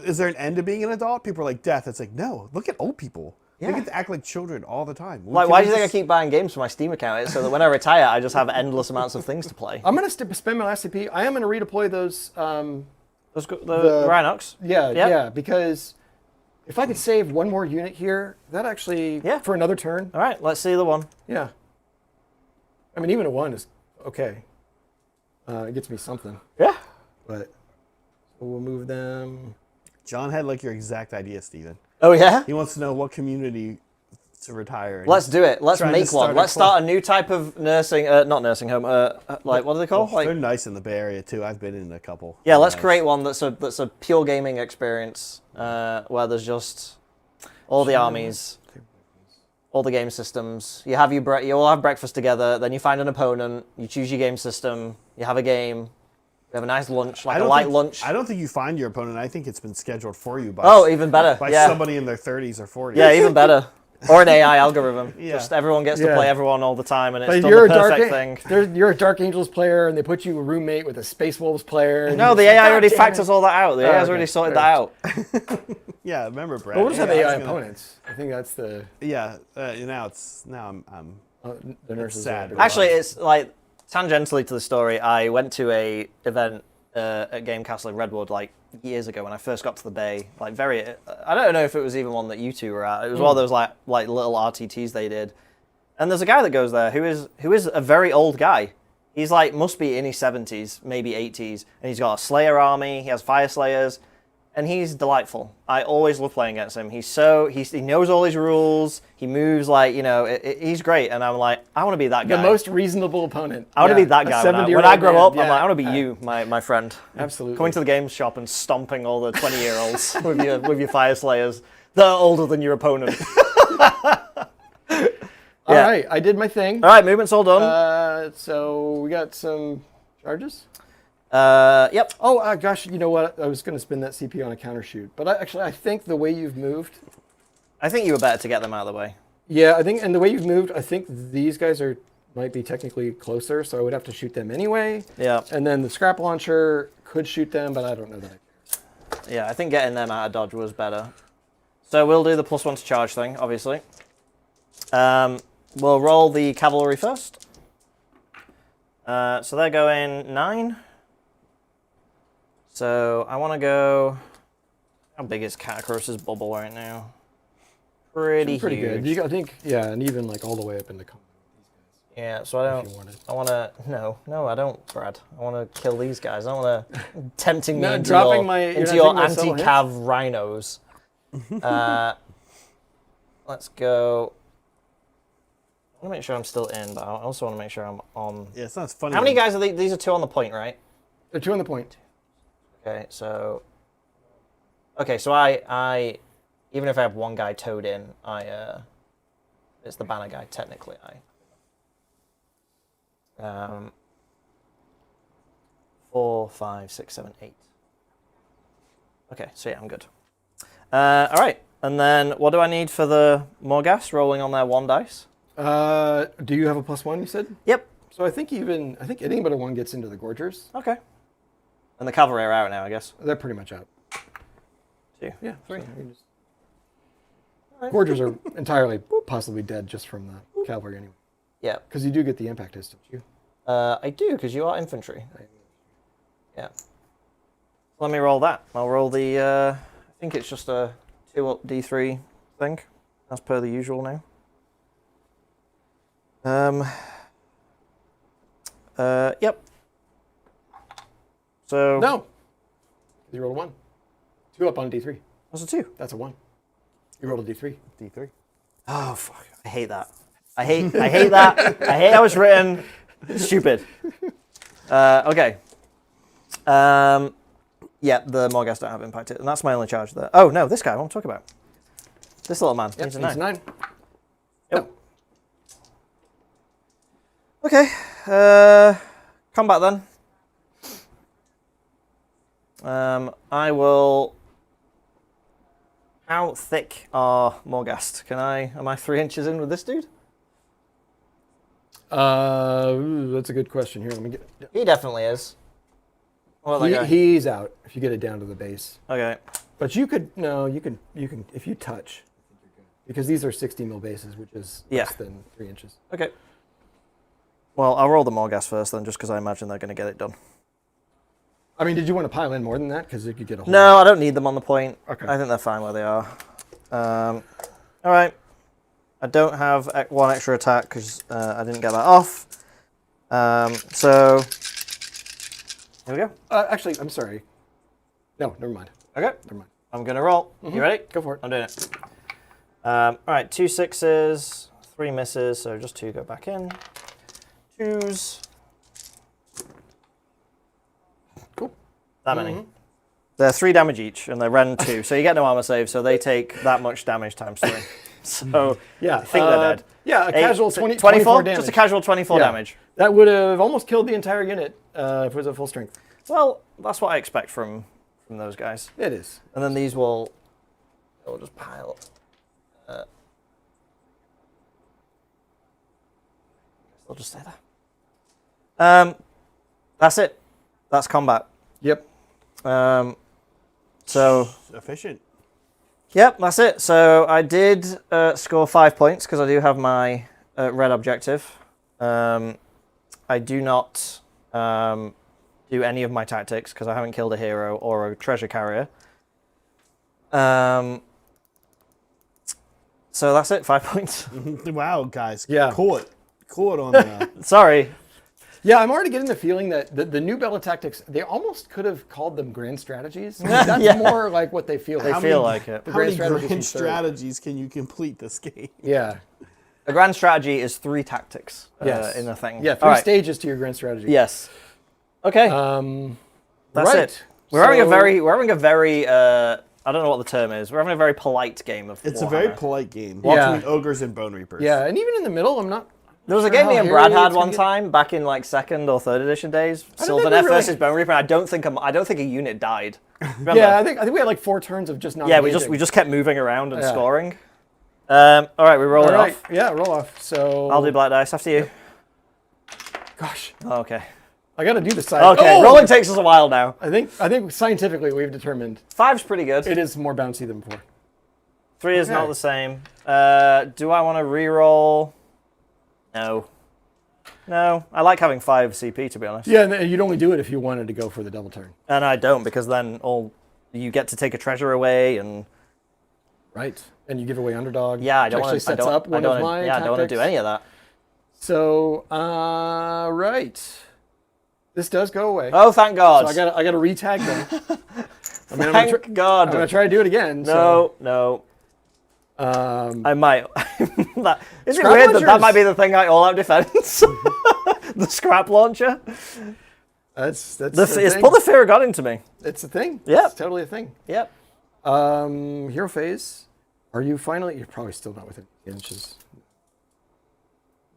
Is there an end to being an adult? People are like death. It's like no. Look at old people. They Yeah. get to act like children all the time. Like, why do you think I keep buying games for my Steam account? It's so that when I retire, I just have endless amounts of things to play. I'm gonna spend my last CP. I am gonna redeploy those. The Rhinox. Yeah, because if I could save 1 more unit here, that actually for another turn. All right, let's see the one. Yeah. I mean, even a 1 is okay. It gets me something. Yeah. But so we'll move them. John had like your exact idea, Steven. Oh yeah. He wants to know what community to retire. Let's do it. Let's trying to make start one. a Let's start a new type of nursing, not nursing home. Like what do they call? They're Like, nice in the Bay Area too. I've been in a couple. yeah, let's Nice. create one that's a pure gaming experience where there's just all the armies, all the game systems. You have you all have breakfast together. Then you find an opponent. You choose your game system. You have a game. You have a nice lunch, like a light lunch. I don't think you find your opponent. I think it's been scheduled for you by Oh, even better. by Yeah. somebody in their 30s or 40s. Yeah, even better. Or an AI algorithm. Yeah. Just everyone gets to Yeah. play everyone all the time, and it's But still you're the a dark, perfect thing. you're a Dark Angels player, and they put you a roommate with a Space Wolves player. And No, you're the just like, AI "God already damn factors it." all that out. The AI's okay. already sorted Fair. that out. Yeah, remember, Brad. But we'll just have I was AI gonna- opponents. I think that's the Yeah, now I'm the nurses. sad. are- Actually, it's like tangentially to the story. I went to a event at Game Castle in Redwood like years ago when I first got to the Bay. Like I don't know if it was even one that you two were at. It was one of those like little RTTs they did. And there's a guy that goes there who is a very old guy. He's like must be in his 70s, maybe 80s, and he's got a Slayer army. He has Fire Slayers, and he's delightful. I always love playing against him. He knows all his rules. He moves like he's great, and I'm like I want to be that guy. The most reasonable opponent. I want to be that a guy. 70-year-old When I grow man. up, Yeah. I'm like, I want to be you, my friend. Absolutely. Going to the games shop and stomping all the 20-year-olds with your Fire Slayers. They're older than your opponent. All Yeah. right, I did my thing. All right, movement's all done. So we got some charges. Yep. Oh gosh, you know what? I was going to spend that CP on a counter shoot, but I think the way you've moved. I think you were better to get them out of the way. Yeah, I think, and the way you've moved, I think these guys might be technically closer, so I would have to shoot them anyway. Yeah. And then the scrap launcher could shoot them, but I don't know that. Yeah, I think getting them out of dodge was better. So we'll do the +1 to charge thing, obviously. We'll roll the cavalry first. So they're going 9. So I want to go. How big is Catacross's bubble right now? Pretty Pretty huge. good. I think, yeah, and even like all the way up into combat. Yeah, so I If you wanted. don't. I want to. No, I don't, Brad. I want to kill these guys. I want to tempting me No, into dropping your, my- you're into not your taking my subtle anti-cav rhinos. Let's go. I want to make sure I'm still in, but I also want to make sure I'm on. Yeah, it's not funny. How many guys are these? These are 2 on the point, right? They're 2 on the point. Okay, so. Okay, so I even if I have one guy towed in, I It's the banner guy, technically. 4, 5, 6, 7, 8. Okay, so yeah, I'm good. All right, and then what do I need for the Morghast rolling on their 1 dice? Do you have a +1, you said? Yep. So I think anything but a 1 gets into the Gorgers. Okay. And the cavalry are out now, I guess. They're pretty much out. 2. Yeah, 3. So Gorgers are entirely possibly dead just from the cavalry anyway. Yeah. Because you do get the impact hits, don't you? I do, because you are infantry. Yeah. Let me roll that. I'll roll the, I think it's just a 2-up D3 thing, as per the usual now. Yep. So... No! You rolled a 1. 2 up on a D3. That's a 2. That's a 1. You rolled a D3. D3. Oh, fuck. I hate that. I hate that. I hate how it's written. Stupid. Okay. Yeah, the Morghast don't have impacted, and that's my only charge there. Oh, no, this guy I want to talk about. This little man. Yep, He's a needs 9. 9. Yep. Okay. Combat then. I will... How thick are Morghast? Am I 3 inches in with this dude? That's a good question. Here, let me get... He definitely is. What about that guy? He's out if you get it down to the base. Okay. But you can, if you touch, because these are 60 mil bases, which is less than 3 inches. Okay. Well, I'll roll the Morghast first then, just because I imagine they're going to get it done. I mean, did you want to pile in more than that? Because you could get a whole... No, I don't need them on the point. Okay. I think they're fine where they are. All right. I don't have 1 extra attack because I didn't get that off. So here we go. Actually, I'm sorry. No, never mind. Okay. Never mind. I'm going to roll. You ready? Go for it. I'm doing it. All right. 2 6s, 3 misses, so just 2 go back in. 2s. Cool. That many. They're 3 damage each, and they're Ren 2, so you get no armor save, so they take that much damage times 3. So yeah, I think they're dead. Yeah, a casual 24 damage. Just a casual 24 damage. That would have almost killed the entire unit if it was at full strength. Well, that's what I expect from those guys. It is. And then these will just pile. They'll just stay there. That's it. That's combat. Yep. So efficient. Yep, that's it. So I did score 5 points because I do have my red objective. I do not do any of my tactics because I haven't killed a hero or a treasure carrier. So that's it, 5 points. Wow, guys. Yeah. Caught on the... Sorry. Yeah, I'm already getting the feeling that the new Bella tactics, they almost could have called them grand strategies. That's Yeah. more like what they feel like. They feel like it. The How many strategies grand from third. strategies can you complete this game? Yeah. A grand strategy is 3 tactics Yes. in the thing. Yeah, 3 All right. stages to your grand strategy. Yes. Okay. That's right. it. We're having a very I don't know what the term is. We're having a very polite game of It's Warhammer. a very polite game Yeah. between ogres and bone reapers. Yeah, and even in the middle, I'm not... There was a sure game how me and hairy Brad it's had gonna one get. time back in like 2nd or 3rd edition days. think Sylvaneth we really- versus Bone Reaper. And I don't think a unit died. Remember? Yeah, I think we had like 4 turns of just not Yeah, we engaging. just kept moving around and Yeah. scoring. All right, we roll All it right. off. Yeah, roll off. So... I'll do black dice after you. Gosh. Oh, okay. I got to do the side. Okay, Oh! rolling takes us a while now. I think scientifically we've determined 5's pretty good. it is more bouncy than before. 3 is Okay. not the same. Do I want to re-roll? No. No, I like having 5 CP to be honest. Yeah, and you'd only do it if you wanted to go for the double turn. And I don't because then you get to take a treasure away and Right. And you give away underdog. yeah, I don't which want actually to. sets up one of my I don't want to do tactics. any of that. So, right. This does go away. Oh, thank God! So I got to retag them. Thank God! I'm gonna try to do it again. No. So, I might. Is it Scrap weird that launchers. might be the thing I all-out defense? The scrap launcher. that's It's put the fear of God into me. It's a thing. Yep. It's totally a thing. Yep. Hero phase. Are you finally? You're probably still not within inches.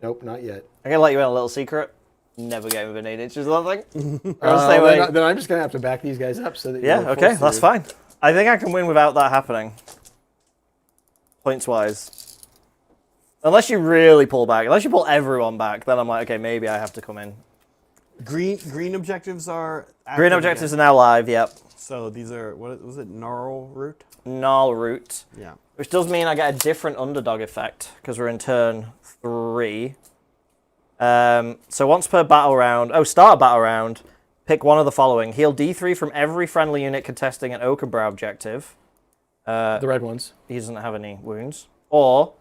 Nope, not yet. I'm gonna let you in a little secret. Never get within 8 inches of that thing. Then I'm just gonna have to back these guys up so that Yeah, you're okay, forced that's to. fine. I think I can win without that happening. Points wise. Unless you really pull back. Unless you pull everyone back, then I'm like, okay, maybe I have to come in. Green objectives are active Green objectives again. are now live, yep. So these are, what was it, Gnarl Root? Null root. Yeah. Which does mean I get a different underdog effect, because we're in turn 3. So once per battle round, start a battle round, pick one of the following. Heal D3 from every friendly unit contesting an Ogor objective. The red ones. He doesn't have any wounds. Or,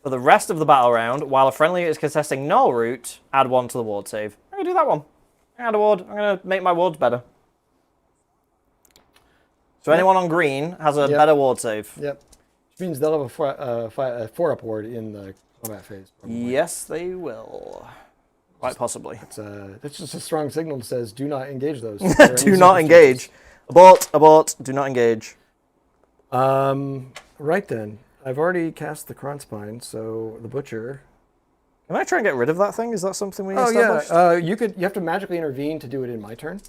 for the rest of the battle round, while a friendly unit is contesting null root, add 1 to the ward save. I'm going to do that one. Add a ward. I'm going to make my wards better. So anyone on green has a better ward save. Yep. Which means they'll have a 4-up ward in the combat phase. Probably. Yes, they will. Quite possibly. That's just a strong signal that says, do not engage those. Do not engage. Abort, do not engage. Right then. I've already cast the Kronspine, so the Butcher. Can I try and get rid of that thing? Is that something we Oh established? yeah, you have to magically intervene to do it in my turn.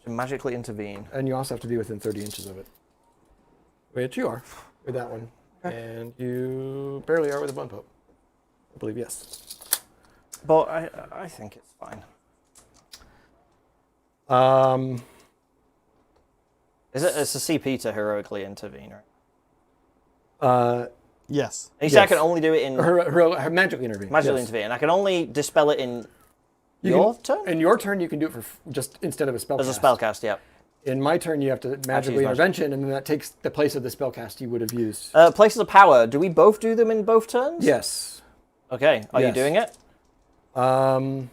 To magically intervene. And you also have to be within 30 inches of it. Which you are with that one. Okay. And you barely are with a Bone Pope. I believe, yes. But I think it's fine. It's a CP to heroically intervene, right? Yes. You said I can only do it in Magically intervene. magically yes. intervene. I can only dispel it in You your can- turn? In your turn, you can do it for just instead of a spell As a cast. spell cast, yeah. In my turn, you have to magically use magic. intervention, and then that takes the place of the spell cast you would have used. Places of power. Do we both do them in both turns? Yes. Okay. Are you Yes. doing it? The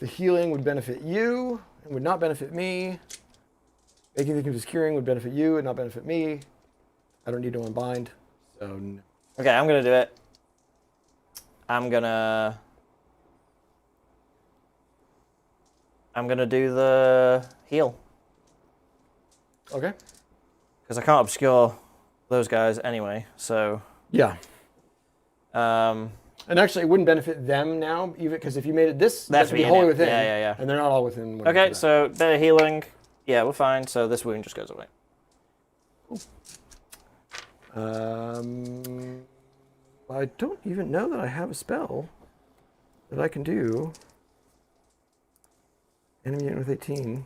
healing would benefit you and would not benefit me. Making victims curing would benefit you and not benefit me. I don't need to unbind, so no. Okay, I'm gonna do it. I'm gonna do the heal. Okay. Because I can't obscure those guys anyway, so... Yeah. Um, And actually, it wouldn't benefit them now, even because if you made it this, They have that to would be be in wholly it. within. Yeah. And they're not all within. one okay, of that. so they're healing. Yeah, we're fine. So this wound just goes away. I don't even know that I have a spell that I can do. Enemy unit with 18.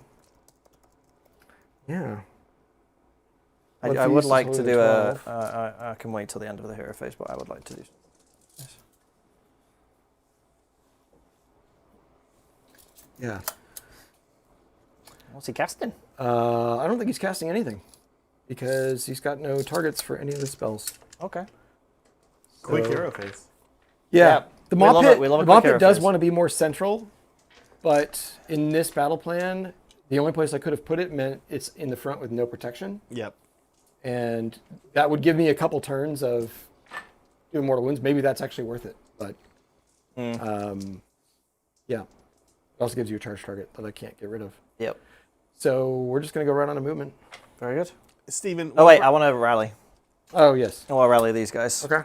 Yeah. I would like to do I can wait till the end of the hero phase, but I would like to do this. Yeah. What's he casting? I don't think he's casting anything because he's got no targets for any of the spells. Okay. Quick So- hero phase. Yeah. The We Maw love Pit, it. We love a the Maw quick Pit hero does phase. want to be more central, but in this battle plan, the only place I could have put it meant it's in the front with no protection. Yep. And that would give me a couple turns of doing mortal wounds. Maybe that's actually worth it. But yeah. It also gives you a charge target that I can't get rid of. Yep. So we're just going to go right on a movement. Very good. Steven. Oh wait, I want to rally. Oh, yes. I want to rally these guys. Okay.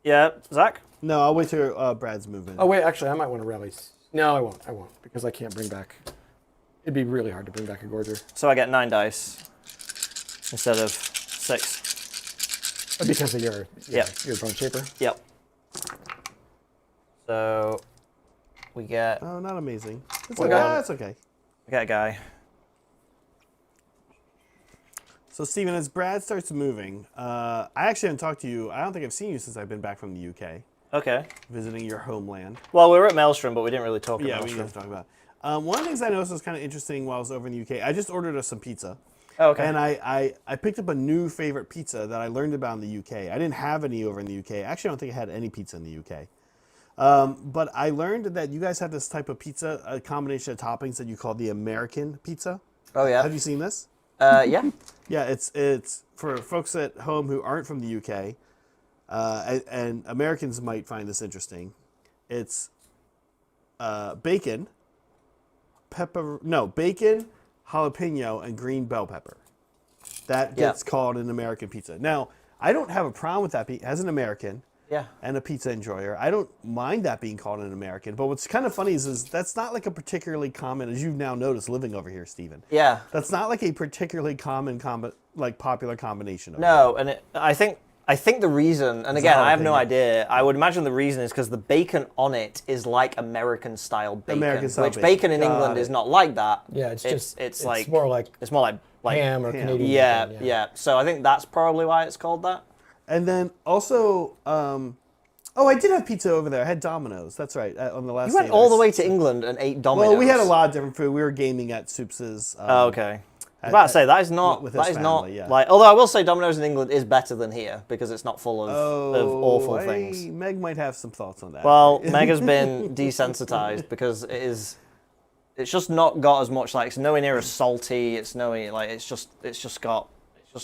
Yeah, Zach? No, I'll wait till Brad's movement. Oh, wait, actually, I might want to rally. No, I won't. I won't, because I can't bring back... It'd be really hard to bring back a Gorger. So I get 9 dice instead of 6. Because of your Bone Shaper. Yep. So we get Oh, not amazing. It's Well, okay. guy. That's okay. a guy. So, Steven, as Brad starts moving, I actually haven't talked to you. I don't think I've seen you since I've been back from the UK, Okay. visiting your homeland. Well, we were at Maelstrom, but we didn't really talk Yeah, about we Maelstrom. didn't talk about it. One of the things I noticed was kind of interesting while I was over in the UK. I just ordered us some pizza. Oh, okay. And I picked up a new favorite pizza that I learned about in the UK. I didn't have any over in the UK. Actually, I don't think I had any pizza in the UK. But I learned that you guys have this type of pizza, a combination of toppings that you call the American pizza. Oh yeah. Have you seen this? Yeah. Yeah, it's for folks at home who aren't from the UK, and Americans might find this interesting. It's bacon, bacon, jalapeno, and green bell pepper. that gets called an American pizza. Now, I don't have a problem with that as an American. Yeah. And a pizza enjoyer. I don't mind that being called an American. But what's kind of funny is that's not like a particularly common, as you've now noticed living over here, Stephen. Yeah. That's not like a particularly common, popular combination. No, and I think the reason, and again, I have no jalapeno. idea. I would imagine the reason is because the bacon on it is like American-style bacon, American-style which bacon. bacon in Got England it. is not like that. Yeah, it's like more like ham or Canadian. Yeah, bacon, yeah. So I think that's probably why it's called that. And then also, I did have pizza over there. I had Domino's. That's right. On the last. You went day all there. the way to England and ate Domino's. Well, we had a lot of different food. We were gaming at Soups's. Oh, okay. I was about to say that is not with that his is not family, yeah. like. Although I will say Domino's in England is better than here because it's not full of awful things. Meg might have some thoughts on that. Well, Meg has been desensitized because it's just not got as much, like, it's nowhere near as salty. It's nowhere, like, it's just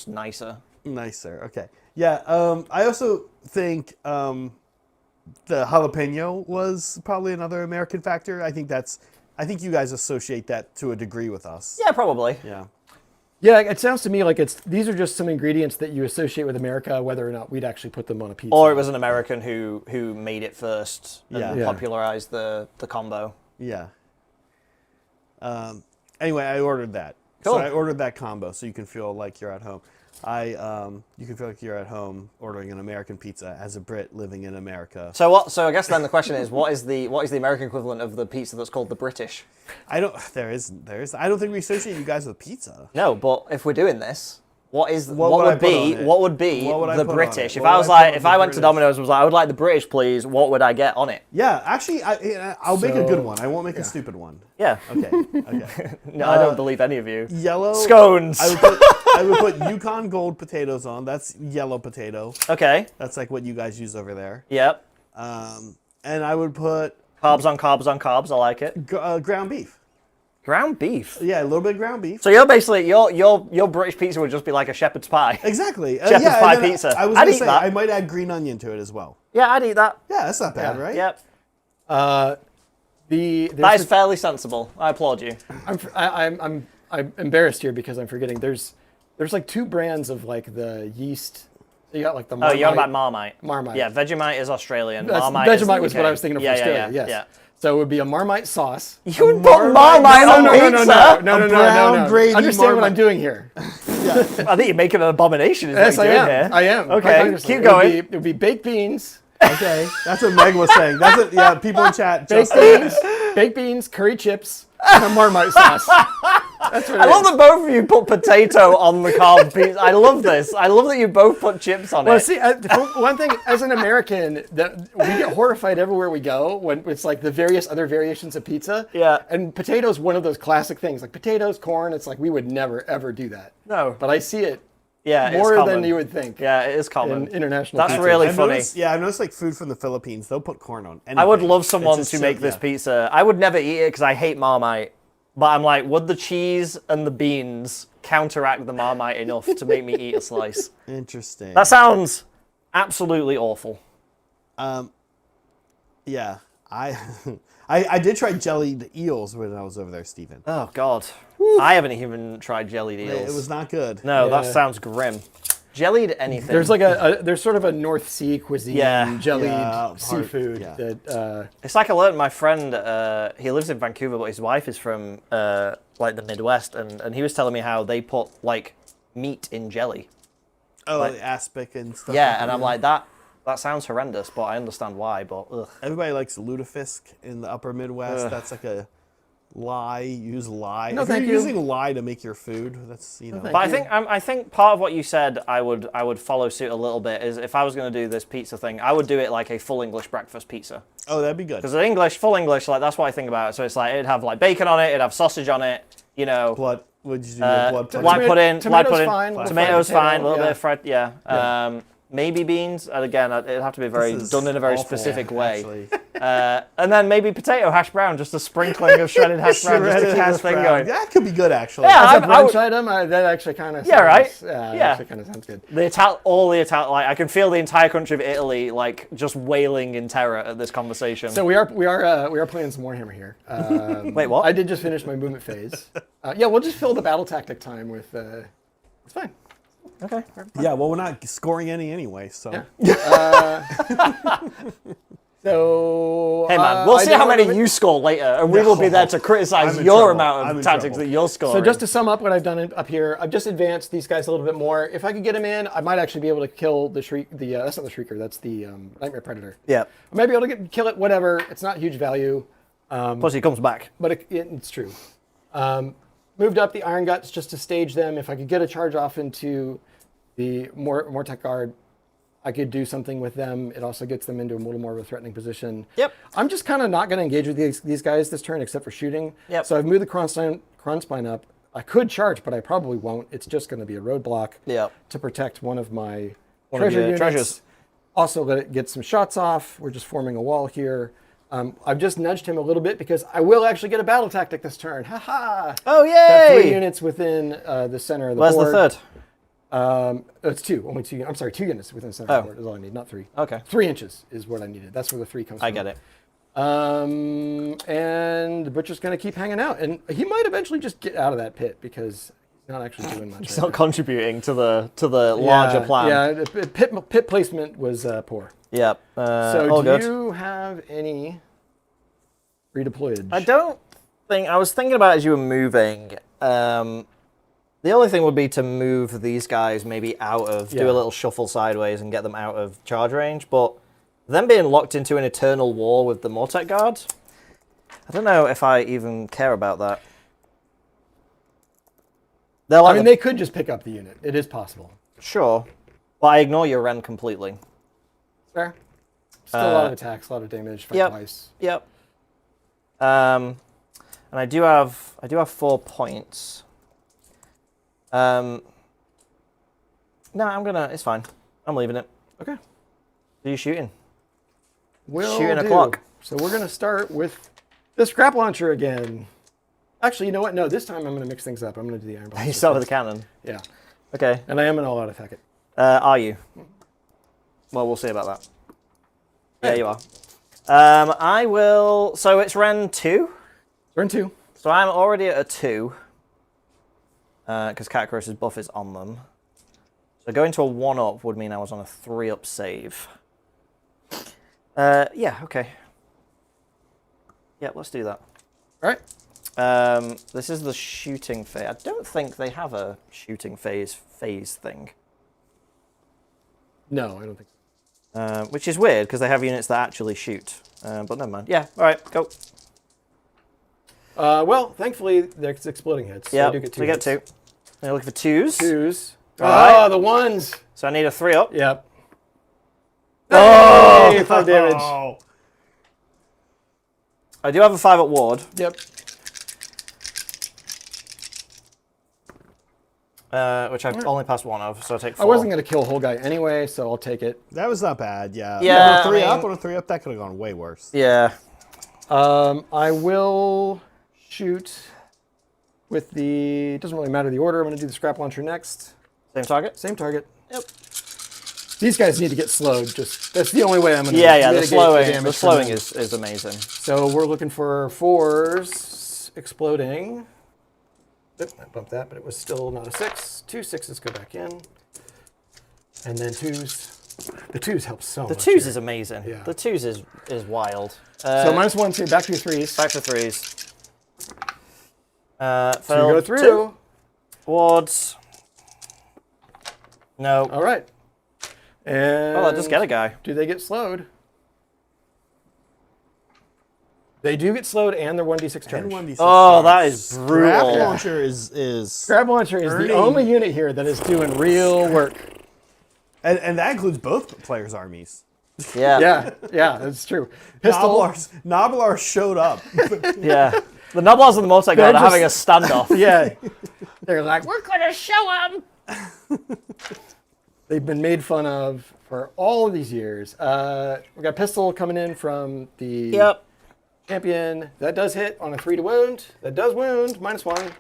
nicer. Nicer. Okay. Yeah. I also think the jalapeno was probably another American factor. I think you guys associate that to a degree with us. Yeah, probably. Yeah. Yeah, it sounds to me like these are just some ingredients that you associate with America, whether or not we'd actually put them on a pizza. Or it was an American who made it first and Yeah. popularized the combo. Yeah. Anyway, I ordered that. Cool. So I ordered that combo, so you can feel like you're at home. You can feel like you're at home ordering an American pizza as a Brit living in America. So I guess then the question is, what is the American equivalent of the pizza that's called the British? I don't think we associate you guys with pizza. No, but if we're doing this, what would I be the put British? on it? If I was like, if I went to Domino's and was like, I would like the British, please, what would I get on it? Yeah, actually, I'll make a good one. I won't make a stupid one. Yeah. Okay. Okay. No, I don't believe any of you. Yellow Scones. I would put Yukon Gold potatoes on. That's yellow potato. Okay. That's like what you guys use over there. Yep. And I would put Carbs on carbs on carbs. I like it. ground beef. Ground beef. Yeah, a little bit of ground beef. So you're basically your British pizza would just be like a shepherd's pie. Exactly. Shepherd's yeah, pie and then pizza. I was I'd gonna eat say that. I might add green onion to it as well. Yeah, I'd eat that. Yeah, that's not bad, right? Yep. There's That is fairly sensible. I applaud you. I'm embarrassed here because I'm forgetting. There's like two brands of like the yeast. You got like the Marmite. Oh, you're on about Marmite. Marmite. Yeah, Vegemite is Australian. That's, Marmite is Vegemite the was UK. what I was thinking of for Australia. Yes. Yeah. So it would be a Marmite sauce. You would put Marmite on pizza? brown gravy Understand what Marmite. I'm doing here. I think you're making an abomination. Is Yes, what I you're am. doing here. I am. Okay, Quite honestly. keep going. It would be baked beans, Okay, that's what Meg was saying. That's it. Yeah, people in chat. baked beans, curry chips, and a Marmite sauce. That's what I love that both of you put potato on the carb pizza. I love this. I love that you both put chips on Well, it. see, one thing, as an American, we get horrified everywhere we go when it's like the various other variations of pizza. Yeah. And potato's one of those classic things. Like potatoes, corn, it's like we would never, ever do that. No. But I see it Yeah, it's more common. than you would think. Yeah, it is common. In international That's pizza. really I've funny. noticed, I've noticed like food from the Philippines. They'll put corn on anything. I would love someone It's to just make this pizza. I would never eat it because I hate Marmite. But I'm like, would the cheese and the beans counteract the Marmite enough to make me eat a slice? Interesting. That sounds absolutely awful. Yeah, I did try jellied eels when I was over there, Stephen. Oh, God. I haven't even tried jellied eels. It was not good. No, that Yeah. sounds grim. Jellied anything. There's like there's sort of a North Sea cuisine, Yeah. jellied Yeah, seafood yeah. that. It's like I learned my friend, he lives in Vancouver, but his wife is from like the Midwest, and he was telling me how they put like meat in jelly. Oh, Like- like aspic and stuff. Yeah, like and that. I'm like, that sounds horrendous, but I understand why, but ugh. Everybody likes lutefisk in the upper Midwest. Ugh. That's like a lye. Use lye. No, if thank you're you. using lye to make your food, that's thank But I think part of what you said I would follow suit a little bit is if I was going to do this pizza thing, I would do it like a full English breakfast pizza. Oh, that'd be good. Because full English, like that's what I think about it. So it's like it'd have like bacon on it, it'd have sausage on it, you know. Blood. Would you do Light blood pudding? pudding, Tomatoes fine, little tomatoes fried fine, a potato, little yeah. bit of fried, yeah. Maybe beans, and again, it'd have to be This is done in a very awful, specific way. actually. And then maybe potato hash brown, just a sprinkling of shredded hash brown, just to keep the thing going. That could be good, actually. Yeah, As a I would- brunch item, that actually kind of Yeah, right? That Yeah. actually kind of sounds good. Like I can feel the entire country of Italy like just wailing in terror at this conversation. So we are playing some Warhammer here. Wait, what? I did just finish my movement phase. Yeah, we'll just fill the battle tactic time with. It's fine. Okay. Yeah, well, we're not scoring any anyway, so. So Hey man, we'll I see don't how many really- you score later, and we will be there to criticize I'm in your trouble. amount I'm of in tactics trouble. that you're scoring. So just to sum up what I've done up here, I've just advanced these guys a little bit more. If I could get him in, I might actually be able to kill the Shriek. That's not the Shrieker. That's the Nightmare Predator. yeah. I might be able to kill it. Whatever. It's not huge value, Plus he comes back. but it's true. Moved up the Iron Guts just to stage them. If I could get a charge off into the Mortec Guard, I could do something with them. It also gets them into a little more of a threatening position. Yep. I'm just kind of not going to engage with these guys this turn except for shooting. Yep. So I've moved the Kronspine up. I could charge, but I probably won't. It's just going to be a roadblock Yep. to protect one of my One of treasure your units. treasures. Also let it get some shots off. We're just forming a wall here. I've just nudged him a little bit because I will actually get a battle tactic this turn. Ha ha! Oh Got 3 yay! units within the center of the Where's board. the third? It's 2. Only 2. I'm sorry, 2 units within the center of the board is all I need, not 3. Okay. 3 inches is what I needed. That's where the 3 comes from. I get it. And the butcher's going to keep hanging out, and he might eventually just get out of that pit because he's not actually doing much. It's not contributing to the larger plan. Yeah, the pit placement was poor. Yep. So all do good. you have any redeployage? I don't think I was thinking about as you were moving. The only thing would be to move these guys maybe out of, do Yeah. a little shuffle sideways and get them out of charge range. But them being locked into an eternal war with the Mortec Guard, I don't know if I even care about that. They're like I mean, they could just pick up the unit. It is possible. sure, but I ignore your Ren completely. Fair. Still a lot of attacks, a lot of damage. Fight Yep. twice. Yep. And I do have 4 points. No, it's fine. I'm leaving it. Okay. Who are you shooting? Will Shooting a do. clock. So we're going to start with the scrap launcher again. Actually, you know what? No, this time I'm going to mix things up. I'm going to do the iron blast. You start with the cannon. Yeah. Okay. And I am an all-out attack it. Are you? Well, we'll see about that. Yeah, you are. I will. So it's Ren 2. Turn 2. So I'm already at a 2. Because Catacross's buff is on them. So going to a 1-up would mean I was on a 3-up save. Yeah, okay. Yeah, let's do that. All right. This is the shooting phase. I don't think they have a shooting phase thing. No, I don't think so. Which is weird, because they have units that actually shoot. But never mind. Yeah, alright, go. Well, thankfully, there's exploding hits. So Yeah, I do get 2 we get 2. Now looking for 2s. 2s. All Oh, right. the 1s. So I need a 3-up. Yep. Oh! Hey, 5 damage. Oh, I do have a 5-up ward. Yep. Which I've only passed 1 of, so I take 4. I wasn't going to kill a whole guy anyway, so I'll take it. that was not bad. Yeah. Yeah, On a 3 I up, mean- on a 3 up, that could have gone way worse. Yeah. I will shoot with the... It doesn't really matter the order. I'm going to do the scrap launcher next. Same target? Same target. Yep. These guys need to get slowed. Just that's the only way I'm going to Yeah, the mitigate slowing damage from them. is amazing. So we're looking for 4s exploding. Oop, I bumped that, but it was still not a 6. 2 6s go back in. And then 2s. The 2s help so The much. 2s here. is amazing. Yeah. The 2s is wild. So -1, 2, back to your 3s. Back to 3s. So Failed you go through. 2. Wards. No. All right. And Well, I just get a guy. do they get slowed? They do get slowed, and they're 1d6 charge. And 1d6 Oh, charge. that is Scrap brutal. launcher is Scrap launcher is the Earning- only unit here that is doing real work. and that includes both players' armies. Yeah. Yeah, that's true. Pistol. Noblar showed up. Yeah. The Noblars and the Mortec Guard are just- having a standoff. Yeah. They're like, we're going to show them. They've been made fun of for all of these years. We got pistol coming in from the Yep. champion. That does hit on a 3 to wound. That does wound, -1.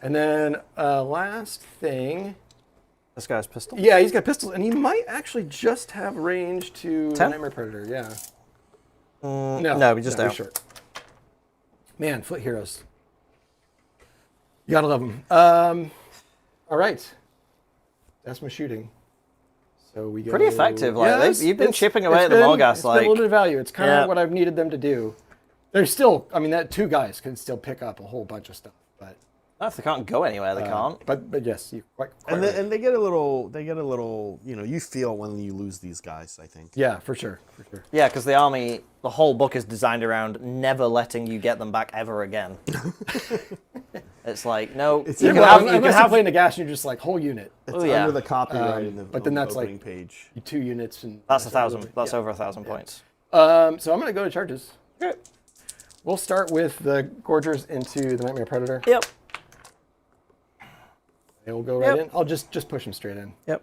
And then last thing. This guy's pistol. Yeah, he's got pistols, and he might actually just have range to 10? Nightmare Predator. Yeah. no, we just he's don't. short. Man, foot heroes. You gotta love them. All right. That's my shooting. So we go... Pretty effective. Like you've been it's- chipping away it's at the been- Morghast. It's been a little bit of value. It's kind of what I've needed them to do. There's still, I mean, that 2 guys can still pick up a whole bunch of stuff, but... If they can't go anywhere, they can't. But yes, you quite And right. they get a little, you know, you feel when you lose these guys, I think. Yeah, for sure. Yeah, because the army, the whole book is designed around never letting you get them back ever again. It's like, no, It's you in can the- have, unless you can you're have, playing the gas, and you're just like, whole unit. It's Oh, yeah. under the copyright in the But then that's opening like- page. 2 units. And that's 1,000, that's over 1,000 points. So I'm going to go to charges. Okay. We'll start with the Gorgers into the Nightmare Predator. Yep. They'll go right Yep. in. I'll just push him straight in. Yep.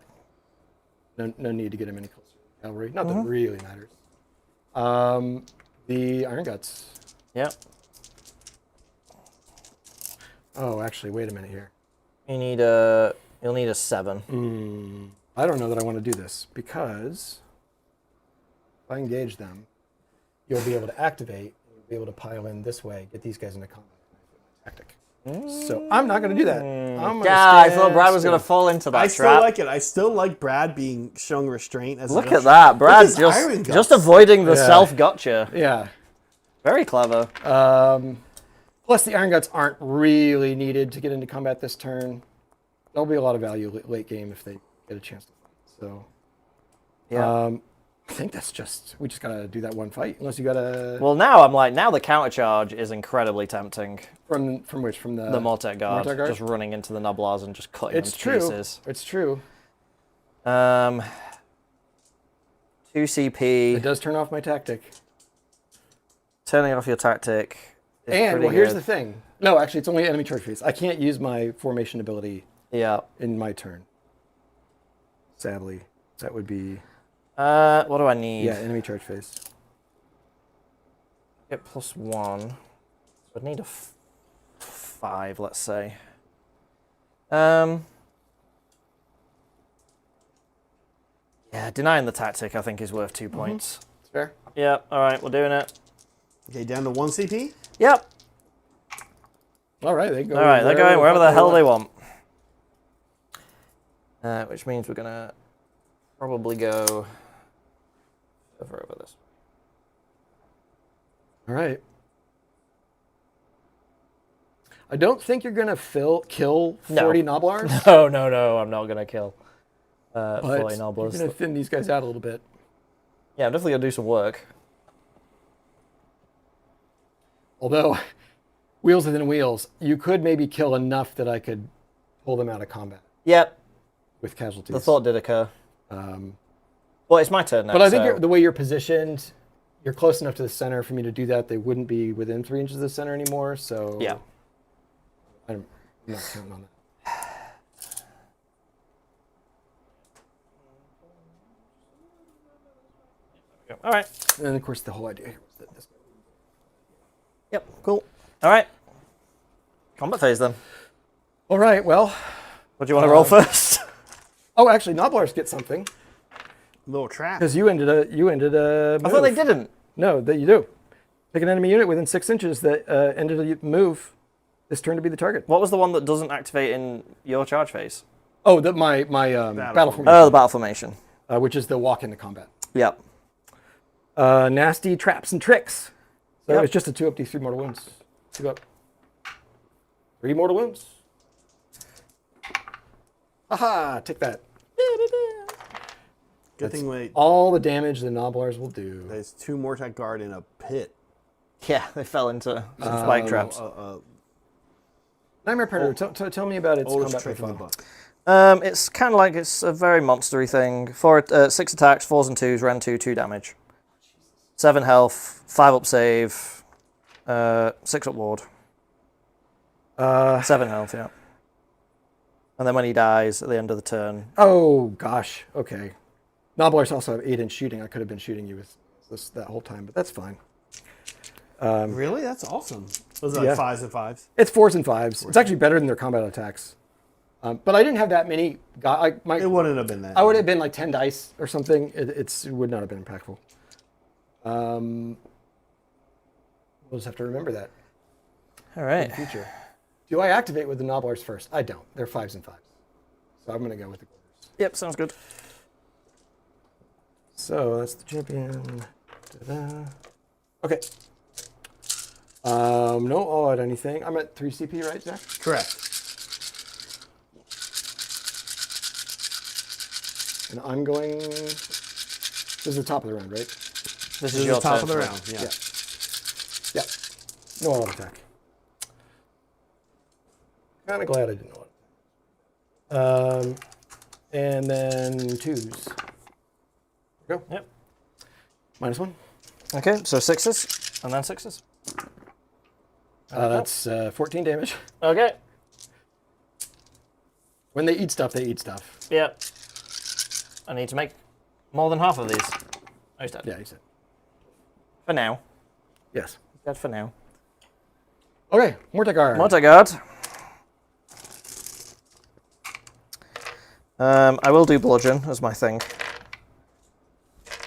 No need to get him any closer to the cavalry. Not that it really matters. The Iron Guts. Yep. Oh, actually, wait a minute here. You'll need a 7. I don't know that I want to do this because if I engage them, you'll be able to activate, you'll be able to pile in this way, get these guys into combat. Tactic. So I'm not going to do that. I'm gonna I thought Brad was still. going to fall into that I trap. still like it. I still like Brad being shown restraint as Look a at that, Brad his iron guts. just avoiding the Yeah. self-gotcha. Yeah. Very clever. Plus, the Iron Guts aren't really needed to get into combat this turn. There'll be a lot of value late game if they get a chance to fight. So, Yeah. I think that's we just gotta do that one fight. Unless you gotta Well, now I'm like, now the counter charge is incredibly tempting. from which from The Mortek Guard, Mortek Guard? just running into the Noblars and just cutting It's them to true. pieces. It's true. 2 CP, It does turn off my tactic. turning off your tactic. Is And pretty well, here's good. the thing. No, actually, it's only enemy charge phase. I can't use my formation ability Yeah. in my turn. Sadly, that would be What do I need? yeah, enemy charge phase. Get +1. So I'd need a 5, let's say. Yeah, denying the tactic I think is worth 2 points. It's fair. Yep, alright, we're doing it. Okay, down to 1 CP. Yep. All right, they go. Alright, they're going wherever the hell they want. want. Which means we're gonna probably go over this. All right. I don't think you're gonna kill 40 Noblars, No, I'm not gonna kill but 40 you're Noblars. gonna thin these guys out a little bit. Yeah, I'm definitely gonna do some work. Although, wheels within wheels, you could maybe kill enough that I could pull them out of combat Yep, with casualties. the thought did occur. Well, it's my turn now. But I think so- the way you're positioned, you're close enough to the center for me to do that. They wouldn't be within 3 inches of the center anymore. So Yeah. I'm not counting on that. Alright. And then, of course, the whole idea here was that this. Yep, cool. Alright. Combat phase then. All right. Well. What do you want to roll first? Oh, actually, Noblars get something Little trap. because you ended a. I thought they didn't. No, that you do. Pick an enemy unit within 6 inches that ended a move. This turn to be the target. What was the one that doesn't activate in your charge phase? Oh, my battle formation, Oh, the battle formation. which is the walk into combat. Yep. Nasty traps and tricks. So Yep. it's just a 2 up, D3 mortal wounds. 2 up. 3 mortal wounds. Aha! Take that. Good thing All the damage the Noblars will do. there's 2 Mortek Guard in a pit. Yeah, they fell into some spike traps. Nightmare Predator. Tell me about its Oldest combat trick in the profile. book. It's kind of like it's a very monstery thing. 6 attacks, 4s and 2s, Ren 2, 2 damage. 7 health, 5 up save, 6 up ward. 7 health, yeah. And then when he dies at the end of the turn. Oh gosh. Okay. Noblars also have 8-inch shooting. I could have been shooting you with this that whole time, but that's fine. Really? That's awesome. Those are like Yeah. 5s and 5s. It's 4s and 5s. It's actually better than their combat attacks. But I didn't have that many. It wouldn't have been that. I would have been like 10 dice or something. It would not have been impactful. We'll just have to remember that All in right. the future. Do I activate with the Noblars first? I don't. They're 5s and 5s. So I'm going to go with the quarters. Yep, sounds good. So that's the champion. Ta-da. Okay. No odd anything. I'm at 3 CP, right, Zach? Correct. And I'm going. This is the top of the round, right? This is your the top turn of the for- round. Yeah. Yeah. No auto attack. Kind of glad I didn't know it. And then 2s. There we go. Yep. -1. Okay, so 6s, and then 6s. That's 14 damage. Okay. When they eat stuff, they eat stuff. Yep. I need to make more than half of these. Oh, he's dead. Yeah, he said. For now. Yes. He's dead for now. Okay, Mortegar. Morteguard. I will do bludgeon as my thing.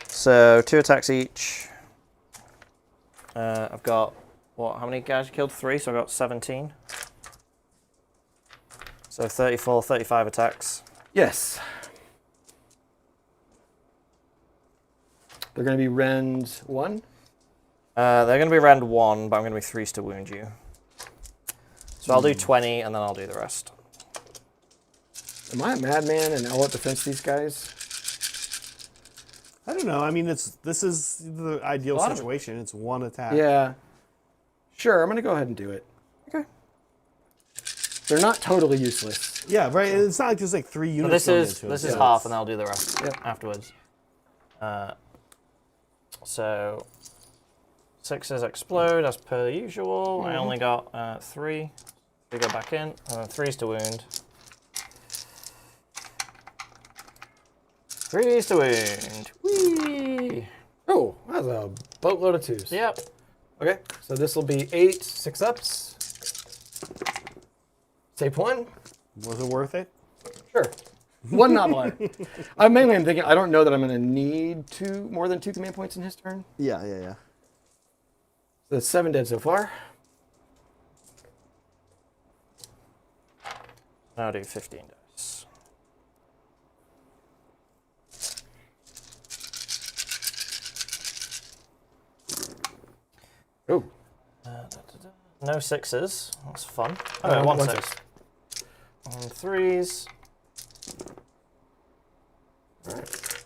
So 2 attacks each. I've got, what, how many guys you killed? 3, so I've got 17. So 34, 35 attacks. Yes. They're going to be rend 1. They're going to be round 1, but I'm going to be 3s to wound you. So I'll do 20, and then I'll do the rest. Am I a madman and I'll defense these guys? I don't know. I mean, this is the ideal lot of it. situation. It's 1 attack. Yeah. Sure, I'm going to go ahead and do it. Okay. They're not totally useless. Yeah, right. It's not like there's like 3 So units. this going is into this it. is Yeah, half, it's- and I'll do the rest Yep. afterwards. So 6s explode as per usual. I only got 3. We go back in, and then 3s to wound. 3s to wound. Whee! Oh, that's a boatload of 2s. Yep. Okay, so this will be 8 6-ups. Save 1. Was it worth it? Sure. 1 Nobbler. I'm thinking, I don't know that I'm going to need more than 2 command points in his turn. Yeah. So that's 7 dead so far. I'll do 15 dice. Oh. No 6s. That's fun. Oh, 1 6. 6. And 3s. Alright.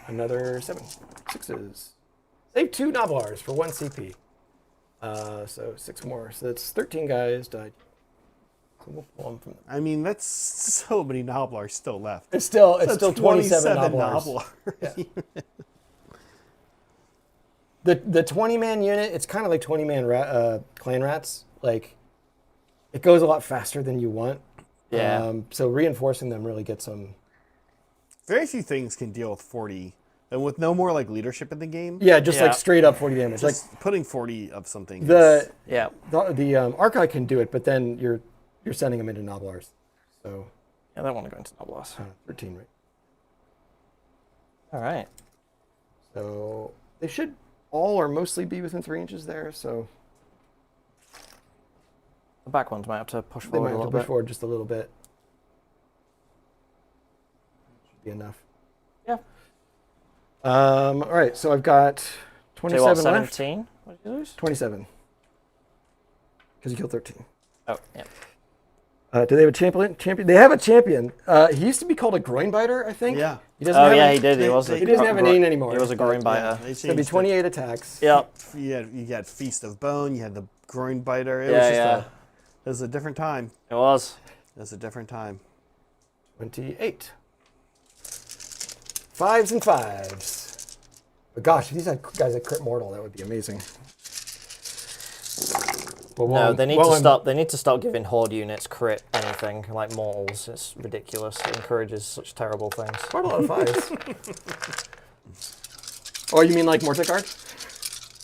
Another 7. 6s. Save 2 Nobblars for 1 CP. So 6 more. So that's 13 guys died. So we'll pull 'em from them. I mean, that's so many Nobblars still left. It's still That's 27 Nobblars. Nobblars. Yeah. The 20-man unit, it's kind of like 20-man clan rats. Like, it goes a lot faster than you want. Yeah. So reinforcing them really gets them. Very few things can deal with 40, and with no more like leadership in the game. Yeah, just Yeah. like straight up 40 damage. Like Just putting 40 of something. the Yeah. Archai can do it, but then you're sending them into Nobblars. So I don't want to go into Noblas. 13, right? All right. So they should all or mostly be within 3 inches there. So The back ones might have to push they forward might a have to little push bit. forward just a little bit. Should be enough. Yeah. All right, so I've got So 27 what, left. 17? What did you lose? 27. Because you killed 13. Oh, yeah. Do they have a champion? They have a champion. He used to be called a groin biter, I think. Yeah. He doesn't Oh, have yeah, a- he did. He was. He doesn't have a name anymore. He was a groin biter. They It's going to be changed it. 28 attacks. Yep. You had Feast of Bone. You had the groin biter. It Yeah, was just yeah. it was a different time. It was. It was a different time. 28. 5s and 5s. But gosh, if these guys had crit mortal, that would be amazing. But No, they need to stop. They need to stop giving horde units crit anything like mortals. It's ridiculous. It encourages such terrible things. Quite a lot of 5s. Oh, you mean like Morticard?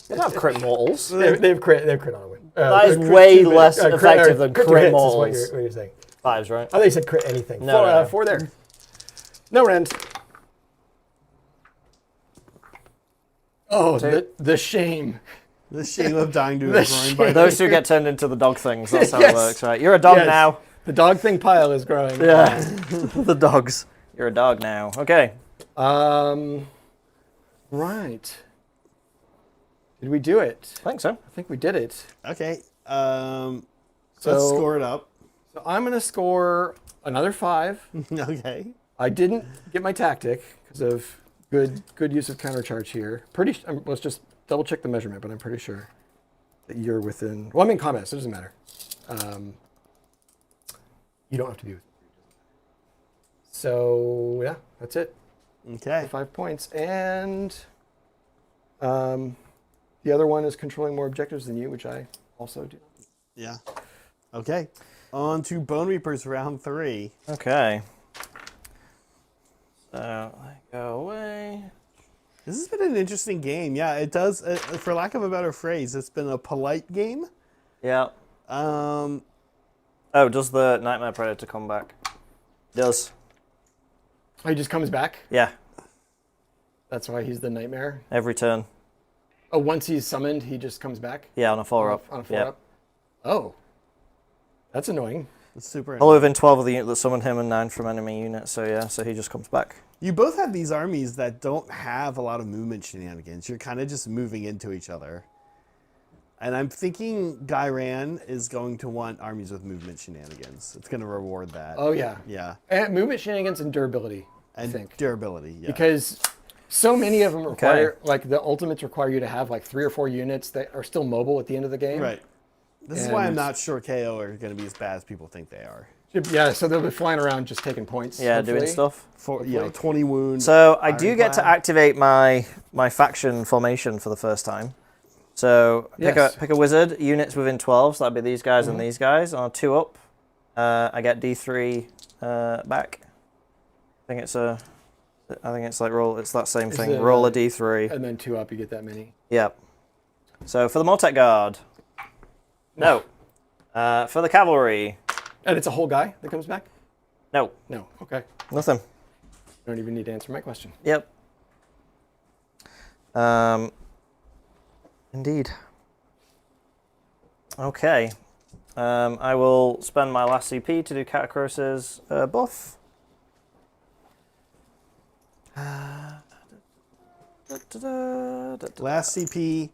They don't have crit mortals. They have crit on a win. That is crit way 2 less crit- effective than crit to crit hits is mortals. what you're saying. 5s, right? I thought you said crit anything. No, no. 4 there. No rend. Oh, the shame. The shame of dying to a The groin shame. biter. Those who get turned into the dog things. That's how it Yes. works, right? You're a dog Yes. now. The dog thing pile is growing. Yeah. The dogs. You're a dog now. Okay. Right. Did we do it? I think so. I think we did it. Okay. Let's score it up. So I'm going to score another 5. Okay. I didn't get my tactic because of good use of countercharge here. Let's just double check the measurement, but I'm pretty sure that you're within. Well, I'm in combat, so it doesn't matter. You don't have to be with. So yeah, that's it. Okay. 5 points, and the other one is controlling more objectives than you, which I also do. Yeah. Okay. On to Bonereapers round 3. Okay. So I go away. This has been an interesting game. Yeah, it does. For lack of a better phrase, it's been a polite game. Yeah. Um, Oh, does the Nightmare Predator come back? Does. Oh, he just comes back. Yeah. That's why he's the nightmare. Every turn. Oh, once he's summoned, he just comes back. Yeah, on a 4-up. On a 4-up. Oh, that's annoying. it's super. All within 12 of the unit that summon him and 9 from enemy units. So yeah, so he just comes back. You both have these armies that don't have a lot of movement shenanigans. You're kind of just moving into each other. And I'm thinking Ghyran is going to want armies with movement shenanigans. It's going to reward that. Oh yeah. Yeah. And movement shenanigans and durability. And I think durability, yeah. because so many of them require like the ultimates require you to have like 3 or 4 units that are still mobile at the end of the game. Right. This is why I'm not sure KO are going to be as bad as people think they are. Yeah, so they'll be flying around just taking points. Yeah, hopefully. doing stuff. For 20 wounds. So I do get to Ironclad. activate my faction formation for the first time. So Yes. pick a wizard, units within 12, so that'd be these guys and these guys. On a 2-up, I get D3 back. I think it's like roll. It's that same thing. Roll a D3. And then 2 up, you get that many. Yep. So for the Mortec Guard, no. For the cavalry, And it's a whole guy that comes back? no, No. Okay. nothing. Don't even need to answer my question. Yep. Indeed. Okay. I will spend my last CP to do Catacros's buff. Last CP,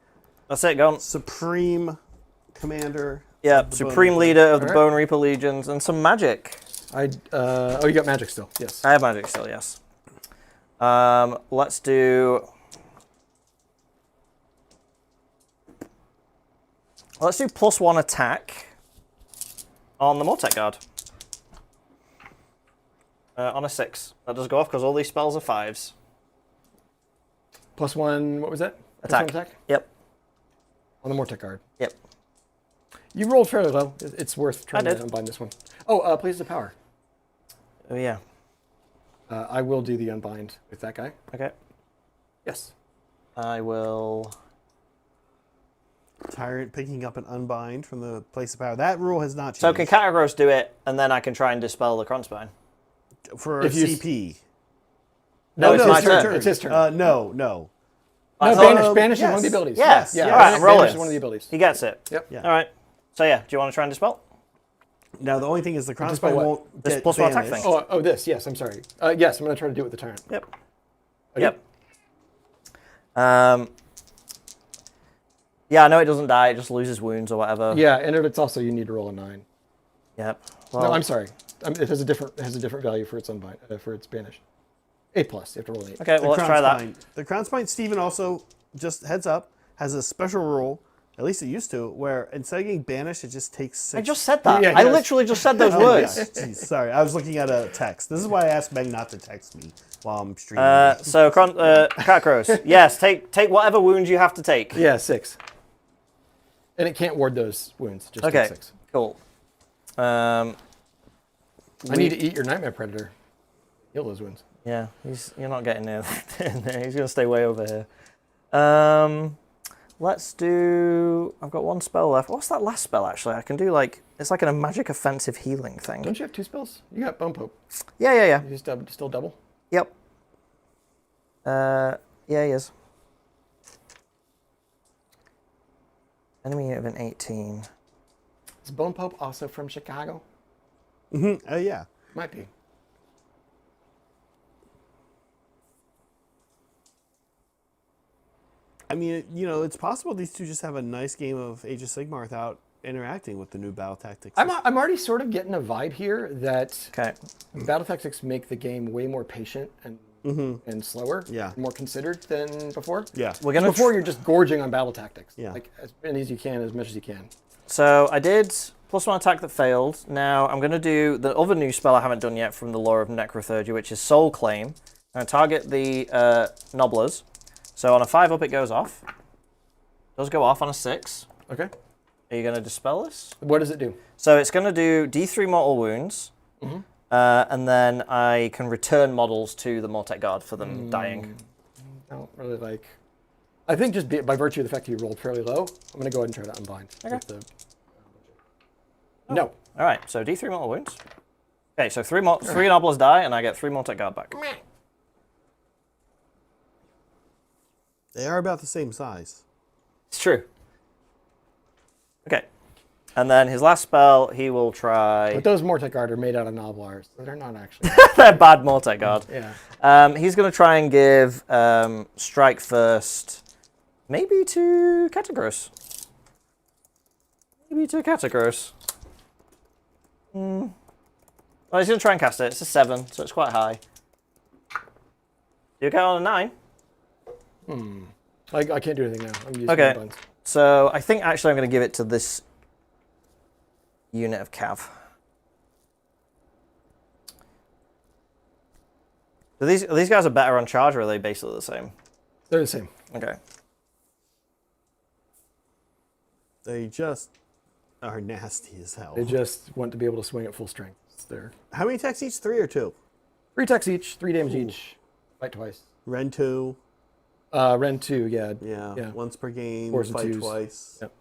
That's it, gone. Supreme Commander. Yep, the Supreme Bone Leader of the Alright. Bone Reaper Legions and some magic. Oh, you got magic still. Yes. I have magic still, yes. Let's do... Let's do +1 attack on the Mortec Guard. On a 6. That does go off because all these spells are 5s. +1, what was that? Attack. +1 attack? Yep. On the Mortec Guard. Yep. You rolled fairly low. It's worth trying I to did. unbind this one. Oh, Please the Power. Oh, yeah. I will do the unbind with that guy. Okay. Yes. I will... Tyrant picking up an unbind from the place of power. That rule has not changed. So can Catagros do it, and then I can try and dispel the Kronspine? For If you- CP. No, it's my his turn. turn. It's his turn. No. No, I thought- banish is one of yes. the abilities. Yes. Yeah. All right, I'm rolling. Banish is one of the abilities. He gets it. Yep. Yeah. All right. So yeah, do you want to try and dispel? Now the only thing is the Dispel crossbow what? won't This get plus one attack banished. thing. Oh, this. Yes, I'm sorry. Yes, I'm going to try to do it with the Tyrant. Yep. Okay. Yep. Yeah, I know it doesn't die; it just loses wounds or whatever. Yeah, and it's also you need to roll a 9. Yep. No, Well, I'm sorry. It has a different value for its unbind for its banish. 8+. You have to roll an 8. okay. The Well, let's try that. Crownspine. The Crownspine, Stephen also, just heads up, has a special rule, at least it used to, where instead of getting banished, it just takes 6. I just said that. Yeah, he I does. literally just said those Oh, words. yeah. Jeez, sorry, I was looking at a text. This is why I asked Meg not to text me while I'm streaming. So, Catacros, yes, take whatever wounds you have to take. Yeah, 6. And it can't ward those wounds. Just Okay. take 6. Cool. I need to eat your Nightmare Predator. Heal those wounds. Yeah, you're not getting there. He's gonna stay way over here. Let's do. I've got one spell left. What's that last spell actually? I can do like it's like a magic offensive healing thing. Don't you have 2 spells? You got Bone Pope. Yeah. You just still double? Yep. Yeah, he is. Enemy unit of an 18. Is Bone Pope also from Chicago? Yeah. Might be. I mean, it's possible these two just have a nice game of Age of Sigmar without interacting with the new battle tactics. I'm already sort of getting a vibe here that Okay. battle tactics make the game way more patient and slower, Yeah. more considered than before. Yeah. We're gonna Before you're just gorging on battle tactics, Yeah. like as many as you can, as much as you can. So I did +1 attack that failed. Now I'm going to do the other new spell I haven't done yet from the lore of Necrothurgy, which is Soul Claim. I'm going to target the Nobblers. So on a 5 up it goes off. Does go off on a 6. Okay. Are you going to dispel this? What does it do? So it's going to do D3 mortal wounds. And then I can return models to the Mortek Guard for them dying. I don't really like. I think just by virtue of the fact that you rolled fairly low, I'm going to go ahead and try to unbind. Okay. No. All right, so D3 mortal wounds. Okay, so three Nobblers die, and I get 3 Mortek Guard back. They are about the same size. It's true. Okay. And then his last spell, he will try... But those Mortek Guard are made out of Noblars, so they're not actually. They're bad Mortek Guard. Yeah. He's going to try and give Strike First, maybe to Catagros. Maybe to Catagros. Well, he's going to try and cast it. It's a 7, so it's quite high. You get on a 9? I can't do anything now. I'm using Okay. buns. So I think actually I'm going to give it to this unit of Cav. Are these guys are better on charge, or are they basically the same? They're the same. Okay. They just are nasty as hell. They just want to be able to swing at full strength. It's their How many attacks each? 3 or 2? 3 attacks each, 3 damage each. Fight twice. Ren 2. Ren 2, yeah. Yeah. Once per game. 4s and Fight 2s. twice. Yep.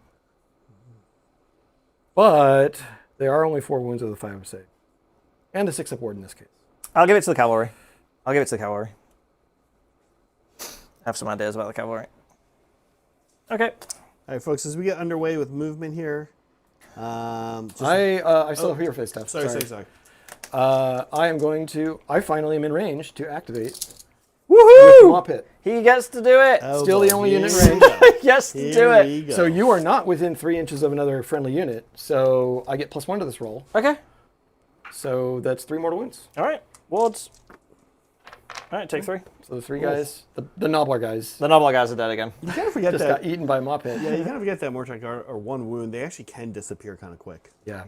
But there are only 4 wounds with a 5 save. And a 6-up ward in this case. I'll give it to the cavalry. I have some ideas about the cavalry. Okay. All right, folks, as we get underway with movement here. I still have your face stuff. Sorry. I am going to. I finally am in range to activate. Woohoo! Maw Pit. He gets to do it. Oh, Still boy. the only unit in Here range. we go. Yes, to do Here we it. go. So you are not within 3 inches of another friendly unit. So I get +1 to this roll. Okay. So that's 3 mortal wounds. All right. Wards. All right, take 3. So the 3 guys, the Nobbler guys, The Noble guys are dead again. You kind of forget just that. got eaten by Maw Pit. Yeah, you kind of forget that Mortek Guard or 1 wound. They actually can disappear kind of quick. Yeah.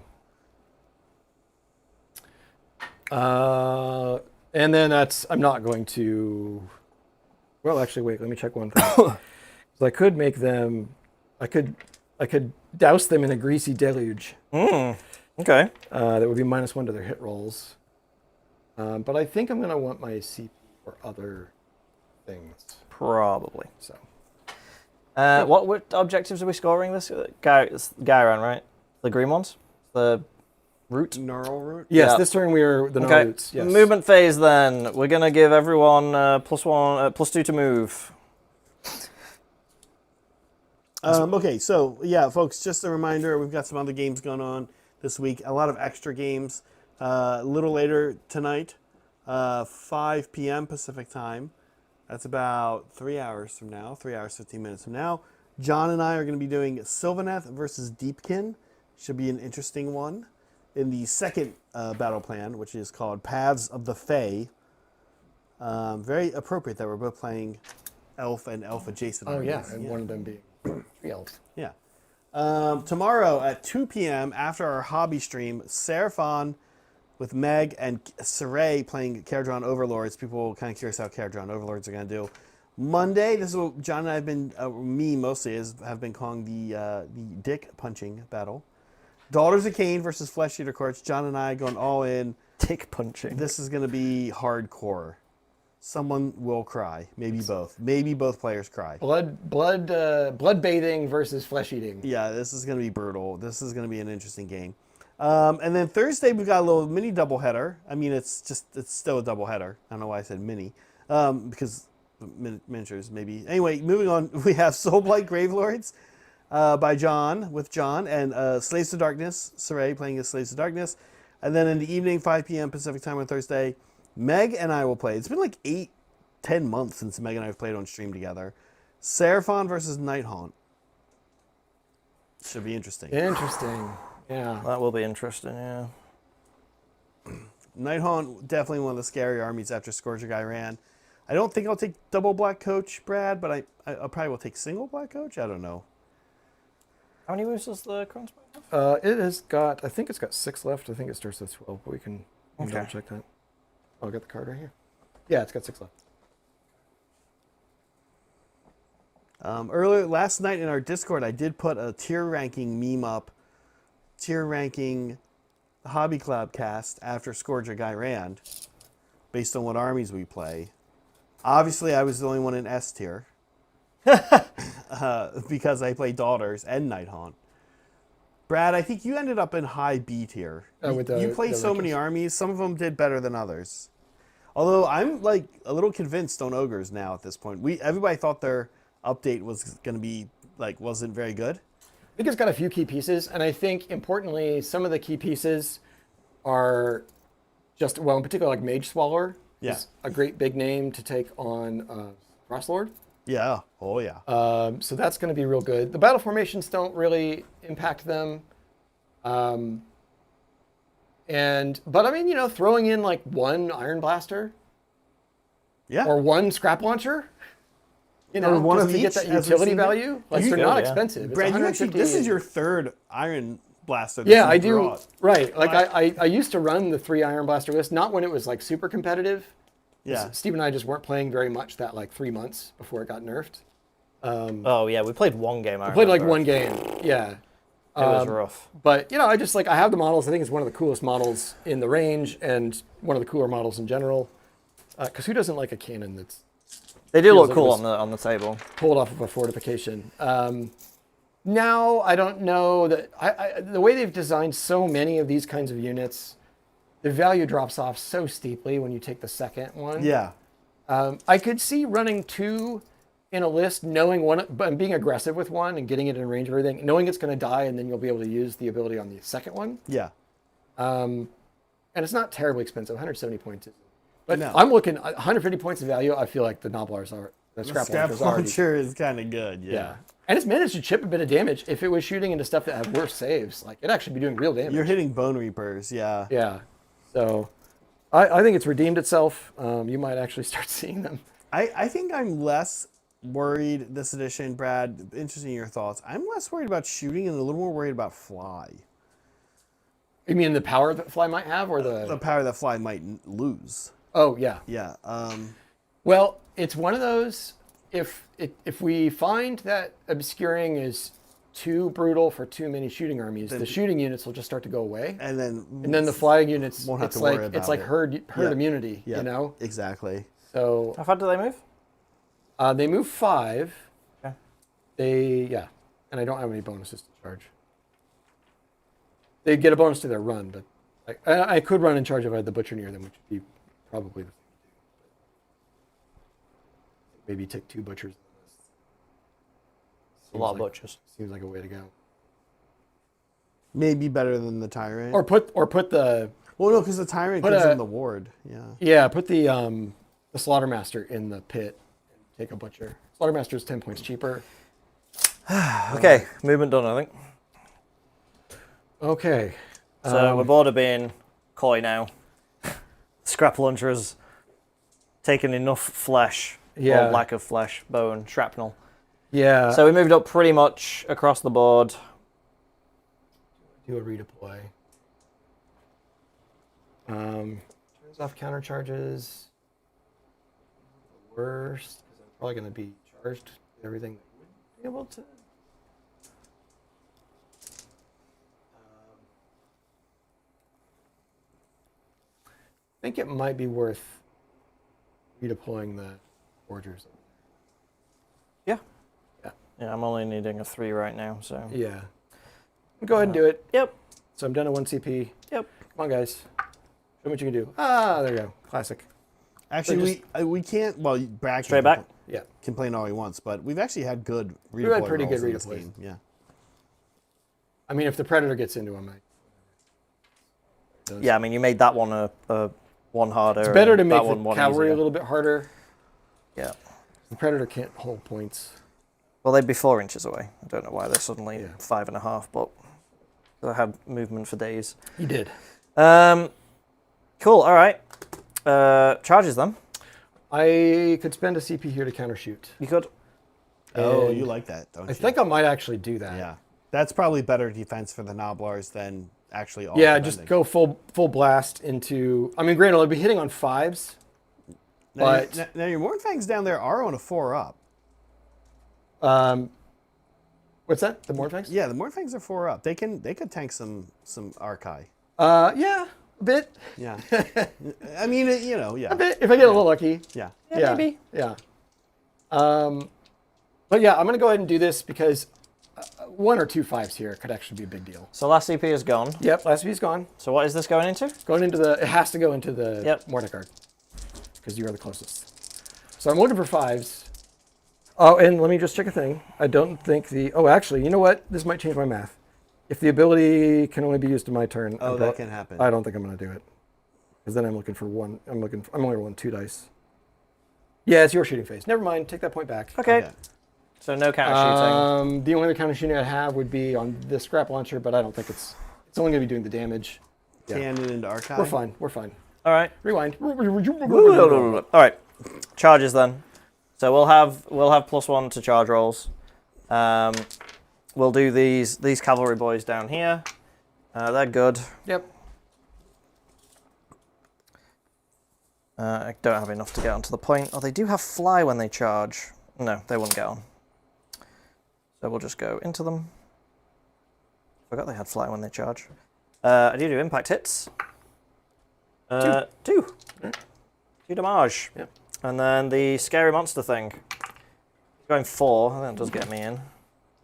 And then I'm not going to. Well, actually, wait. Let me check one thing. So I could make them. I could douse them in a greasy deluge. Okay. That would be -1 to their hit rolls. But I think I'm going to want my CP for other things. Probably. So What objectives are we scoring this? Ghyran, right? The green ones? The root? Gnarl root? yes, Yeah. this turn we are the Okay. Roots. Yes. Movement phase then. We're going to give everyone +2 to move. Okay, so yeah, folks, just a reminder, we've got some other games going on this week. A lot of extra games. A little later tonight, 5 p.m. Pacific time. That's about 3 hours from now, 3 hours, 15 minutes from now. John and I are going to be doing Sylvaneth versus Deepkin. Should be an interesting one. In the second battle plan, which is called Paths of the Fae. Very appropriate that we're both playing elf and elf adjacent. Oh yeah, armies. and one of them being 3 elves. Yeah. Tomorrow at 2 p.m. after our hobby stream, Seraphon with Meg and Saray playing Caradron Overlords. People are kind of curious how Caradron Overlords are going to do. Monday, this is what John and I have been, me mostly, have been calling the dick punching battle. Daughters of Cain versus Flesh Eater Courts. John and I going all in. Tick punching. This is going to be hardcore. Someone will cry. Maybe both. Maybe both players cry. Blood bathing versus flesh eating. Yeah, this is going to be brutal. This is going to be an interesting game. And then Thursday, we've got a little mini doubleheader. I mean, it's still a doubleheader. I don't know why I said mini. Because miniatures, maybe. Anyway, moving on, we have Soulblight Gravelords with John, and Slaves to Darkness, Saray playing as Slaves to Darkness. And then in the evening, 5 p.m. Pacific time on Thursday, Meg and I will play. It's been like 10 months since Meg and I have played on stream together. Seraphon versus Nighthaunt. Should be interesting. Interesting. Yeah. That will be interesting, yeah. Nighthaunt, definitely one of the scary armies after Scourge of Ghyran. I don't think I'll take double Black Coach, Brad, but I probably will take single Black Coach. I don't know. How many moves does the Crown Spire have? It has got, I think it's got 6 left. I think it starts with 12, but we can Okay. double check that. Oh, I got the card right here. Yeah, it's got 6 left. Earlier last night in our Discord, I did put a tier ranking meme up, tier ranking Hobby Club cast after Scourge of Ghyran, based on what armies we play. Obviously, I was the only one in S tier because I play Daughters and Nighthaunt. Brad, I think you ended up in high B tier. You play so many armies. Some of them did better than others. Although I'm like a little convinced on Ogres now at this point. Everybody thought their update was going to be like wasn't very good. I think it's got a few key pieces, and I think importantly, some of the key pieces are just, well, in particular, like Mage Swallower is a great big name to take on Frostlord. Yeah. Oh, yeah. So that's going to be real good. The battle formations don't really impact them. But I mean, you know, throwing in like one Iron Blaster or one Scrap Launcher, you know, or one just of to get each, that as we've utility seen value. Like, they're not expensive. Brad, you actually, this is your third Iron Blaster. That Yeah, I you've do. brought. Right. Like I used to run the 3 Iron Blaster list, not when it was like super competitive. Yeah. Steve and I just weren't playing very much that like 3 months before it got nerfed. Oh, yeah, we played one game. I played like one game. Yeah. It was rough. But, you know, I just like, I have the models. I think it's one of the coolest models in the range and one of the cooler models in general. Because who doesn't like a cannon that's They do look like cool it was on the table. pulled off of a fortification? Now, I don't know that the way they've designed so many of these kinds of units, the value drops off so steeply when you take the second one. Yeah. I could see running 2 in a list, knowing one, but being aggressive with one and getting it in range of everything, knowing it's going to die, and then you'll be able to use the ability on the second one. Yeah. And it's not terribly expensive, 170 points. But No. I'm looking at 150 points of value. I feel like the Nobblers are the The Scrap Launcher is kind of good. Yeah. And it's managed to chip a bit of damage. If it was shooting into stuff that had worse saves, like it'd actually be doing real damage. You're hitting Bonereapers. Yeah. Yeah. So I think it's redeemed itself. You might actually start seeing them. I think I'm less worried this edition, Brad. Interesting in your thoughts. I'm less worried about shooting and a little more worried about fly. You mean the power that Fly might have, or the power that fly might lose? Oh yeah. Yeah. Well, it's one of those. If we find that obscuring is too brutal for too many shooting armies, the shooting units will just start to go away, and then the flying units won't have it's to like worry about it's like it. herd immunity. Yeah. You know. Exactly. So How far do they move? they move 5. Okay. And I don't have any bonuses to charge. They get a bonus to their run, but I could run in charge if I had the butcher near them, which would be probably the thing to do. Maybe take 2 butchers. A lot of butchers. Seems like a way to go. Maybe better than the Tyrant. Or put the well, no, because the Tyrant gives them the ward. Yeah. Yeah, put the Slaughtermaster in the pit and take a butcher. Slaughtermaster is 10 points cheaper. Okay, movement done, I think. Okay. So we're bored of being coy now. Scrap Launcher has taken enough flesh, or lack of flesh, bone, shrapnel. Yeah. So we moved up pretty much across the board. Do a redeploy. Turns off counter charges. The worst, because I'm probably going to be charged with everything that would be able to. I think it might be worth redeploying the forgers. Yeah. Yeah. Yeah, I'm only needing a 3 right now, so. Yeah. Go ahead and do it. Yep. So I'm down to 1 CP. Yep. Come on, guys. Show me what you can do. Ah, there you go. Classic. Actually, we can't. Well, Brad Straight back? Yeah. complain all he wants, but we've actually had good redeploy. We've had pretty good rolls in this redeploys. game. Yeah. I mean, if the Predator gets into him, does. Yeah, I mean, you made that one a one harder. It's better to and make that the one cavalry easier. a little bit harder. Yeah. The Predator can't hold points. Well, they'd be 4 inches away. I don't know why they're suddenly Yeah. 5.5, but I had movement for days. You did. Cool. All right. Charges them. I could spend a CP here to counter shoot. You could. Oh, And you like that, don't you? I think I might actually do that. Yeah. That's probably better defense for the Noblars than actually all Yeah, defending. just go full blast into. I mean, granted, I'll be hitting on 5s. Now, but- now your Mornfangs down there are on a 4-up. What's that? The Mornfangs? Yeah, the Mornfangs are 4-up. They could tank some Archai. Yeah, a bit. Yeah. I mean, yeah. A bit. If I get a little lucky. Yeah. Yeah, maybe. Yeah. But yeah, I'm going to go ahead and do this because 1 or 2 5s here could actually be a big deal. So last CP is gone. Yep, last V's gone. So what is this going into? Going into the, it has to go into the Yep. Morning card because you are the closest. So I'm looking for 5s. Oh, and let me just check a thing. I don't think actually, you know what? This might change my math. If the ability can only be used in my turn. Oh, that can happen. I don't think I'm going to do it. Because then I'm looking for 1. I'm only rolling 2 dice. Yeah, it's your shooting phase. Never mind. Take that point back. Okay. So no counter shooting. The only other counter shooting I have would be on this scrap launcher, but I don't think it's only going to be doing the damage. Yeah. Cannon into Archai. We're fine. We're fine. All right. Rewind. All right. Charges then. So we'll have +1 to charge rolls. We'll do these cavalry boys down here. They're good. Yep. I don't have enough to get onto the point. Oh, they do have fly when they charge. No, they wouldn't get on. So we'll just go into them. Forgot they had fly when they charge. I do impact hits. 2. 2 damage. Yep. And then the scary monster thing. Going 4, that does get me in.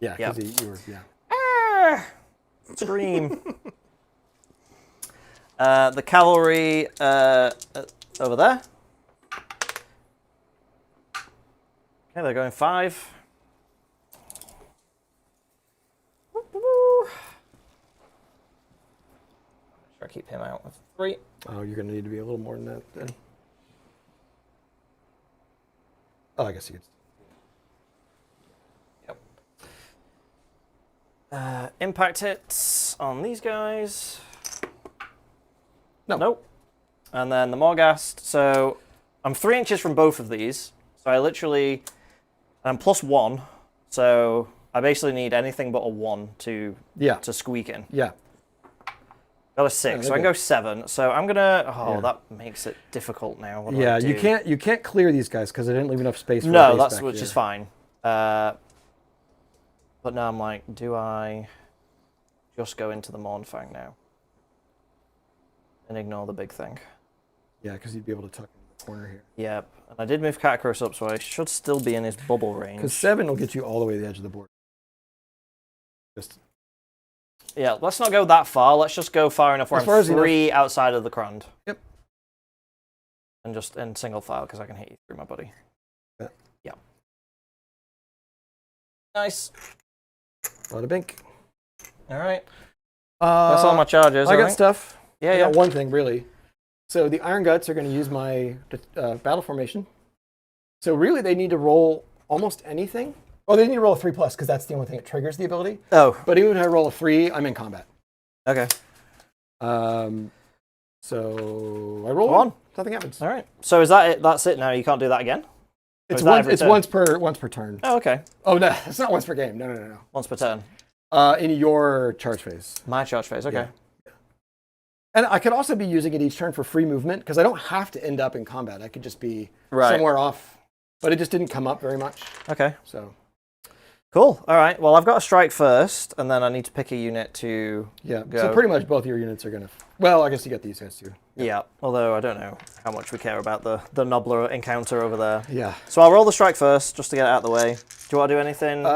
Yeah, Yep. because you were, yeah. Ah! Scream. The cavalry over there. Okay, they're going 5. Try to keep him out with 3. Oh, you're going to need to be a little more than that then. Oh, I guess you could. Yep. Impact hits on these guys. No. Nope. And then the Morghast. So I'm 3 inches from both of these. So I literally, I'm +1. So I basically need anything but a 1 to squeak in. Yeah. Got a 6, so I can go 7. So I'm gonna. Oh, that makes it difficult now. What do I do? you can't clear these guys because I didn't leave enough space. For No, a base that's back which here. is fine. But now I'm like, do I just go into the Mornfang now and ignore the big thing? Yeah, because you'd be able to tuck in the corner here. Yep. And I did move Catacross up, so I should still be in his bubble range. Because 7 will get you all the way to the edge of the board. Just Yeah, let's not go that far. Let's just go far enough where As far I'm as 3 outside of the Crond. Yep. And just in single file, because I can hit you through my buddy. Yeah. Nice. bada bink. All right. That's all my charges. I got think. stuff. Yeah, I yeah. got one thing really. So the Iron Guts are going to use my battle formation. So really, they need to roll almost anything. Oh, they need to roll a 3+ because that's the only thing that triggers the ability. Oh, But even if I roll a 3, I'm in combat. okay. So I roll 1. Nothing happens. All right. So is that it? That's it now? You can't do that again? It's is that every turn? once per turn. Oh, okay. Oh no, it's not once per game. No. Once per turn. In your charge phase. My charge phase. Okay. Yeah. And I could also be using it each turn for free movement because I don't have to end up in combat. I could just be somewhere off. But it just didn't come up very much. Okay. So Cool. All right. Well, I've got to strike first, and then I need to pick a unit to yeah. go. So pretty much both your units are gonna. Well, I guess you got these guys too. Yeah. Although I don't know how much we care about the Nobbler encounter over there. Yeah. So I'll roll the strike first, just to get it out of the way. Do you want to do anything?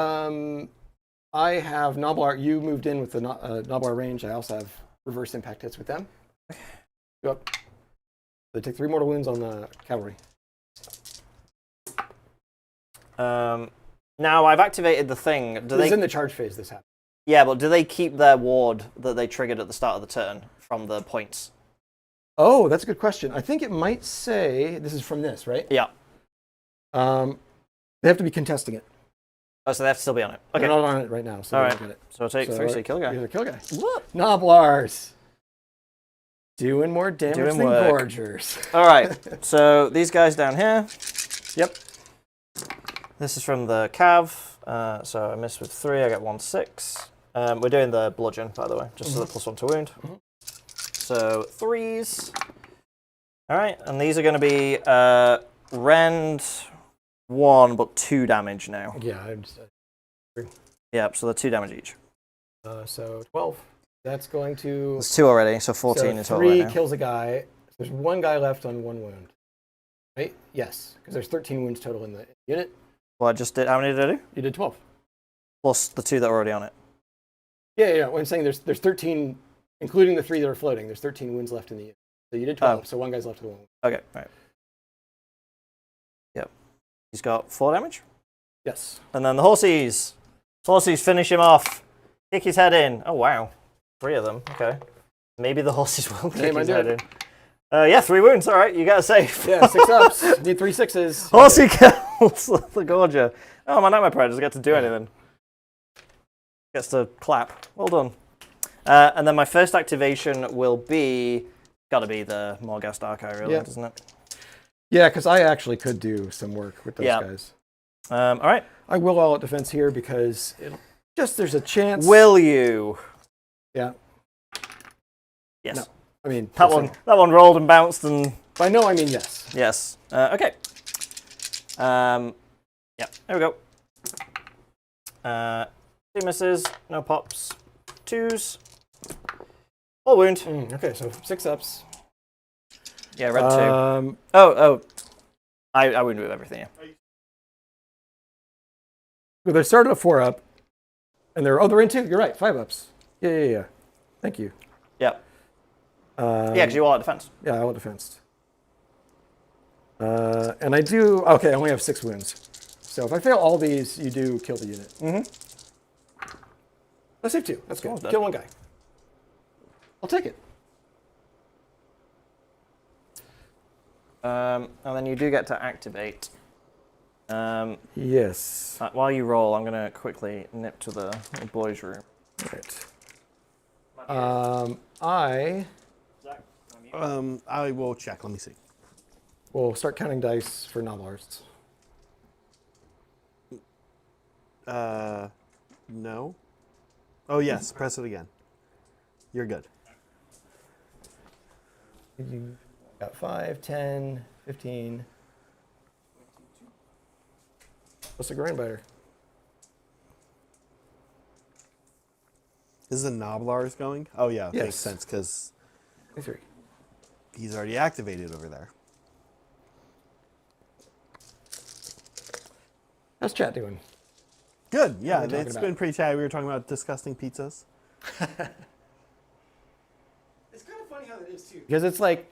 I have Nobblar. You moved in with the Nobblar range. I also have reverse impact hits with them. Go up. They take 3 mortal wounds on the cavalry. Now I've activated the thing. This is in the charge phase. This happens. Yeah, but do they keep their ward that they triggered at the start of the turn from the points? Oh, that's a good question. I think it might say, this is from this, right? Yeah. They have to be contesting it. Oh, so they have to still be on it. Okay. They're not on it right now, so All they right. don't get it. So I'll take 3, so you kill a guy. You're the kill guy. Noblars. Doing more damage Doing than work. Gorgers. All right. So these guys down here. Yep. This is from the Cav. So I missed with 3. I get 1, 6. We're doing the bludgeon, by the way, just so the +1 to wound. So 3s. All right, and these are going to be rend 1, but 2 damage now. Yeah, I'm just, Yep, so they're 2 damage each. so 12. That's going to... There's 2 already, so 14 in so total 3 right now. kills a guy. There's 1 guy left on 1 wound. Right? Yes, because there's 13 wounds total in the unit. Well, I just did. How many did I do? You did 12. Plus the 2 that are already on it. Yeah. What I'm saying, there's 13, including the 3 that are floating. There's 13 wounds left in the unit. So you did 12. So 1 guy's left with 1 wound. Okay, right. Yep. He's got 4 damage. Yes. And then the horsies. Horsies finish him off. Kick his head in. Oh, wow. 3 of them. Okay. Maybe the horses will kick his head in. Yeah, 3 wounds. All right, you got to save. Yeah, 6 ups. Need 3 6s. Horsey kills the Gorger. Oh, my Nightmare Pride doesn't get to do anything. Gets to clap. Well done. And then my first activation will be... Got to be the Morghast Archive, really, doesn't it? Yeah, because I actually could do some work with those guys. All right. I will all out defense here because there's a chance. Will you? Yeah. Yes. No. I mean, that one rolled and bounced and... By no, I mean yes. Yes. Okay. Yeah, there we go. 2 misses, no pops, 2s. All wound. Okay, so 6 ups. Yeah, red 2. I wound with everything, yeah. Well, they started a 4 up, and they're in 2. You're right, 5 ups. Yeah. Thank you. Yeah. Yeah, because you all out defense. Yeah, I all defensed. And I do. Okay, I only have 6 wounds. So if I fail all these, you do kill the unit. Let's save 2. That's good. Kill 1 guy. I'll take it. And then you do get to activate. Yes. While you roll, I'm going to quickly nip to the boys' room. Right. I will check. Let me see. We'll start counting dice for Noblars. No. Oh, yes. Press it again. You're good. You got 5, 10, 15. What's a grindbiter? Is the Noblars going? Oh, yeah. Yes. Makes sense because 3. he's already activated over there. How's chat doing? Good. Yeah, What are we it's talking been about? pretty chatty. We were talking about disgusting pizzas. It's kind of funny how that is too. Because it's like,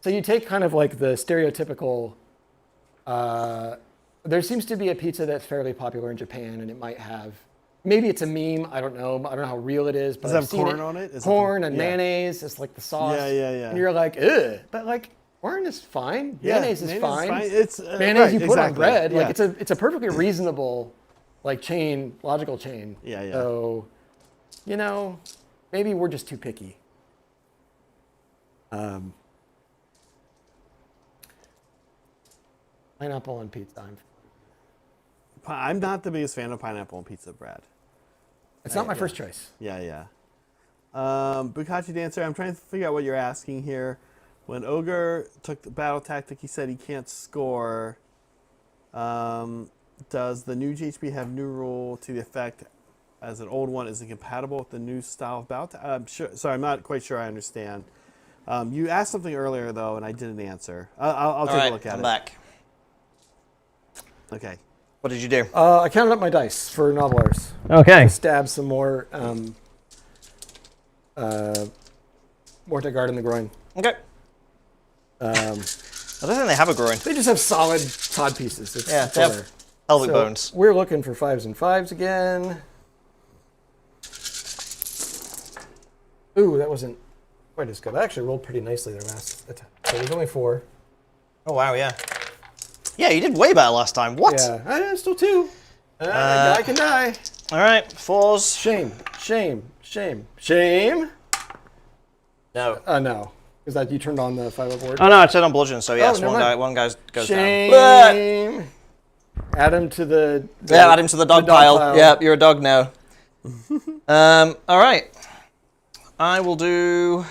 so you take kind of like the stereotypical, there seems to be a pizza that's fairly popular in Japan and it might have, maybe it's a meme, I don't know how real it is. But Does it I've have seen corn on it? Is it corn the- and yeah. mayonnaise, it's like the sauce. Yeah. And you're like, ugh. But like, corn is fine, mayonnaise is fine. It's Mayonnaise right, you put on exactly. bread, Yeah. like it's a perfectly reasonable, like logical chain. Yeah. So, maybe we're just too picky. Pineapple on pizza. I'm not the biggest fan of pineapple on pizza, Brad. It's not my first choice. Yeah. Bukachi Dancer, I'm trying to figure out what you're asking here. When Ogor took the battle tactic, he said he can't score. Does the new GHB have new rule to the effect as an old one? Is it compatible with the new style of battle? Sure. Sorry, I'm not quite sure I understand. You asked something earlier, though, and I didn't answer. I'll take a look at I'm it. back. Okay. What did you do? I counted up my dice for Noblars. Okay. Stab some more Mortar Guard in the groin. Okay. I don't think they have a groin. They just have solid cod pieces. It's Yeah, it's they all have there. pelvic So bones. we're looking for 5s and 5s again. Ooh, that wasn't quite as good. I actually rolled pretty nicely their last attack. So there's only 4. Oh, wow, yeah. Yeah, you did way better last time. What? Yeah, still 2. I can die. All right, 4s. Shame, shame, shame, shame. No. No. Is that you turned on the 5 board? Oh, no, I turned on bludgeon, so yes, never one mind. guy goes Shame. down. Add him to the Yeah, add him to the dog pile. Yeah, you're a dog now. All right. I will do...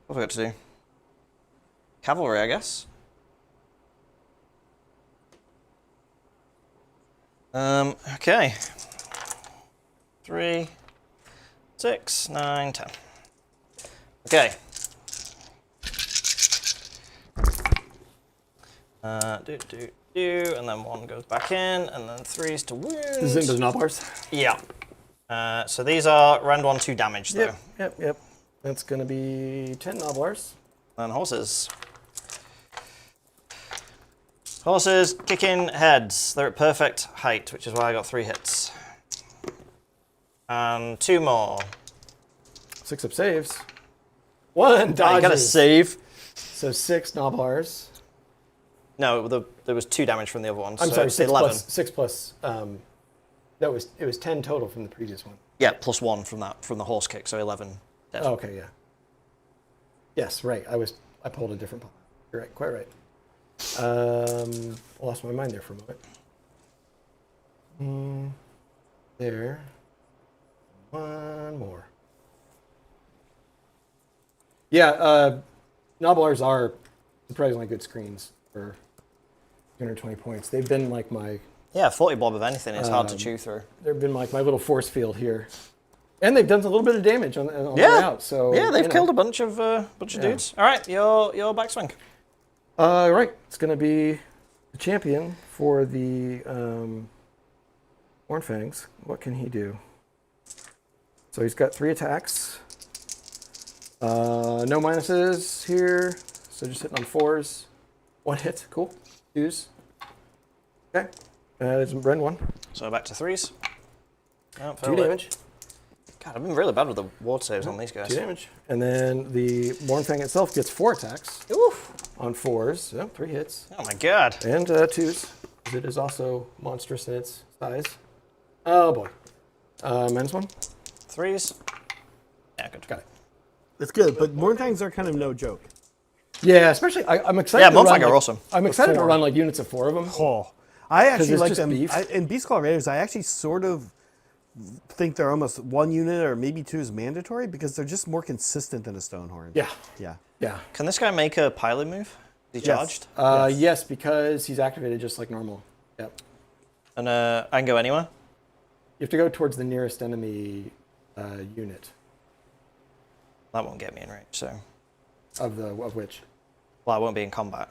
What have I got to do? Cavalry, I guess. Okay. 3, 6, 9, 10. Okay. And then 1 goes back in, and then 3s to wound. This is into the Nobbars? Yeah. So these are round 1, 2 damage, though. Yep. That's going to be 10 Nobbars. And horses. Horses kicking heads. They're at perfect height, which is why I got 3 hits. And 2 more. 6 up saves. 1 dodges. You gotta save. So 6 Nobbars. No, there was 2 damage from the other one. I'm so sorry, it's 6 11. plus. It was 10 total from the previous one. Yeah, plus 1 from the horse kick, so 11 dead. Oh, okay, yeah. Yes, right. I pulled a different pop. You're right, quite right. Lost my mind there for a moment. There. 1 more. Yeah, Noblars are surprisingly good screens for 220 points. They've been like my... Yeah, 40 blob of anything. It's hard to chew through. They've been like my little force field here. And they've done a little bit of damage on the way out. So, yeah, they've killed a bunch of dudes. All right, your backswing. Right, it's going to be the champion for the Hornfangs. What can he do? So he's got 3 attacks. No minuses here, so just hitting on 4s. 1 hit, cool. 2s. Okay, there's Ren 1. So back to 3s. Oh, 2 damage. God, I've been really bad with the ward saves on these guys. 2 damage. And then the Bornfang itself gets 4 attacks. Oof. On 4s, so 3 hits. Oh my god. And 2s. It is also monstrous in its size. Oh boy. Minus 1. 3s. Yeah, good. Got it. It's good, but Mornfangs are kind of no joke. Yeah, especially I'm excited. Yeah, to run, Mornfang are like, awesome. I'm excited to 4. run like units of 4 of them. Oh, I actually it's like just them. beef. In Beastclaw Raiders, I actually sort of think they're almost 1 unit or maybe 2 is mandatory because they're just more consistent than a Stonehorn. Yeah. Can this guy make a pilot move? Is he charged? Yes, because he's activated just like normal. Yep. And I can go anywhere? You have to go towards the nearest enemy unit. That won't get me in range, so... Of which? Well, I won't be in combat.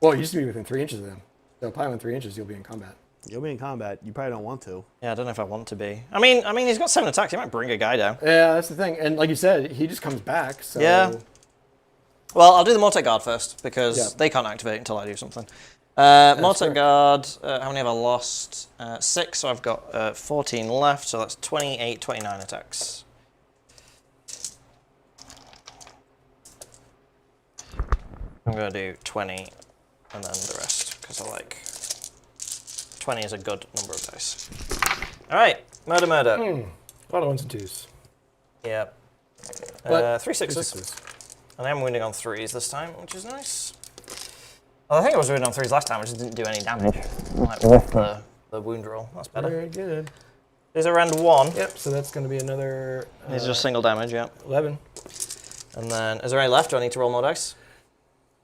Well, you used to be within 3 inches of them. So probably within 3 inches, you'll be in combat. You'll be in combat. You probably don't want to. Yeah, I don't know if I want to be. I mean, he's got 7 attacks. He might bring a guy down. Yeah, that's the thing. And like you said, he just comes back. So Yeah. Well, I'll do the Mortec Guard first, because they can't activate until I do something. Mortec Guard, how many have I lost? 6, so I've got 14 left, so that's 28, 29 attacks. I'm going to do 20, and then the rest, because I like... 20 is a good number of dice. Alright, murder. A lot of 1s and 2s. Yep. But 3 6s. And I'm wounding on 3s this time, which is nice. Well, I think I was wounding on 3s last time, I just didn't do any damage. Like with the wound roll. That's better. Very good. These are round 1. Yep, so that's going to be another... These are just single damage, yeah. 11. And then, is there any left? Do I need to roll more dice?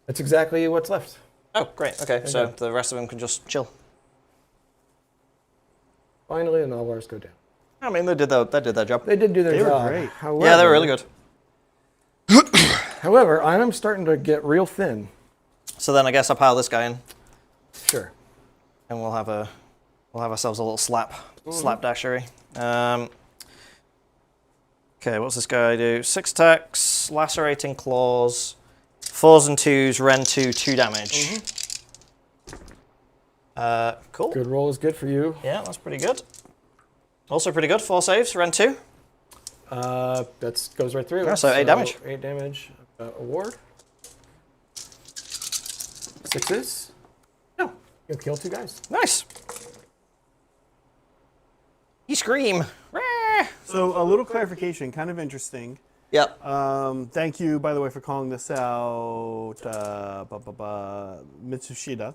That's exactly what's left. Oh, great. Okay, so the rest of them can just chill. Finally, the Noblars go down. I mean, they did their job. They did do their They were job. great. However, Yeah, they were really good. However, I'm starting to get real thin. So then I guess I pile this guy in, Sure. and we'll have ourselves a little slapdashery. Okay, what's this guy do? 6 attacks, lacerating claws, 4s and 2s, Ren 2, 2 damage. Cool. Good roll is good for you. Yeah, that's pretty good. Also pretty good, 4 saves, Ren 2. That goes right through. Yeah, so 8 damage. 8 damage. award. 6s. No, you'll kill 2 guys. Nice. You scream. Rah! So a little clarification, kind of interesting. Yep. Thank you, by the way, for calling this out, Mitsushita.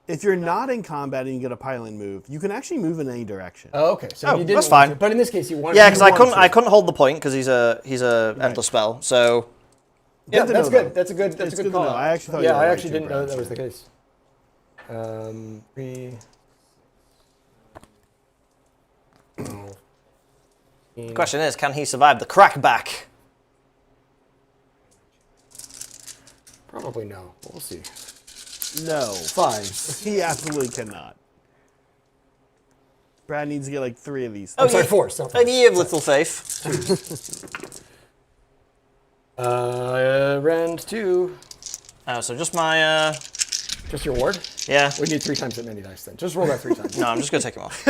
If you're not in combat and you get a pylon move, you can actually move in any direction. Oh, okay. So Oh, you didn't that's want fine. to, but in this case, you wanted. Yeah, to. because You I couldn't hold the point because he's a endless spell. So Yeah, Good to that's know, good. though. That's a good. That's It's a good good to call. know. I actually thought you Yeah, were I right actually too, didn't know Brad, that was so. the case. 3. the question is, can he survive the crackback? Probably no. We'll see. No. 5s. He absolutely cannot. Brad needs to get like 3 of these. I'm sorry, ye- 4s. Not And 5s. ye of little faith. Rend 2. Oh, so just my Just your ward. yeah. We need 3 times that many dice then. Just roll that 3 times. No, I'm just gonna take him off.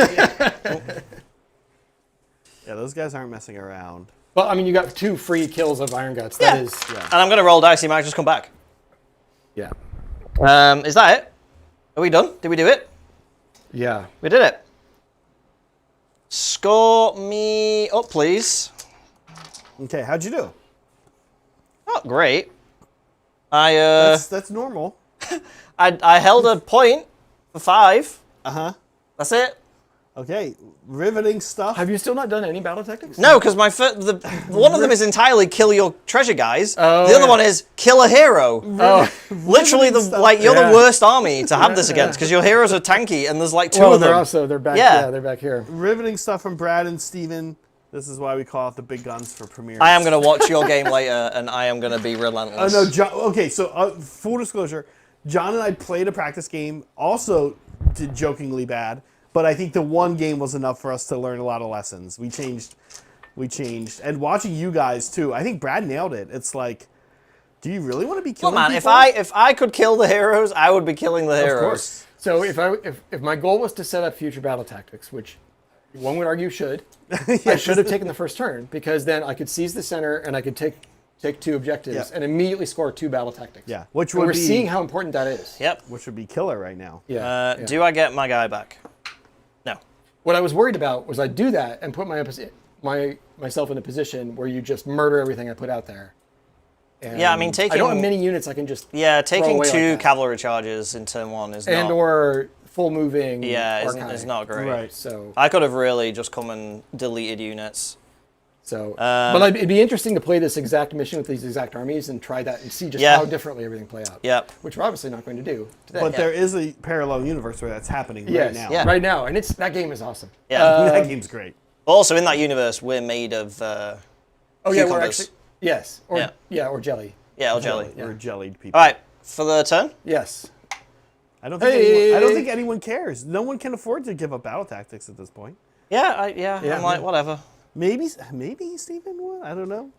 Yeah, those guys aren't messing around. Well, I mean, you got 2 free kills of Iron Guts. That is. And I'm gonna roll dice. He might just come back. Yeah. Is that it? Are we done? Did we do it? Yeah. We did it. Score me up, please. Okay, how'd you do? Not great. I That's normal. I held a point for 5. Uh-huh. That's it. Okay, riveting stuff. Have you still not done any battle tactics? No, because one of them is entirely kill your treasure guys. Oh, the other yeah. one is kill a hero. Oh. Literally, Riveting stuff. you're Yeah. the worst army to have this against because your heroes are tanky and there's like 2 Well, of them. they're back. Yeah. Yeah, they're back here. Riveting stuff from Brad and Steven. This is why we call it the big guns for premieres. I am gonna watch your game later and I am gonna be Oh relentless. no, John, okay, so full disclosure, John and I played a practice game, also did jokingly bad, but I think the one game was enough for us to learn a lot of lessons. We changed. And watching you guys too, I think Brad nailed it. It's like, do you really want to be Well, killing man, people? if I could kill the heroes, I would be killing the heroes. Of course. So if my goal was to set up future battle tactics, which one would argue should, I should have taken the first turn because then I could seize the center and I could take 2 objectives Yeah. and immediately score 2 battle tactics. Yeah, which And would we're be seeing how important that is. Yep. which would be killer right now. Yeah. Yeah. Do I get my guy back? No. What I was worried about was I'd do that and put myself in a position where you just murder everything I put out there. And Yeah, I mean, I don't have taking- many units I can just Yeah, taking away 2 like that. cavalry charges in turn 1 is and not. or full moving. Yeah, archive. it's not great. Right. So I could have really just come and deleted units. but it'd be interesting to play this exact mission with these exact armies and try that and see just Yeah. how differently everything play out. Yep. Which we're obviously not going to do today. But there is a parallel universe where that's happening right now. Yeah. right now, and that game is awesome. Yeah. That game's great. Also, in that universe, we're made of Oh yeah, we're cucumbers. actually yes, or Yeah. or jelly. Yeah, or jelly. We're jellied people. All right, for the turn. Yes. I don't think Hey! I don't think anyone cares. No one can afford to give up battle tactics at this point. Yeah, Yeah. I'm like, whatever. Maybe Stephen would. I don't know.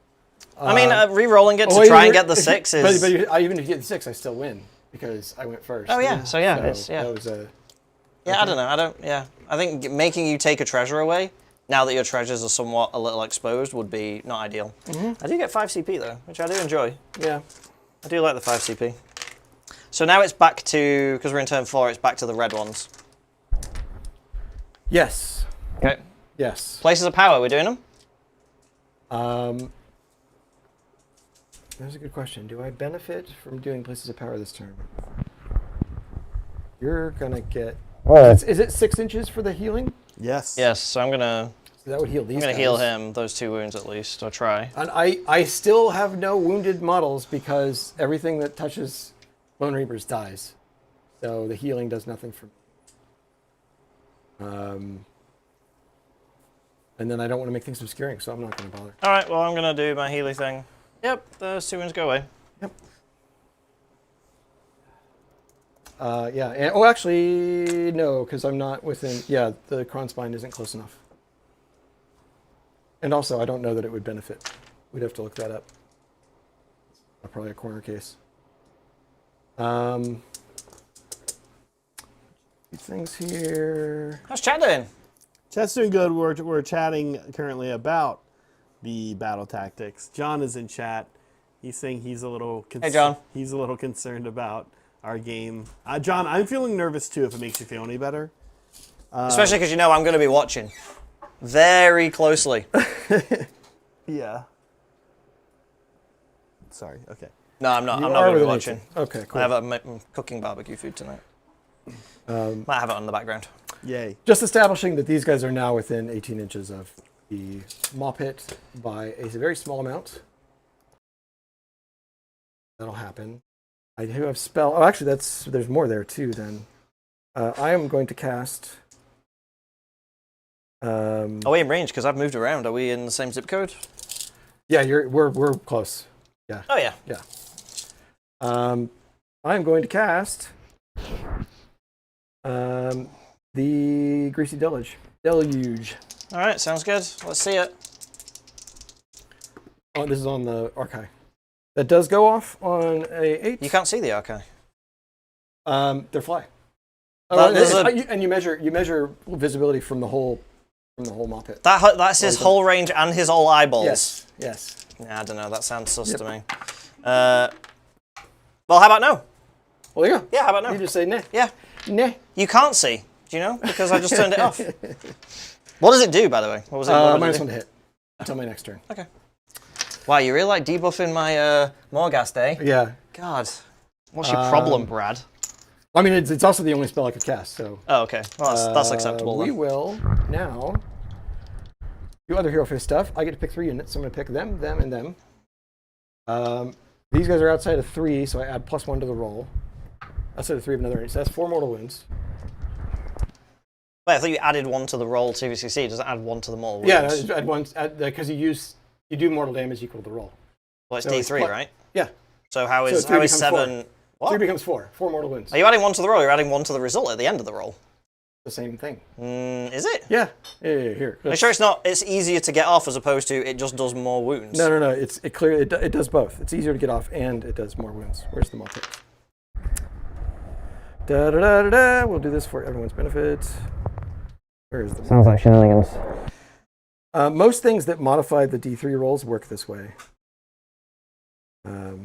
I mean, re-rolling it to Well, try and you're- get the if you- 6 is. even if you get the 6, I still win because I went first. Oh yeah, so yeah, So it's yeah. that was a. Yeah, I don't know. I think making you take a treasure away now that your treasures are somewhat a little exposed would be not ideal. I do get 5 CP though, which I do enjoy. Yeah. I do like the 5 CP. So now it's back to, because we're in turn 4, it's back to the red ones. Yes. Okay. Yes. Places of power, we're doing them? That's a good question. Do I benefit from doing places of power this turn? You're gonna get. Is it 6 inches for the healing? Yes. Yes, so I'm gonna So that would heal these. I'm gonna guys. heal him those 2 wounds at least, or try. And I still have no wounded models because everything that touches Bonereapers dies. So the healing does nothing for me. And then I don't want to make things obscuring, so I'm not going to bother. All right, well I'm gonna do my healing thing. Yep, those 2 wounds go away. Yep. Yeah. Actually, no, because I'm not within. Yeah, the Kron spine isn't close enough. And also, I don't know that it would benefit. We'd have to look that up. Probably a corner case. Few things here. How's chat doing? Chat's doing good. We're chatting currently about the battle tactics. John is in chat. He's saying he's a little. Hey, John. He's a little concerned about our game. John, I'm feeling nervous too. If it makes you feel any better. Especially because you know I'm going to be watching very closely. Yeah. Sorry. Okay. No, I'm not. You I'm not are going to be with watching. Okay, cool. I have I'm cooking barbecue food tonight. Might have it on in the background. Yay. Just establishing that these guys are now within 18 inches of the maw pit by a very small amount. That'll happen. I do have spell. Oh, actually, there's more there too. Then I am going to cast. Are we in range? Because I've moved around. Are we in the same zip code? Yeah, we're close. Yeah. Oh yeah. Yeah. I am going to cast the Greasy Deluge. All right, sounds good. Let's see it. Oh, this is on the archive. That does go off on a 8. You can't see the archive. They're fly. And you measure visibility from the whole maw pit. That's his whole range and his all eyeballs. Yes. Yeah, I don't know. That sounds sus to me. Well, how about no? Well, there you go. Yeah, how about no? You just say nah. Yeah. Nah. You can't see. Do you know? Because I just turned it off. What does it do, by the way? What was it? What Minus did it 1 to hit until my next turn. Okay. Wow, you really like debuffing my Morghast, eh? Yeah. God. What's your problem, Brad? I mean, it's also the only spell I could cast, so. Oh, okay. Well, that's acceptable We then. will now do other hero face stuff. I get to pick 3 units, so I'm going to pick them, and them. These guys are outside of 3, so I add +1 to the roll. Outside of 3 of another 8, so that's 4 mortal wounds. Wait, I thought you added 1 to the roll TVCC. Does it add 1 to the mortal wounds? Yeah, no, add 1, because you do mortal damage equal to the roll. Well, it's So D3, right? Yeah. So how is 3 becomes 7? 4. What? 3 becomes 4. 4 mortal wounds. Are you adding 1 to the roll? Or you're adding 1 to the result at the end of the roll. The same thing. Is it? Yeah. Here. Are you sure it's not? It's easier to get off as opposed to it just does more wounds. No. It clearly it does both. It's easier to get off and it does more wounds. Where's the multi? We'll do this for everyone's benefit. Where is the? Sounds like shenanigans. Most things that modify the D3 rolls work this way. For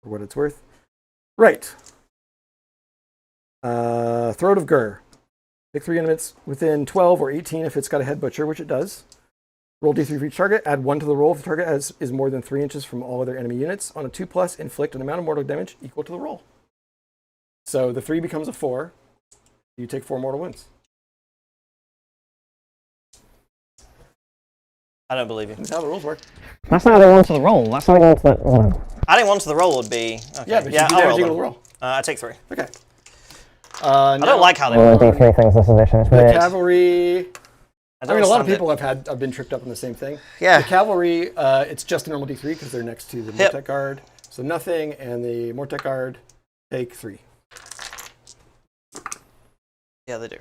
what it's worth. Right. Throat of Gur. Pick 3 elements within 12 or 18 if it's got a head butcher, which it does. Roll D3 for each target. Add 1 to the roll if the target is more than 3 inches from all other enemy units. On a 2+, inflict an amount of mortal damage equal to the roll. So the 3 becomes a 4. You take 4 mortal wounds. I don't believe you. That's how the rules work. That's not adding 1 to the roll. That's not adding 1 to the... Oh, no. Adding 1 to the roll would be... Okay. Yeah, but yeah, you do I'll damage roll equal to them. the roll. I take 3. Okay. I don't like how they There roll. were D3 things this edition. It's The weird. cavalry. I I mean, a lot of understand it. people have been tricked up on the same thing. Yeah. The cavalry, it's just a normal D3 because they're next to the Yep. Mortek Guard. So nothing, and the Mortek Guard take 3. Yeah, they do.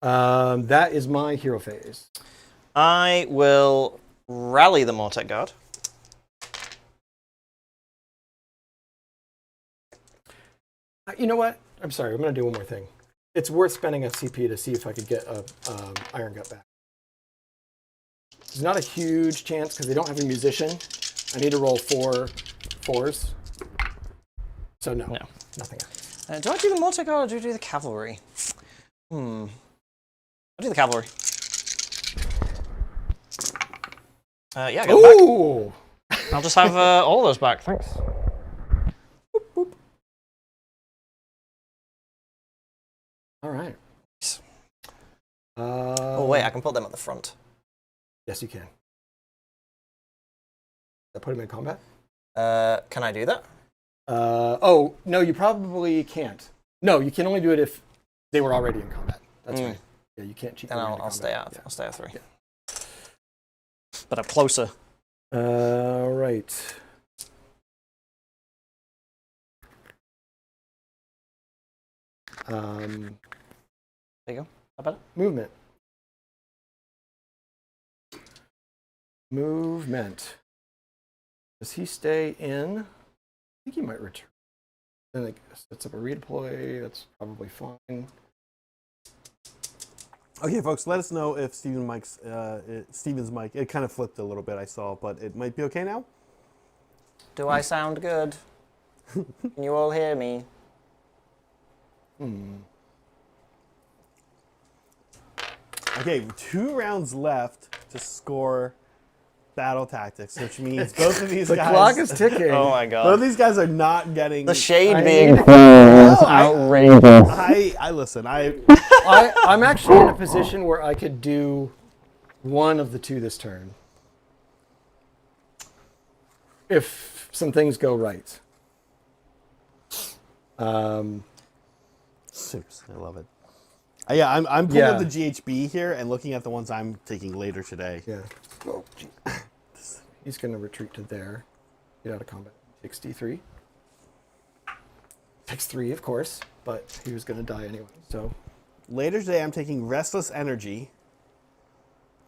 That is my hero phase. I will rally the Mortek Guard. You know what? I'm sorry. I'm going to do one more thing. It's worth spending a CP to see if I could get a Iron Gut back. It's not a huge chance because they don't have a musician. I need to roll 4 4s. So no. Nothing else. Do I do the Mortek Guard or do I do the cavalry? I do the cavalry. Yeah, go back. Ooh! I'll just have all those back. Thanks. All right. Oh, wait, I can put them at the front. Yes, you can. I put him in combat? Can I do that? Oh, no, you probably can't. No, you can only do it if they were already in combat. That's right. Yeah, you can't cheat. Then them into I'll stay combat. out. Yeah. I'll stay at 3. Yeah. But I'm closer. Right. There you go. How about it? Movement. Movement. Does he stay in? I think he might return. Then it sets up a redeploy. That's probably fine. Okay, folks, let us know if Steven's mic, it kind of flipped a little bit, I saw, but it might be okay now. Do I sound good? Can you all hear me? Okay, 2 rounds left to score battle tactics, which means both of these The guys. clock is ticking. Oh my Both god. of these guys are not getting. The shade I being. need- That's No, outrageous. I listen. I'm actually in a position where I could do one of the 2 this turn. If some things go right. Seriously, I love it. Yeah, I'm pulling up Yeah. the GHB here and looking at the ones I'm taking later today. Yeah. Oh, gee. He's going to retreat to there. Get out of combat. Takes D3. Takes 3, of course, but he was going to die anyway. So Later today, I'm taking Restless Energy.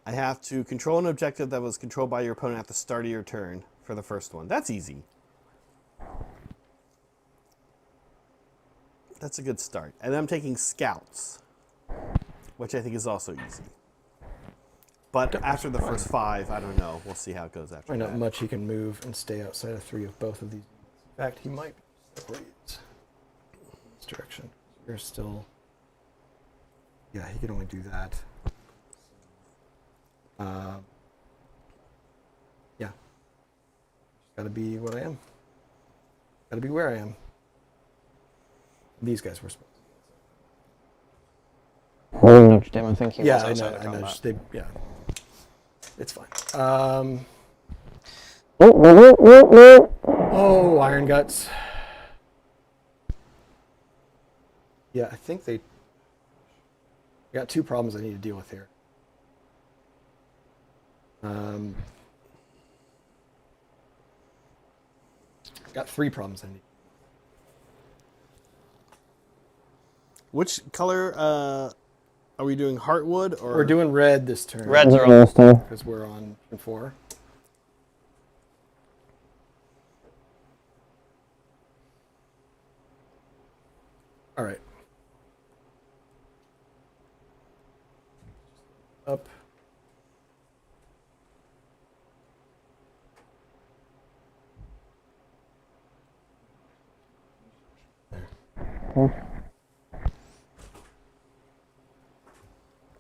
I have to control an objective that was controlled by your opponent at the start of your turn for the first one. That's easy. That's a good start. And then I'm taking Scouts, which I think is also easy. But after the first 5, I don't know. We'll see how it goes after find out that. much he can move and stay outside of 3 of both of these. In fact, he might separate this direction. You're still... Yeah, he can only do that. Yeah. Gotta be what I am. Gotta be where I am. These guys were supposed to. Oh, nudged him, I think he Yeah, was I outside know. of I know. combat. Yeah. It's fine. Oh, Iron Guts. Yeah, I think they got 2 problems I need to deal with here. Got 3 problems I need. Which color are we doing? Heartwood or? We're doing red this turn. Reds are on. Because we're on 4. All right. Up.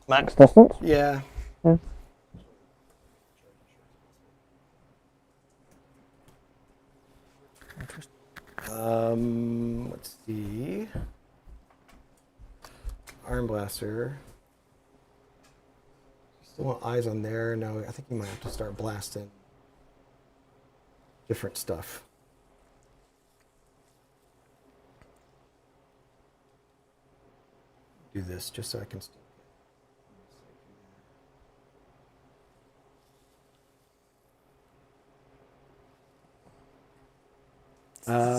Max. Distance? Yeah. Let's see. Arm Blaster. Still want eyes on there. No, I think you might have to start blasting different stuff. Do this just so I can still.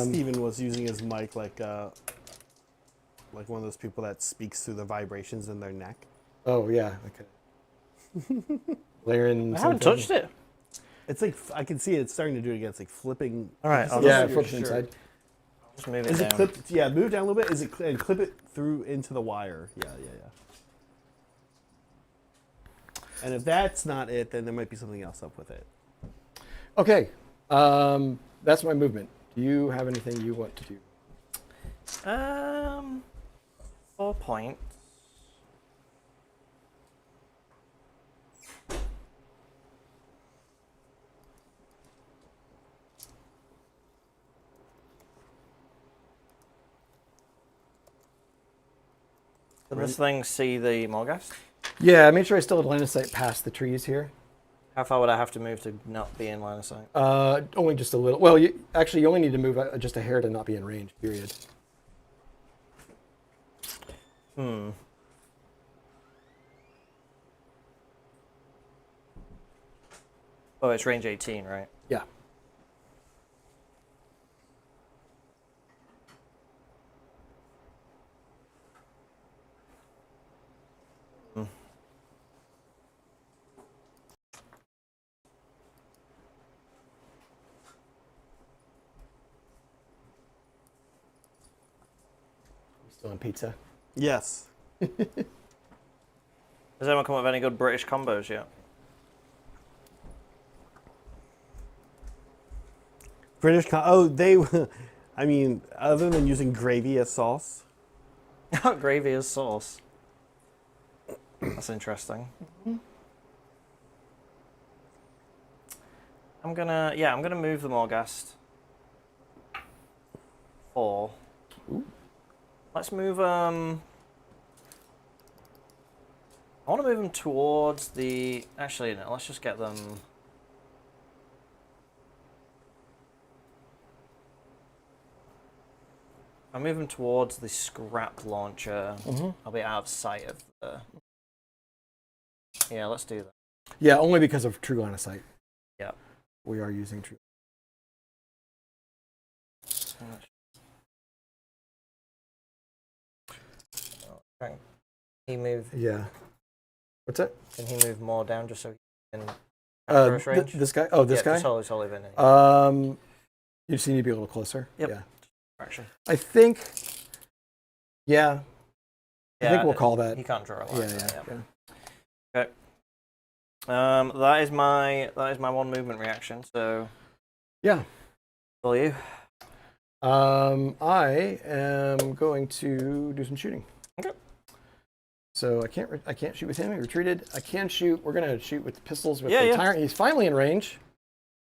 Steven was using his mic like one of those people that speaks through the vibrations in their neck. Oh yeah, okay. Layering. I haven't touched it. It's like I can see it's starting to do it again. It's like flipping. All right, Just I'll look Yeah, at your flip shirt. inside. Just move it Is it down. clipped? Yeah, move down a little bit. Is it and clip it through into the wire? Yeah. And if that's not it, then there might be something else up with it. Okay, that's my movement. Do you have anything you want to do? 4 points. Can this thing see the Morghast? Yeah, I made sure I still had line of sight past the trees here. How far would I have to move to not be in line of sight? Only just a little. Well, you only need to move just a hair to not be in range, period. Oh, it's range 18, right? Yeah. Still on pizza. Yes. Has anyone come up with any good British combos yet? they, I mean, other than using gravy as sauce. Gravy as sauce. That's interesting. I'm gonna move the Morghast. 4. Ooh. Let's move I want to move them towards the. Actually, no. Let's just get them. I'll move them towards the scrap launcher. I'll be out of sight of the. Yeah, let's do that. Yeah, only because of true line of sight. Yeah. We are using true. Can he move? Yeah. What's that? Can he move more down just so he can close range? This guy? Oh, this guy? Just hold it in. You just need to be a little closer. Yep. Yeah. Action. I think. Yeah. I Yeah, think we'll call that. He can't draw a line. Yeah. Okay. That is my one movement reaction. So. Yeah. All you. I am going to do some shooting. Okay. So I can't shoot with him. He retreated. I can shoot. We're gonna shoot with pistols with Yeah, the yeah. tyrant. He's finally in range.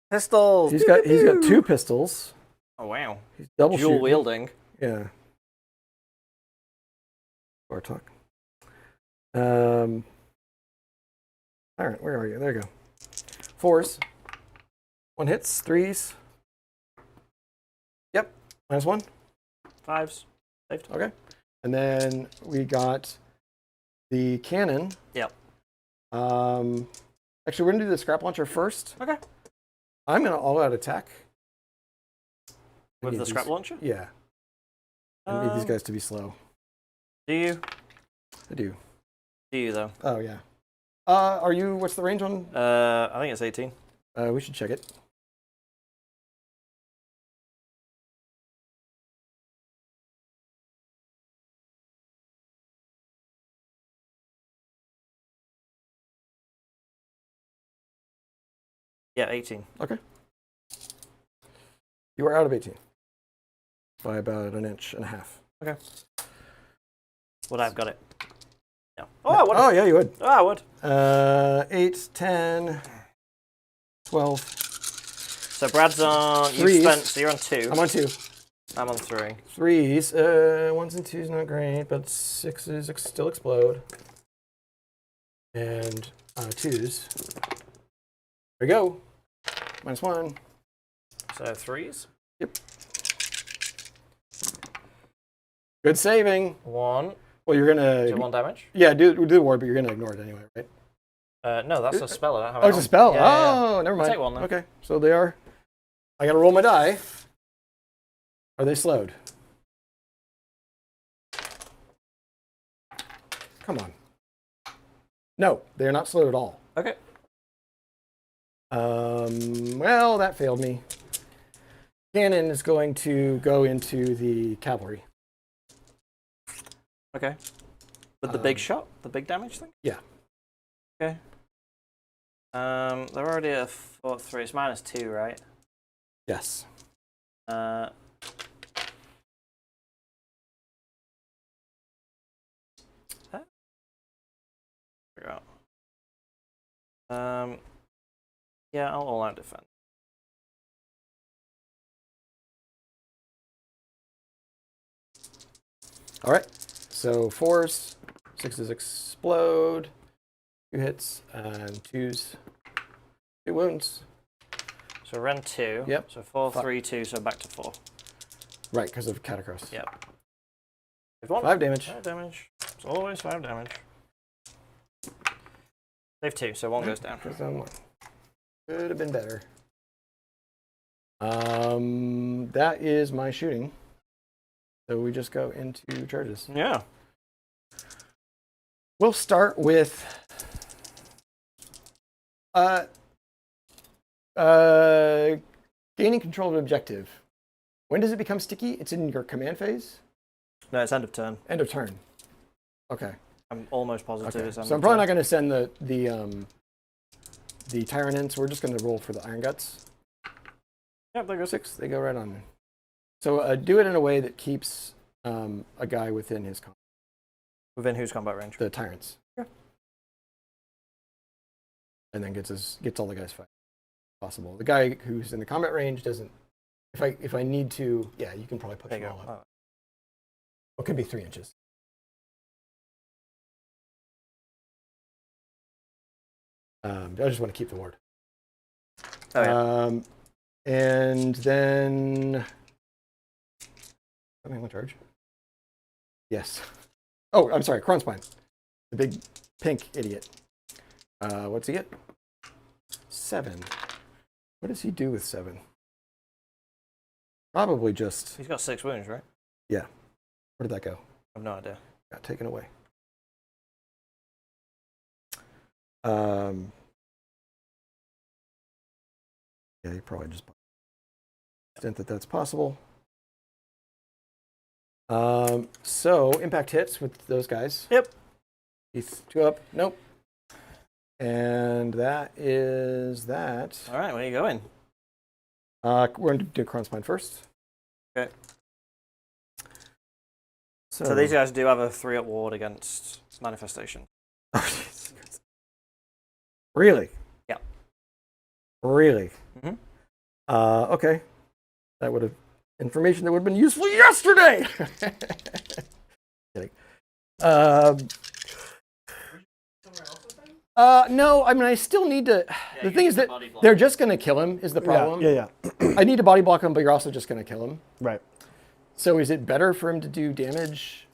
Pistols. He's got 2 pistols. Oh wow. He's double Dual shooting. wielding. Yeah. Bartok. Tyrant, where are you? There you go. 4s. 1 hits. 3s. Yep. -1. 5s. Saved. Okay. And then we got the cannon. Yep. Actually, we're going to do the scrap launcher first. Okay. I'm going to all-out attack. I With need the scrap launcher? Yeah. I need these guys to be slow. Do you? I do. Do you though? Oh, yeah. What's the range on? I think it's 18. We should check it. Yeah, 18. Okay. You are out of 18 by about 1.5 inches. Okay. Would I have got it? No. Oh, I would. Oh, yeah, you would. Oh, I would. 8, 10, 12. So Brad's on. Threes. You're on 2. I'm on 2. I'm on 3. 3s. 1s and 2s not great, but 6s still explode. And 2s. There we go. -1. So 3s. Yep. Good saving. 1. Well, you're gonna. Do 1 damage? Yeah, do the ward, but you're gonna ignore it anyway, right? No, that's a spell. I don't have Oh, it it's a on. spell. Yeah, yeah, Oh, never mind. Take 1 then. Okay, so they are. I gotta roll my die. Are they slowed? Come on. No, they are not slowed at all. Okay. Well, that failed me. Cannon is going to go into the cavalry. Okay. With the big shot, the big damage thing. Yeah. Okay. They're already at 4-3. It's -2, right? Yes. Figure out. Yeah, I'll all-out defend. All right. So 4s, 6s explode, 2 hits, and 2s, 2 wounds. So Ren 2. Yep. So 4, 3, 2. So back to 4. Right, because of Catacross. Yep. 5 damage. 5 damage. It's always 5 damage. Save 2, so 1 goes down. Goes down 1. Could have been better. That is my shooting. So we just go into charges. Yeah. We'll start with gaining control of an objective. When does it become sticky? It's in your command phase? No, it's end of turn. End of turn. Okay. I'm almost positive Okay. it's So I'm probably not going to send the Tyrant in, so we're just going to roll for the Iron Guts. Yep, there go 6. They go right on there. So do it in a way that keeps a guy within his combat. Within whose combat range? The Tyrants. Yeah. And then gets all the guys fighting possible. The guy who's in the combat range doesn't. If I need to, yeah, you can probably push them all up. Oh. It could be 3 inches. I just want to keep the ward. Oh, yeah. And then, am I on charge? Yes. Oh, I'm sorry, Kronspine, the big pink idiot. What's he get? 7. What does he do with 7? Probably just. He's got 6 wounds, right? Yeah. Where did that go? I have no idea. Got taken away. Yeah, you probably just extent that's possible. So impact hits with those guys. Yep. He's 2 up. Nope. And that is that. All right, where are you going? We're going to do Kronspine first. Okay. So these guys do have a 3-up ward against manifestation. Really? Yeah. Really? Mm-hmm. Okay. That would have information that would have been useful yesterday. Kidding. No, I mean, I still need to. Yeah, the thing is that body block. they're just going to kill him, is the problem. Yeah. I need to body block him, but you're also just going to kill him. Right. So is it better for him to do damage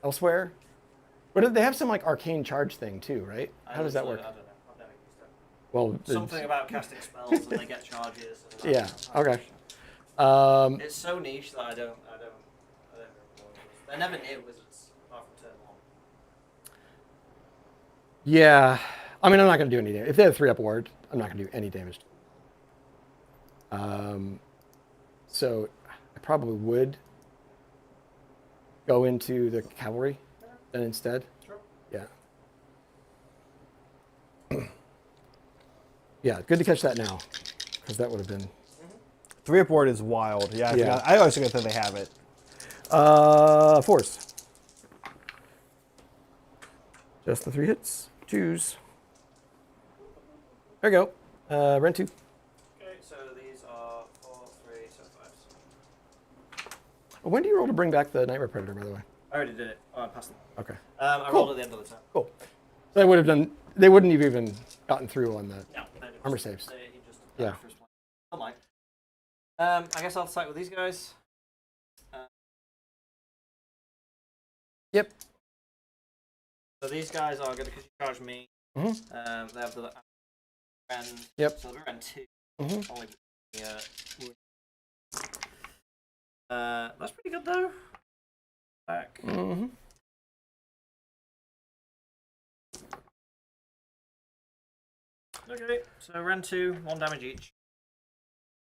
elsewhere? But they have some like arcane charge thing too, right? How does that work? I don't know. I've never used it. Well, Something about casting spells and they get charges. And yeah. Okay. It's so niche that I don't know. They're never near wizards apart from turn 1. Yeah. I mean, I'm not going to do any damage. If they have 3-up ward, I'm not going to do any damage. So I probably would go into the cavalry then instead. Sure. Yeah. Yeah, good to catch that now, because that would have been. 3-up ward is wild. Yeah, Yeah. I always forget that they have it. 4s. Just the 3 hits. Choose. There you go. Rent 2. Okay, so these are 4, 3, so 5. When do you roll to bring back the Nightmare Predator, by the way? I already did it. Oh, I passed them. Okay. I Cool. rolled at the end of the turn. Cool. So they would have done. They wouldn't have even gotten through on the No, armor saves. He just Yeah. first point. Don't mind. I guess I'll fight with these guys. Yep. So these guys are going to charge me. Mm-hmm. They have the and Yep. silver and 2. Mm-hmm. Only that's pretty good though. Back. Mm-hmm. Okay, so rend 2, 1 damage each.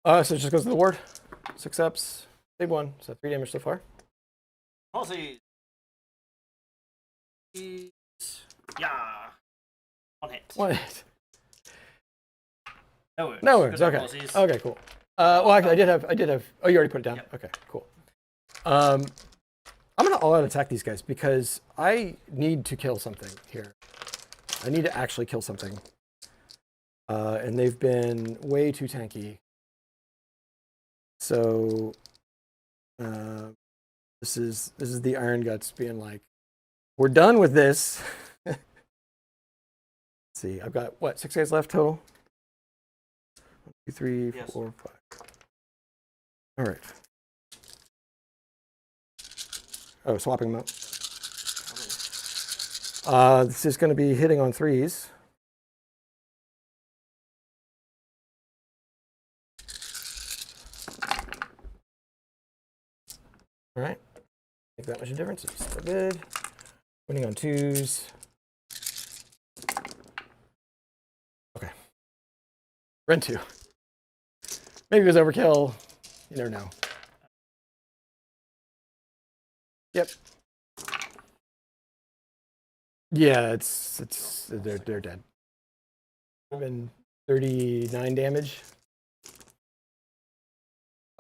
So it just goes to the ward. 6 ups. Big one. So 3 damage so far. Policies. Yeah. 1 hit. 1 hit. No wounds. No worries. Good Okay. policies. Okay. Cool. Well, actually, I did have. Oh, you already put it down. Yep. Okay. Cool. I'm gonna all out attack these guys because I need to kill something here. I need to actually kill something. And they've been way too tanky. So this is the Iron Guts being like, we're done with this. Let's see, I've got what, 6 guys left total? 1, 2, 3, Yes. 4, 5. All right. Oh, swapping them out. This is going to be hitting on 3s. All right. Make that much of a difference. It's still good. Winning on 2s. Okay. Rend 2. Maybe it was overkill. You never know. Yep. Yeah, they're dead. Been 39 damage.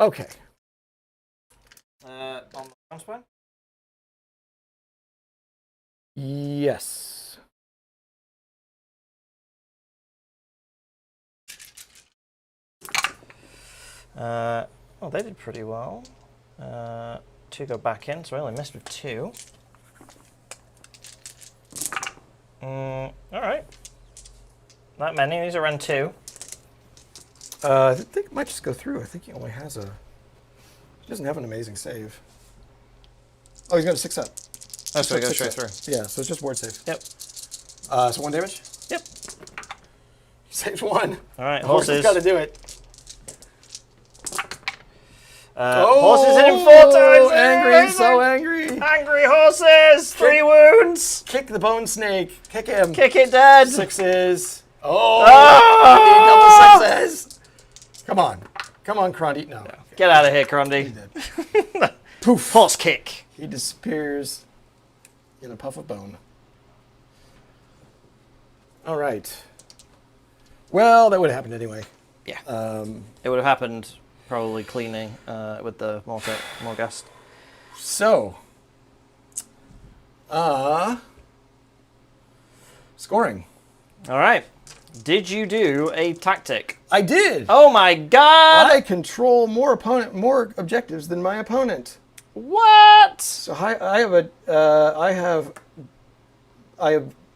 Okay. On the crossbow? Yes. Well, they did pretty well. 2 go back in, so I only missed with 2. Alright. Not many, these are run 2. I think it might just go through. I think he only has a... He doesn't have an amazing save. Oh, he's got a 6-up. Oh, so it goes straight through. Yeah, so it's just ward save. Yep. So 1 damage? Yep. He saved 1. Alright, Horse has horses. got to do it. Horses hit him 4 times! Angry, so angry. Angry horses! 3 wounds! Kick the bone snake. Kick him. Kick it dead! 6s. Oh! Ah! Double 6s. Come on. Come on, Crondy. No. Get out of here, Grundy. Poof. Horse kick. He disappears in a puff of bone. All right. Well, that would have happened anyway. Yeah. It would have happened probably cleaning with the Morghast. So, scoring. All right. Did you do a tactic? I did. Oh my god! I control more objectives than my opponent. What? So I have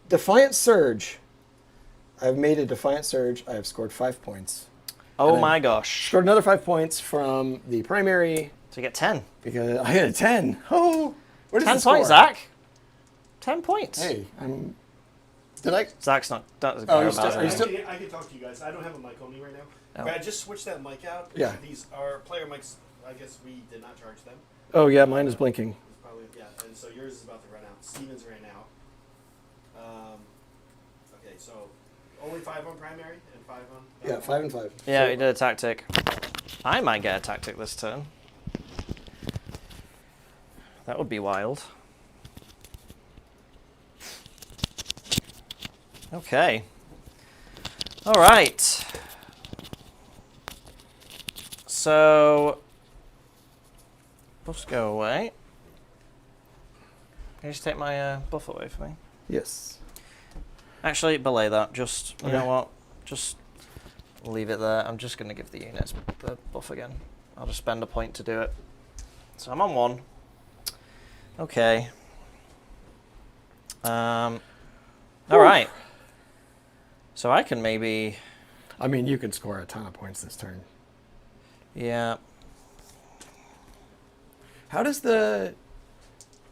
Defiant Surge. I've made a Defiant Surge. I have scored 5 points. Oh my gosh. Scored another 5 points from the primary. So you get 10. Because I had a 10. Oh, what is 10 the score? points, Zach. 10 points. Hey, did I? Zach's not. That's Oh, I can talk to you guys. I don't have a mic on me right now. Oh. But I just switched that mic out. Yeah. These are player mics. I guess we did not charge them. Oh yeah, mine is blinking. It's probably, yeah, and so yours is about to run out. Steven's ran out. Okay, so only 5 on primary and 5 on. Yeah, 5 and 5. Yeah, So- he did a tactic. I might get a tactic this turn. That would be wild. Okay. All right. So buffs go away. Can you just take my buff away for me? Yes. Actually, belay that. Just, you know Okay. what? Just leave it there. I'm just going to give the units the buff again. I'll just spend a point to do it. So I'm on 1. Okay. All right. So I can maybe... I mean, you could score a ton of points this turn. Yeah. How does the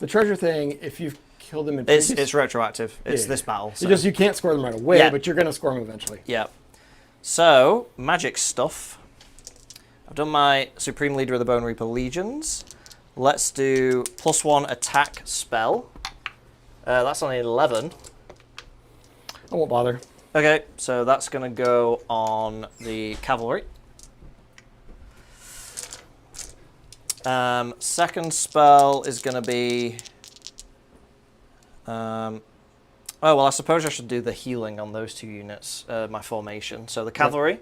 treasure thing, if you've killed them in It's retroactive. It's Yeah. this battle. So. You can't score them right away, Yeah. but you're going to score them eventually. Yeah. So, magic stuff. I've done my Supreme Leader of the Bone Reaper Legions. Let's do +1 attack spell. That's on 11. I won't bother. Okay, so that's going to go on the cavalry. Second spell is going to be... oh, well, I suppose I should do the healing on those 2 units, my formation. So the cavalry,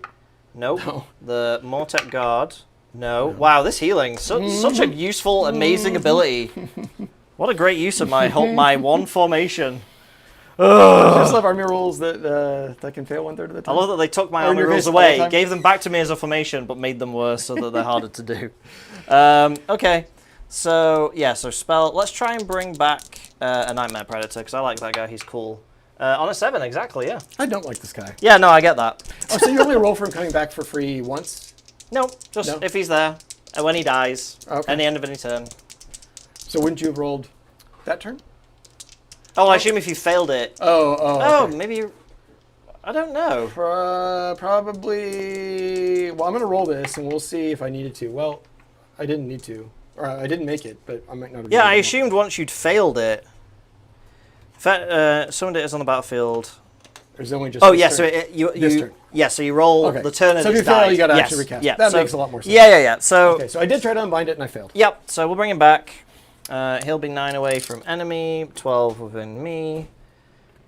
no. The Mortec Guard, no. Wow, this healing, such a useful, amazing ability. What a great use of my 1 formation. I just love army rules that can fail 1/3 of the I time. love that they took my Or in army your rules case, all the away, time. gave them back to me as a formation, but made them worse so that they're harder to do. Okay, so yeah, so spell. Let's try and bring back a Nightmare Predator, because I like that guy, he's cool. On a 7, exactly, yeah. I don't like this guy. Yeah, no, I get that. Oh, so you only roll for him coming back for free once? No, just No? if he's there, and when he dies, Okay. at the end of any turn. So wouldn't you have rolled that turn? Oh, I assume if you failed it. Oh, okay. Maybe I don't know. Probably. Well, I'm going to roll this, and we'll see if I needed to. Well, I didn't need to. Or I didn't make it, but I might not have. Yeah, I needed it. assumed once you'd failed it. Summoned it is on the battlefield. There's only just. Oh this yeah, turn. so This you turn. yeah, so you roll Okay. the turn So of if you its fail, die. you gotta Yes, actually recast. Yeah, That so- makes a lot more sense. Yeah. So Okay, so I did try to unbind it, and I failed. yep. So we'll bring him back. He'll be 9 away from enemy, 12 within me.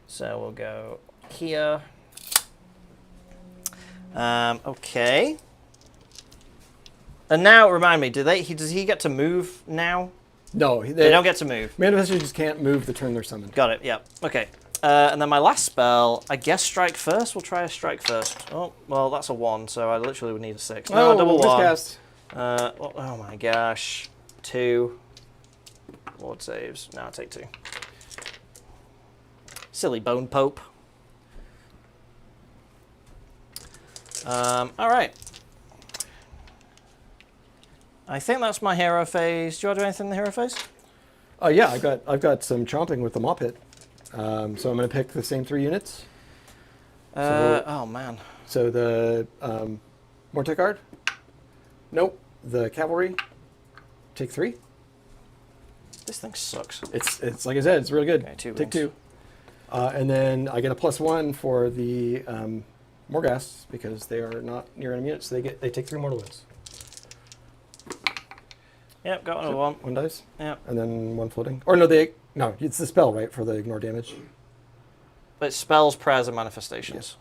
So we'll go here. Okay. And now, remind me, does he get to move now? No, They don't get to move. Manifestors just can't move the turn they're summoned. Got it, yeah. Okay. And then my last spell, I guess strike first. We'll try a strike first. Oh, well, that's a 1, so I literally would need a 6. No, double 1. Miscast. Oh my gosh. 2. Lord saves. No, I'll take 2. Silly Bone Pope. Alright. I think that's my hero phase. Do you want to do anything in the hero phase? Yeah, I've got some chomping with the Maw Pit. So I'm going to pick the same 3 units. Oh man. So the Mortek Guard. Nope. The Cavalry. Take 3. This thing sucks. It's like I said, it's really good. Okay, 2 Take wings. 2. And then I get a +1 for the Morghast because they are not near enemy units. So they take 3 mortal wounds. Yep, got another 1. 1 dice. Yep. And then 1 floating. Or no, it's the spell, right, for the ignore damage. But spells, prayers, and manifestations.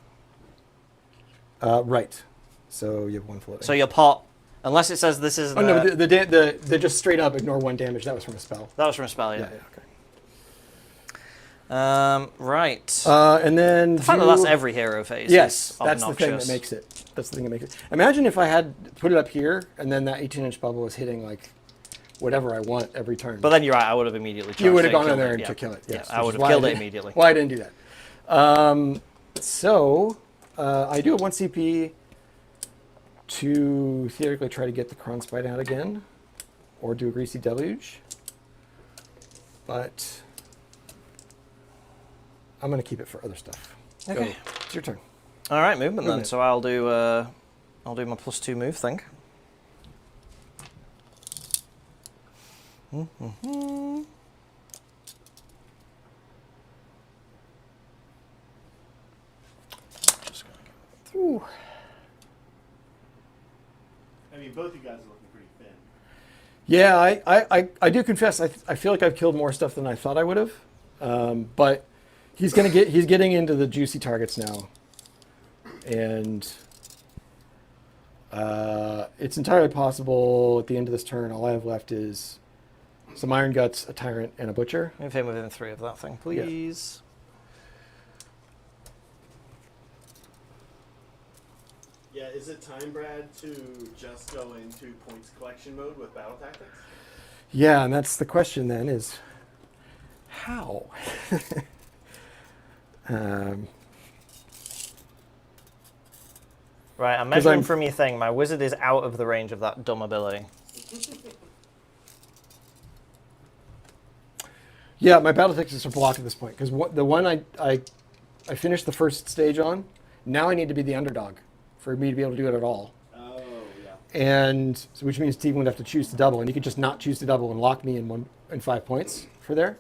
Right. So you have 1 floating. So your pot, unless it says this is. Oh no, the just straight up ignore 1 damage. That was from a spell. That was from a spell, yeah. Okay. Right. And then the fact that that's every hero phase. Yes, is that's the thing that makes it. That's the thing that makes it. Imagine if I had put it up here, and then that 18-inch bubble was hitting like whatever I want every turn. But then you're right. I would have immediately. You would have gone in killed there it, to kill it. Yes, I would have killed it immediately. Well, I didn't do that. So I do have 1 CP to theoretically try to get the Kron Spite out again, or do a Greasy Deluge. But I'm going to keep it for other stuff. Okay. Go. It's your turn. All right, movement then. Movement. So I'll do my +2 move thing. Just gonna go through. I mean, both you guys are looking pretty thin. Yeah, I do confess I feel like I've killed more stuff than I thought I would have, but he's getting into the juicy targets now, and it's entirely possible at the end of this turn all I have left is some Iron Guts, a Tyrant, and a Butcher. Move him within 3 of that thing, please. Yeah, is it time, Brad, to just go into points collection mode with battle tactics? Yeah, and that's the question then is how? Right, I'm measuring from your thing. My wizard is out of the range of that dumb ability. Yeah, my battle tactics are blocked at this point because the one I finished the first stage on, now I need to be the underdog for me to be able to do it at all. Oh, yeah. And so, which means Steven would have to choose to double, and he could just not choose to double and lock me in 5 points for there.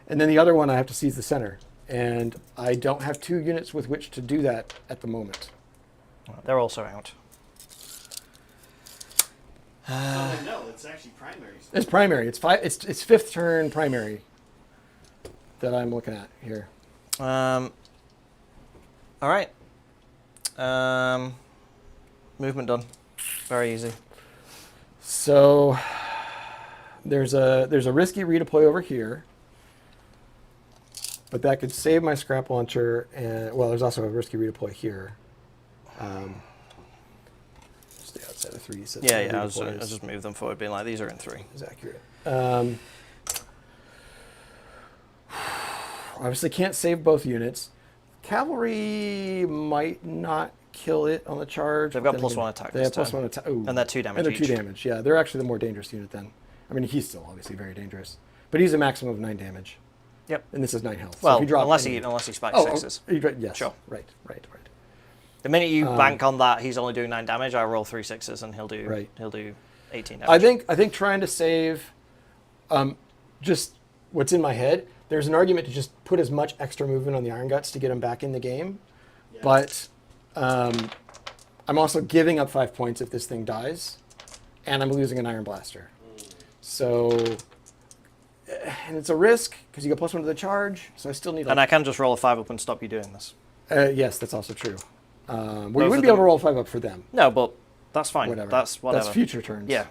And then the other one I have to seize the center, and I don't have 2 units with which to do that at the moment. They're also out. No, it's actually primary. It's primary. It's 5th turn primary that I'm looking at here. All right. Movement done. Very easy. So there's a risky redeploy over here, but that could save my scrap launcher. And well, there's also a risky redeploy here. Stay outside of 3. So Yeah. I'll just move them forward, being like these are in 3. Is accurate. Obviously, can't save both units. Cavalry might not kill it on the charge. They've got +1 attack. They have +1 attack. And they're 2 damage. And they're each. 2 damage. Yeah, they're actually the more dangerous unit then. I mean, he's still obviously very dangerous, but he's a maximum of 9 damage. Yep. And this is 9 health. Well, so if you drop unless he spikes 6s. Yes. Sure. Right. The minute you bank on that, he's only doing 9 damage. I roll 3 6s, and he'll do 18 damage. I think trying to save, just what's in my head. There's an argument to just put as much extra movement on the Iron Guts to get him back in the game, but I'm also giving up 5 points if this thing dies, and I'm losing an Iron Blaster. So and it's a risk because you get +1 to the charge. So I still need. And I can just roll a 5 up and stop you doing this. Yes, that's also true. Well, you Both wouldn't of be able to them. roll a 5 up for them. No, but that's fine. Whatever. That's whatever. That's future turns. Yeah.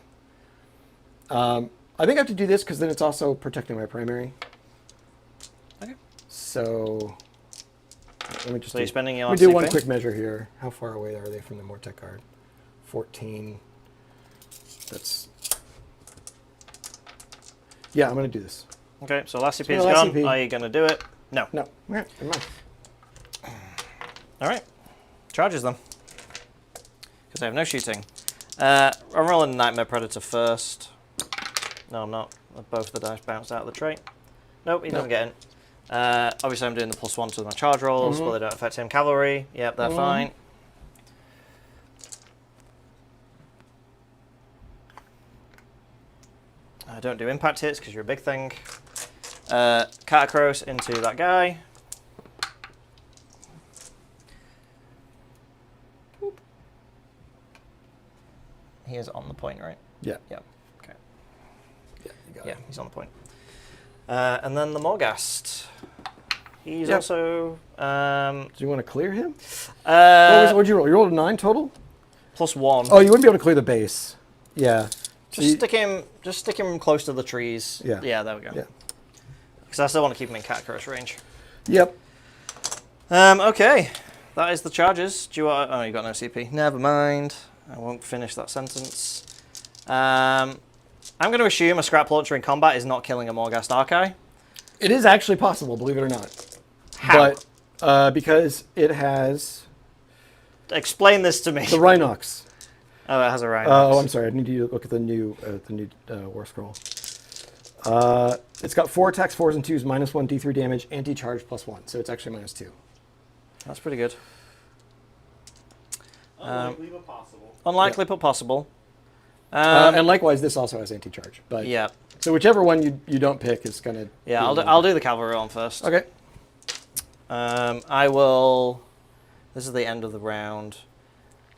I think I have to do this because then it's also protecting my primary. Okay. So let me just. So you're spending your Let me do CP? one quick measure here. How far away are they from the Mortec card? 14. That's. Yeah, I'm going to do this. Okay, so last CP So is last gone. CP. Are you going to do it? No. No. All right, never mind. All right. Charges them. Because I have no shooting. I'm rolling Nightmare Predator first. No, I'm not. Both the dice bounce out of the tray. Nope, he doesn't get in. Obviously, I'm doing the +1 to my charge rolls, but they don't affect him. Cavalry, yep, they're fine. Don't do impact hits because you're a big thing. Catacross into that guy. Boop. He is on the point, right? Yeah. Yeah. Okay. Yeah, you got Yeah, it. he's on the point. And then the Morghast. He's Yep. also Do you want to clear him? uh, What'd you roll? You rolled a 9 total? +1. Oh, you wouldn't be able to clear the base. Yeah. So Just you- stick him close to the trees. Yeah. Yeah, there we go. Yeah. Because I still want to keep him in Catacross range. Yep. Okay. That is the charges. Do you want... Oh, you got no CP. Never mind. I won't finish that sentence. I'm going to assume a scrap launcher in combat is not killing a Morghast Archive. It is actually possible, believe it or not. How? But because it has Explain this to me. the Rhinox. Oh, it has a Rhinox. Oh, I'm sorry. I need you to look at the new War Scroll. It's got 4 attacks, 4s and 2s, -1 D3 damage, anti-charge +1. So it's actually -2. That's pretty good. Unlikely but possible. Unlikely, but possible. And likewise, this also has anti-charge. But Yeah. So whichever one you don't pick is gonna. Yeah, be I'll do the cavalry on first. Okay. I will... This is the end of the round.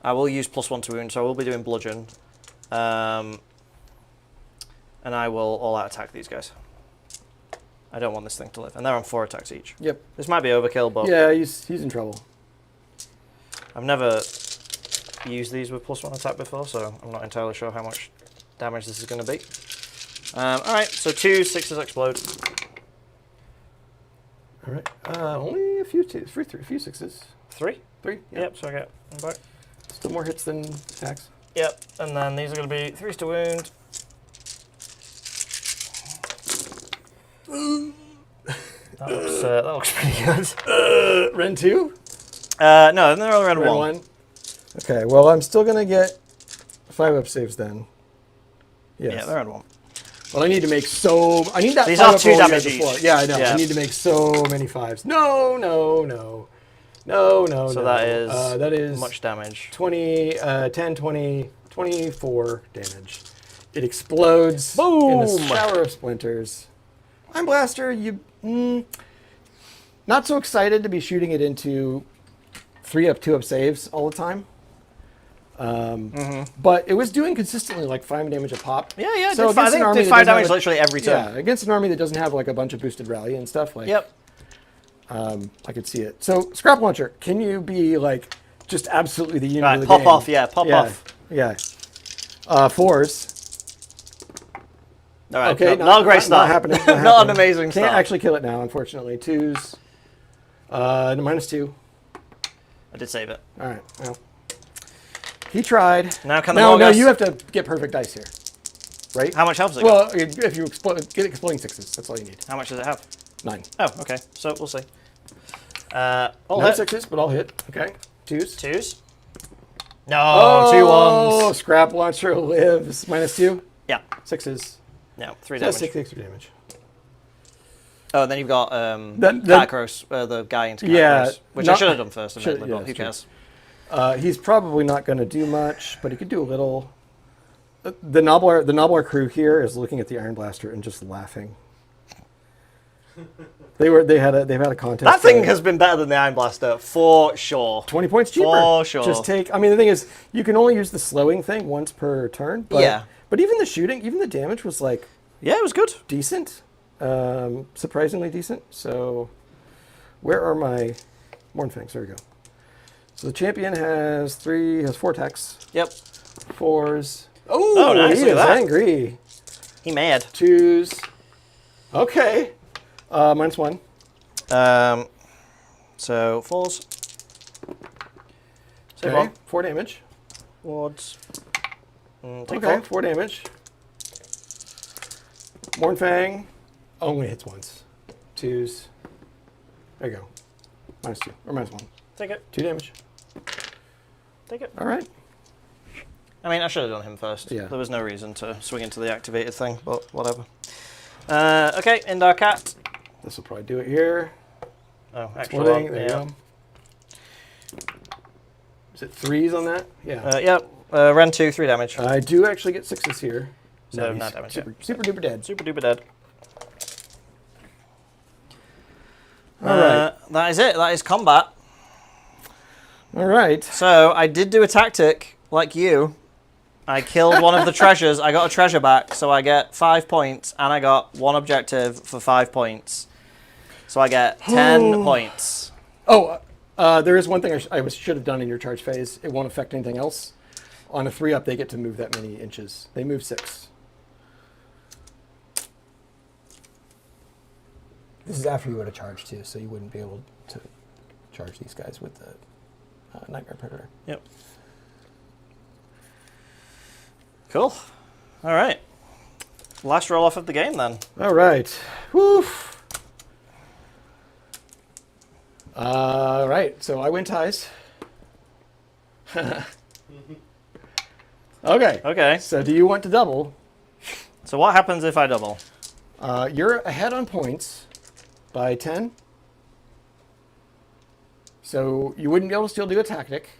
I will use +1 to wound, so I will be doing bludgeon. And I will all-out attack these guys. I don't want this thing to live. And they're on 4 attacks each. Yep. This might be overkill, but Yeah, he's in trouble. I've never used these with +1 attack before, so I'm not entirely sure how much damage this is going to be. Alright, so 2 6s explode. All right. Only a few 2s, a few 6s. 3? 3. Yep, so I get one back. Still more hits than attacks. Yep, and then these are going to be 3s to wound. That looks pretty good. Ren 2. No, they're all around Ren 1. 1. Okay. Well, I'm still gonna get 5 up saves then. Yes. Yeah, they're around 1. Well, I need to make so. I need that. These 5 are up 2 roll you damage had before. each. Yeah, I know. Yeah. I need to make so many 5s. No. So that is much much damage. 20, 10, 20, 24 damage. It explodes in Boom! a shower of splinters. Iron Blaster, not so excited to be shooting it into 3 up, 2 up saves all the time. But it was doing consistently like 5 damage a pop. Yeah, So I against an think army did that 5 doesn't damage have a- literally every turn. Yeah, against an army that doesn't have like a bunch of boosted rally and stuff. Like, Yep. I could see it. So scrap launcher, can you be like just absolutely the unit Right, of the pop game? off, yeah, pop off. Yeah. 4s. All right, Okay, not a great start. Not happening. Not, Not an happening. amazing Can't start. actually kill it now, unfortunately. 2s. -2. I did save it. All right. Well, he tried. Now can the No, Morghast... you have to get perfect dice here, right? How much health does it Well, got? if you get exploding 6s, that's all you need. How much does it have? 9. Oh, okay. So we'll see. All Not hit. 6s, but I'll hit. Okay. 2s. 2s. No, 2 ones. Scrap launcher lives. -2. Yeah. 6s. No, 3 That's damage. 6 extra damage. Oh, and then you've got That- Catacross, the guy into Yeah, Catacross, which I not- should have done first, should- admittedly, yeah, but who it's true. cares? He's probably not going to do much, but he could do a little. The Nobbler crew here is looking at the Iron Blaster and just laughing. They've had a contest. That thing going. has been better than the Iron Blaster, for sure. 20 points cheaper. For sure. Just take. I mean, the thing is, you can only use the slowing thing once per turn. But, Yeah. But even the shooting, even the damage was like Yeah, it was good. decent. surprisingly decent. So where are my Mornfangs? There we go. So the champion has 4 attacks. Yep. 4s. Oh, nice, he look at is that. angry. He mad. 2s. Okay. -1. So 4s. Save Okay. one. 4 damage. Wards. Take Okay, 4. 4 damage. Mornfang only hits once. 2s. There you go. -2 or -1. Take it. 2 damage. Take it. All right. I mean, I should have done him first. Yeah. There was no reason to swing into the activated thing, but whatever. Okay, Indar Cat. This will probably do it here. Oh, extra Exploding. one. There Yeah. you go. Is it 3s on that? Yeah. Yep. Ren 2, 3 damage. I do actually get 6s here. So he's not damage, super duper dead. Super duper dead. All right. That is it. That is combat. All right. So I did do a tactic like you. I killed one of the treasures. I got a treasure back, so I get 5 points, and I got 1 objective for 5 points. So I get 10 points. Oh, there is one thing I should have done in your charge phase. It won't affect anything else. On a 3-up, they get to move that many inches. They move 6. This is after you would have charged too, so you wouldn't be able to charge these guys with the Nightmare Predator. Yep. Cool. All right. Last roll off of the game then. All right. Woof. All right. So I win ties. Okay. Okay. So do you want to double? So what happens if I double? You're ahead on points by 10. So you wouldn't be able to still do a tactic,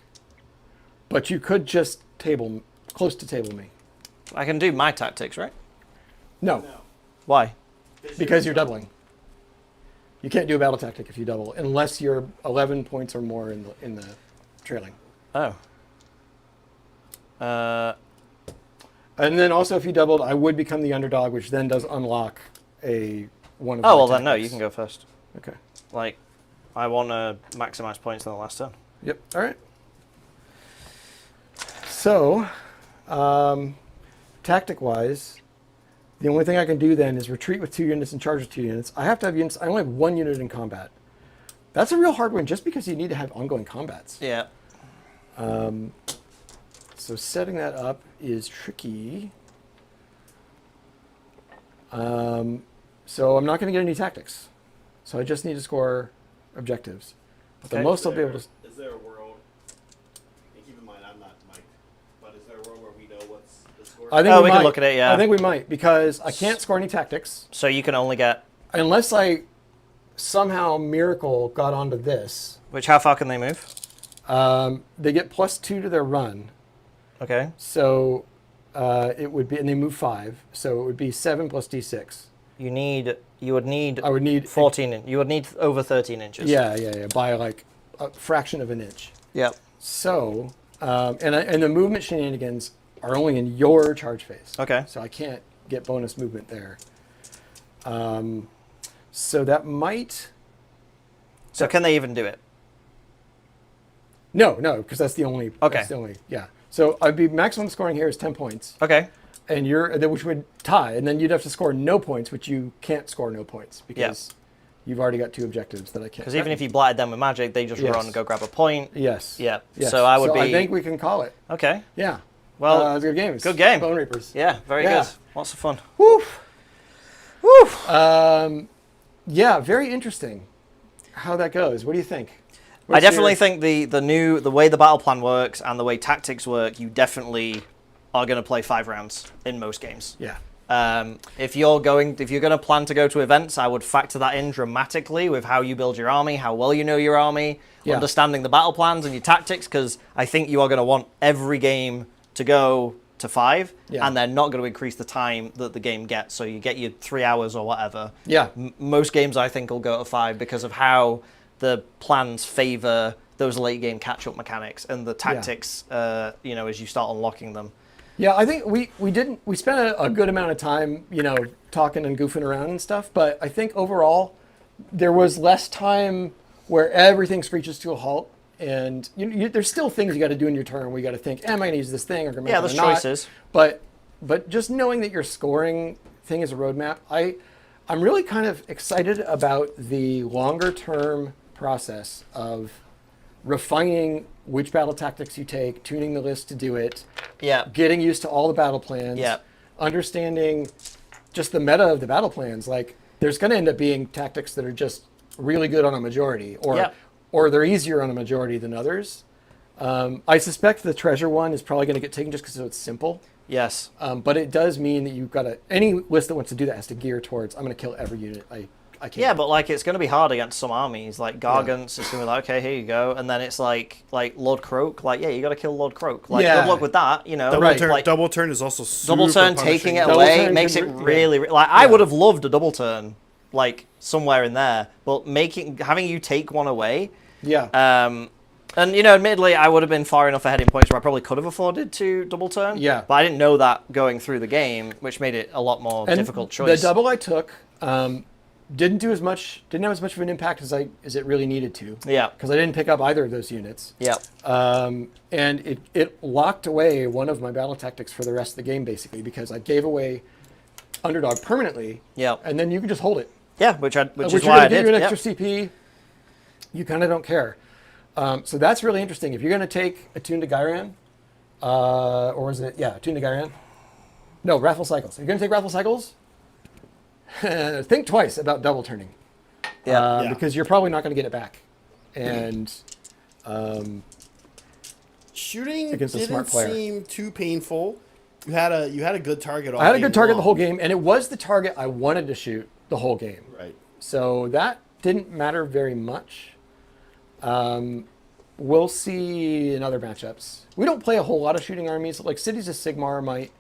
but you could just close to table me. I can do my tactics, right? No, Why? because you're doubling. You can't do a battle tactic if you double, unless you're 11 points or more in the trailing. Oh. And then also, if you doubled, I would become the underdog, which then does unlock one of. Oh, my well then no, tactics. you can go first. Okay. Like, I want to maximize points in the last turn. Yep. All right. So, tactic-wise, the only thing I can do then is retreat with 2 units and charge with 2 units. I have to have units. I only have 1 unit in combat. That's a real hard one, just because you need to have ongoing combats. Yeah. So setting that up is tricky. So I'm not going to get any tactics. So I just need to score objectives. The Okay. most I'll be able to. Is there a world? And keep in mind, I'm not Mike, but is there a world where we know what's the score? I think Oh, we we can might. look at it, yeah. I think we might, because I can't score any tactics So you can only get, unless I somehow miracle got onto this. how far can they move? They get +2 to their run, Okay. so it would be, and they move 5, so it would be 7 plus d6. You would need I would need 14, you would need over 13 inches. Yeah, by like a fraction of an inch. Yep. So, and the movement shenanigans are only in your charge phase. Okay. So I can't get bonus movement there. So that might. So can they even do it? No, because that's the only. Okay. That's the only. Yeah. So I'd be maximum scoring here is 10 points, Okay. and which would tie, and then you'd have to score no points, which you can't score no points because you've already got 2 objectives that I can't. Because even if you blighted them with magic, they just Yes. run and go grab a point. Yes. Yeah. Yes. So I would be. I think we can call it. Okay. Yeah. Well, it's a good game. It's good game. Bonereapers. Yeah, very Yeah. good. Lots of fun. Woof. Woof. Yeah, very interesting how that goes. What do you think? I definitely think the way the battle plan works and the way tactics work, you definitely are going to play 5 rounds in most games. Yeah. If you're going to plan to go to events, I would factor that in dramatically with how you build your army, how well you know your army, Yeah. understanding the battle plans and your tactics, because I think you are going to want every game to go to 5, Yeah. and they're not going to increase the time that the game gets. So you get your 3 hours or whatever. Yeah. Most games I think will go to 5 because of how the plans favor those late game catch up mechanics and the tactics. As you start unlocking them. Yeah, I think we spent a good amount of time, talking and goofing around and stuff, but I think overall there was less time where everything screeches to a halt, and there's still things you got to do in your turn where you got to think, am I going to use this thing or am I Yeah, not? there's choices. But just knowing that your scoring thing is a roadmap, I'm really kind of excited about the longer term process of refining which battle tactics you take, tuning the list to do it, Yeah. getting used to all the battle plans, Yeah. understanding just the meta of the battle plans. Like, there's going to end up being tactics that are just really good on a majority, or they're easier on a majority than others. I suspect the treasure one is probably going to get taken just because it's simple. Yes. But it does mean that you've got any list that wants to do that has to gear towards, I'm going to kill every unit I can. Yeah, but like it's going to be hard against some armies. Like Gargants, it's going to be like, okay, here you go. And then it's like Lord Croak. Like, yeah, you got to kill Lord Croak. Like, good luck with that, Double turn is also super double turn, punishing. taking it Double away turn makes it can- really... Like, I would have loved a double turn, like, somewhere in there. But having you take one away... Yeah. And, admittedly, I would have been far enough ahead in points where I probably could have afforded to double turn. Yeah. But I didn't know that going through the game, which made it a lot more difficult choice. The double I took didn't have as much of an impact as it really needed to. Yeah. Because I didn't pick up either of those units. Yeah. And it locked away one of my battle tactics for the rest of the game, basically, because I gave away Underdog permanently. Yeah. And then you can just hold it. Yeah, which is Which why I give did. you an extra CP. You kind of don't care. So that's really interesting. If you're going to take Attune to Ghyran, or is it, Attune to Ghyran? No, Wrathful Cycles. If you're going to take Wrathful Cycles, think twice about double turning. Because you're probably not going to get it back. And shooting against a smart didn't player. seem too painful. You had a good target. I had a good target the whole game, and it was the target I wanted to shoot the whole game. Right. So that didn't matter very much. We'll see in other matchups. We don't play a whole lot of shooting armies. Like Cities of Sigmar might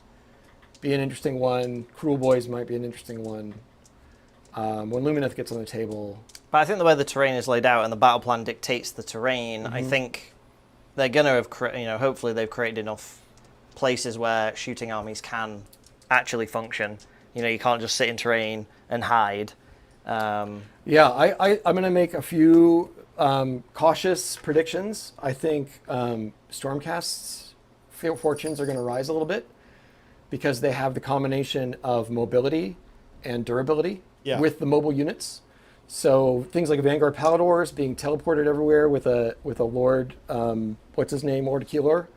be an interesting one. Cruel Boys might be an interesting one. When Lumineth gets on the table. But I think the way the terrain is laid out and the battle plan dictates the terrain, I think they're going to have, hopefully they've created enough places where shooting armies can actually function. You can't just sit in terrain and hide. I'm going to make a few cautious predictions. I think Stormcast's fortunes are going to rise a little bit because they have the combination of mobility and durability with the mobile units. So things like Vanguard Paladors being teleported everywhere with a Lord, what's his name, Lord Keylor.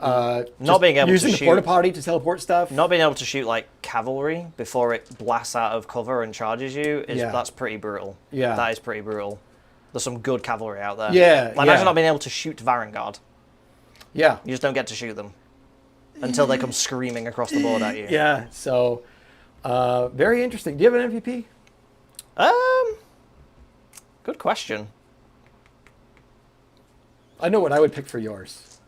Not being able to using the shoot porta potty to teleport stuff. Not being able to shoot like cavalry before it blasts out of cover and charges you that's pretty brutal. Yeah, that is pretty brutal. There's some good cavalry out there. Imagine not being able to shoot Varangard. Yeah, you just don't get to shoot them until they come screaming across the board at you. Yeah, so very interesting. Do you have an MVP? Good question. I know what I would pick for yours.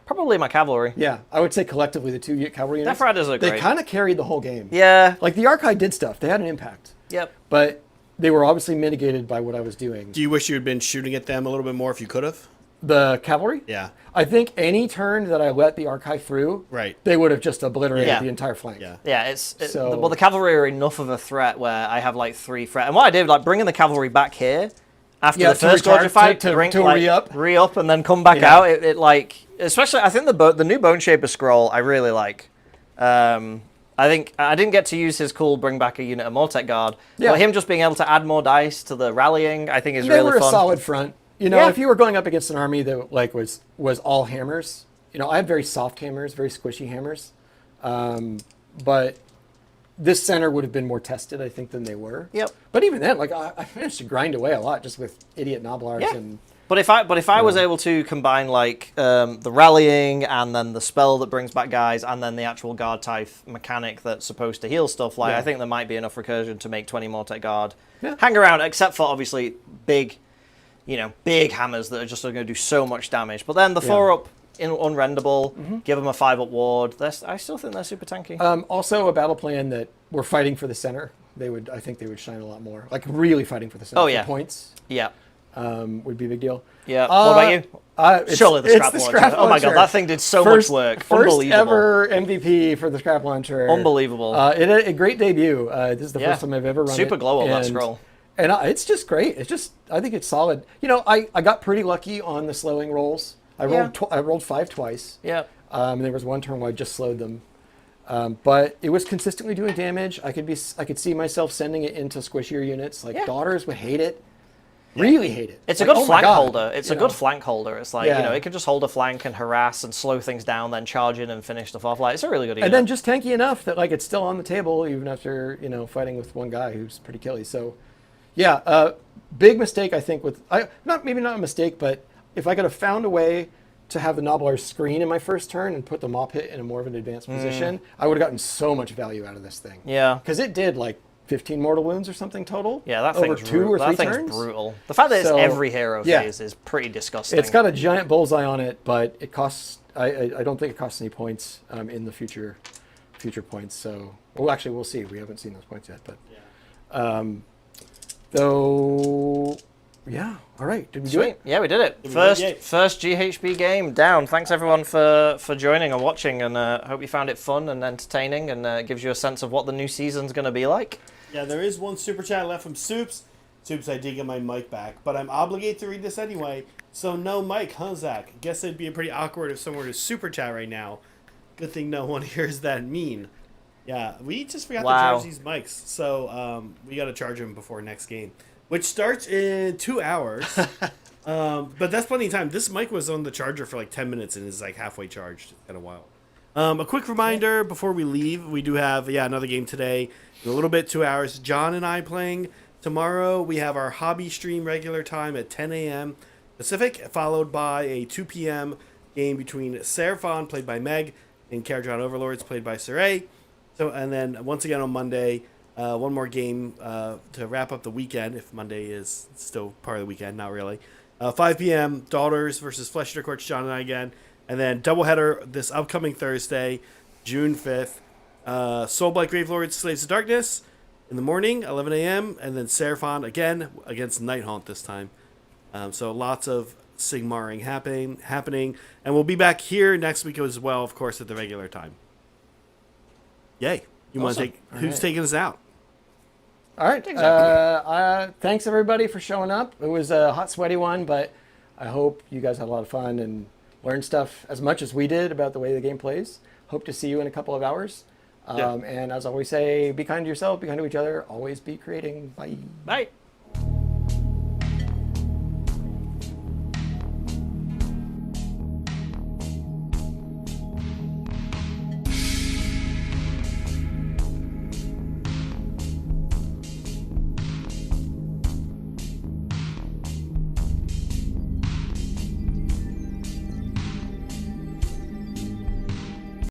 Probably my cavalry. Yeah, I would say collectively the two cavalry units. Death Riders are great. They kind of carried the whole game. Yeah. Like the Archive did stuff. They had an impact. Yep. But they were obviously mitigated by what I was doing. Do you wish you had been shooting at them a little bit more if you could have? The cavalry? Yeah. I think any turn that I let the Archive through, they would have just obliterated the entire flank. Yeah, well, the cavalry are enough of a threat where I have like 3 threat. And what I did, like bringing the cavalry back here after the first Scourge fight, to re-up and then come back out. It like, especially I think the new Bone Shaper scroll I really like. I think I didn't get to use his cool bring back a unit of Mortek Guard, but him just being able to add more dice to the rallying, I think is really fun. They were a solid front. If you were going up against an army that like was all hammers, I have very soft hammers, very squishy hammers, but this center would have been more tested, I think, than they were. Yep. But even then, like I managed to grind away a lot just with idiot Noblars and. But if I was able to combine like the rallying and then the spell that brings back guys and then the actual guard type mechanic that's supposed to heal stuff, I think there might be enough recursion to make 20 Mortek Guard hang around, except for obviously big hammers that are just going to do so much damage. But then the 4-up unrendable, give them a 5-up ward. I still think they're super tanky. Also, a battle plan that we're fighting for the center. I think they would shine a lot more. Like really fighting for the center. Oh yeah, for points. Yeah. would be a big deal. Yeah. What about you? Surely the scrap launcher. Oh my god, that thing did so much work. First Unbelievable. ever MVP for the scrap launcher. Unbelievable. It had a great debut. This is the first time I've ever run Super it. glow on that scroll. And it's just great. I think it's solid. You know, I got pretty lucky on the slowing rolls. I rolled 5 twice. Yeah. And there was one turn where I just slowed them. But it was consistently doing damage. I could see myself sending it into squishier units. Like daughters would hate it. Really hate it. It's a good flank holder. It's a good flank holder. It's like, it can just hold a flank and harass and slow things down, then charge in and finish stuff off. Like, it's a really good unit. And then just tanky enough that like it's still on the table even after, fighting with one guy who's pretty killy. So yeah, big mistake I think maybe not a mistake, but if I could have found a way to have the Nobbler screen in my first turn and put the Maw Pit in a more of an advanced position, I would have gotten so much value out of this thing. Yeah. Because it did like 15 mortal wounds or something total. Yeah, that over thing's 2 or 3 turns. Thing's brutal. The fact that it's every hero phase is pretty disgusting. It's got a giant bullseye on it, but it costs. I don't think it costs any points in the future points. So, well, actually, we'll see. We haven't seen those points yet, but though. Yeah. All right. Did we do it? Yeah, we did it. First GHB game down. Thanks everyone for joining and watching, and hope you found it fun and entertaining, and gives you a sense of what the new season's going to be like. Yeah, there is one super chat left from Soups. Soups, I did get my mic back, but I'm obligated to read this anyway. So no mic, huh, Zach? Guess it'd be pretty awkward if someone were to super chat right now. Good thing no one hears that mean. Yeah, we just forgot to charge these mics, so we got to charge them before next game, which starts in 2 hours. But that's plenty of time. This mic was on the charger for like 10 minutes and is like halfway charged. It's kind of wild. A quick reminder before we leave, we do have another game today. In a little bit, 2 hours. John and I playing. Tomorrow we have our hobby stream regular time at 10 a.m. Pacific, followed by a 2 p.m. game between Seraphon, played by Meg, and Caradron Overlords, played by Saray. So, and then once again on Monday, one more game to wrap up the weekend, if Monday is still part of the weekend, not really. 5 p.m., Daughters versus Flesh Eater Courts, John and I again. And then doubleheader this upcoming Thursday, June 5th. Soulblight Gravelords, Slaves of Darkness in the morning, 11 a.m. And then Seraphon again against Nighthaunt this time. So lots of Sigmaring happening. And we'll be back here next week as well, of course, at the regular time. Yay. You want to take... Who's taking us out? All right. Thanks, everybody, for showing up. It was a hot, sweaty one, but I hope you guys had a lot of fun and learned stuff as much as we did about the way the game plays. Hope to see you in a couple of hours. And as I always say, be kind to yourself, be kind to each other, always be creating. Bye. Bye.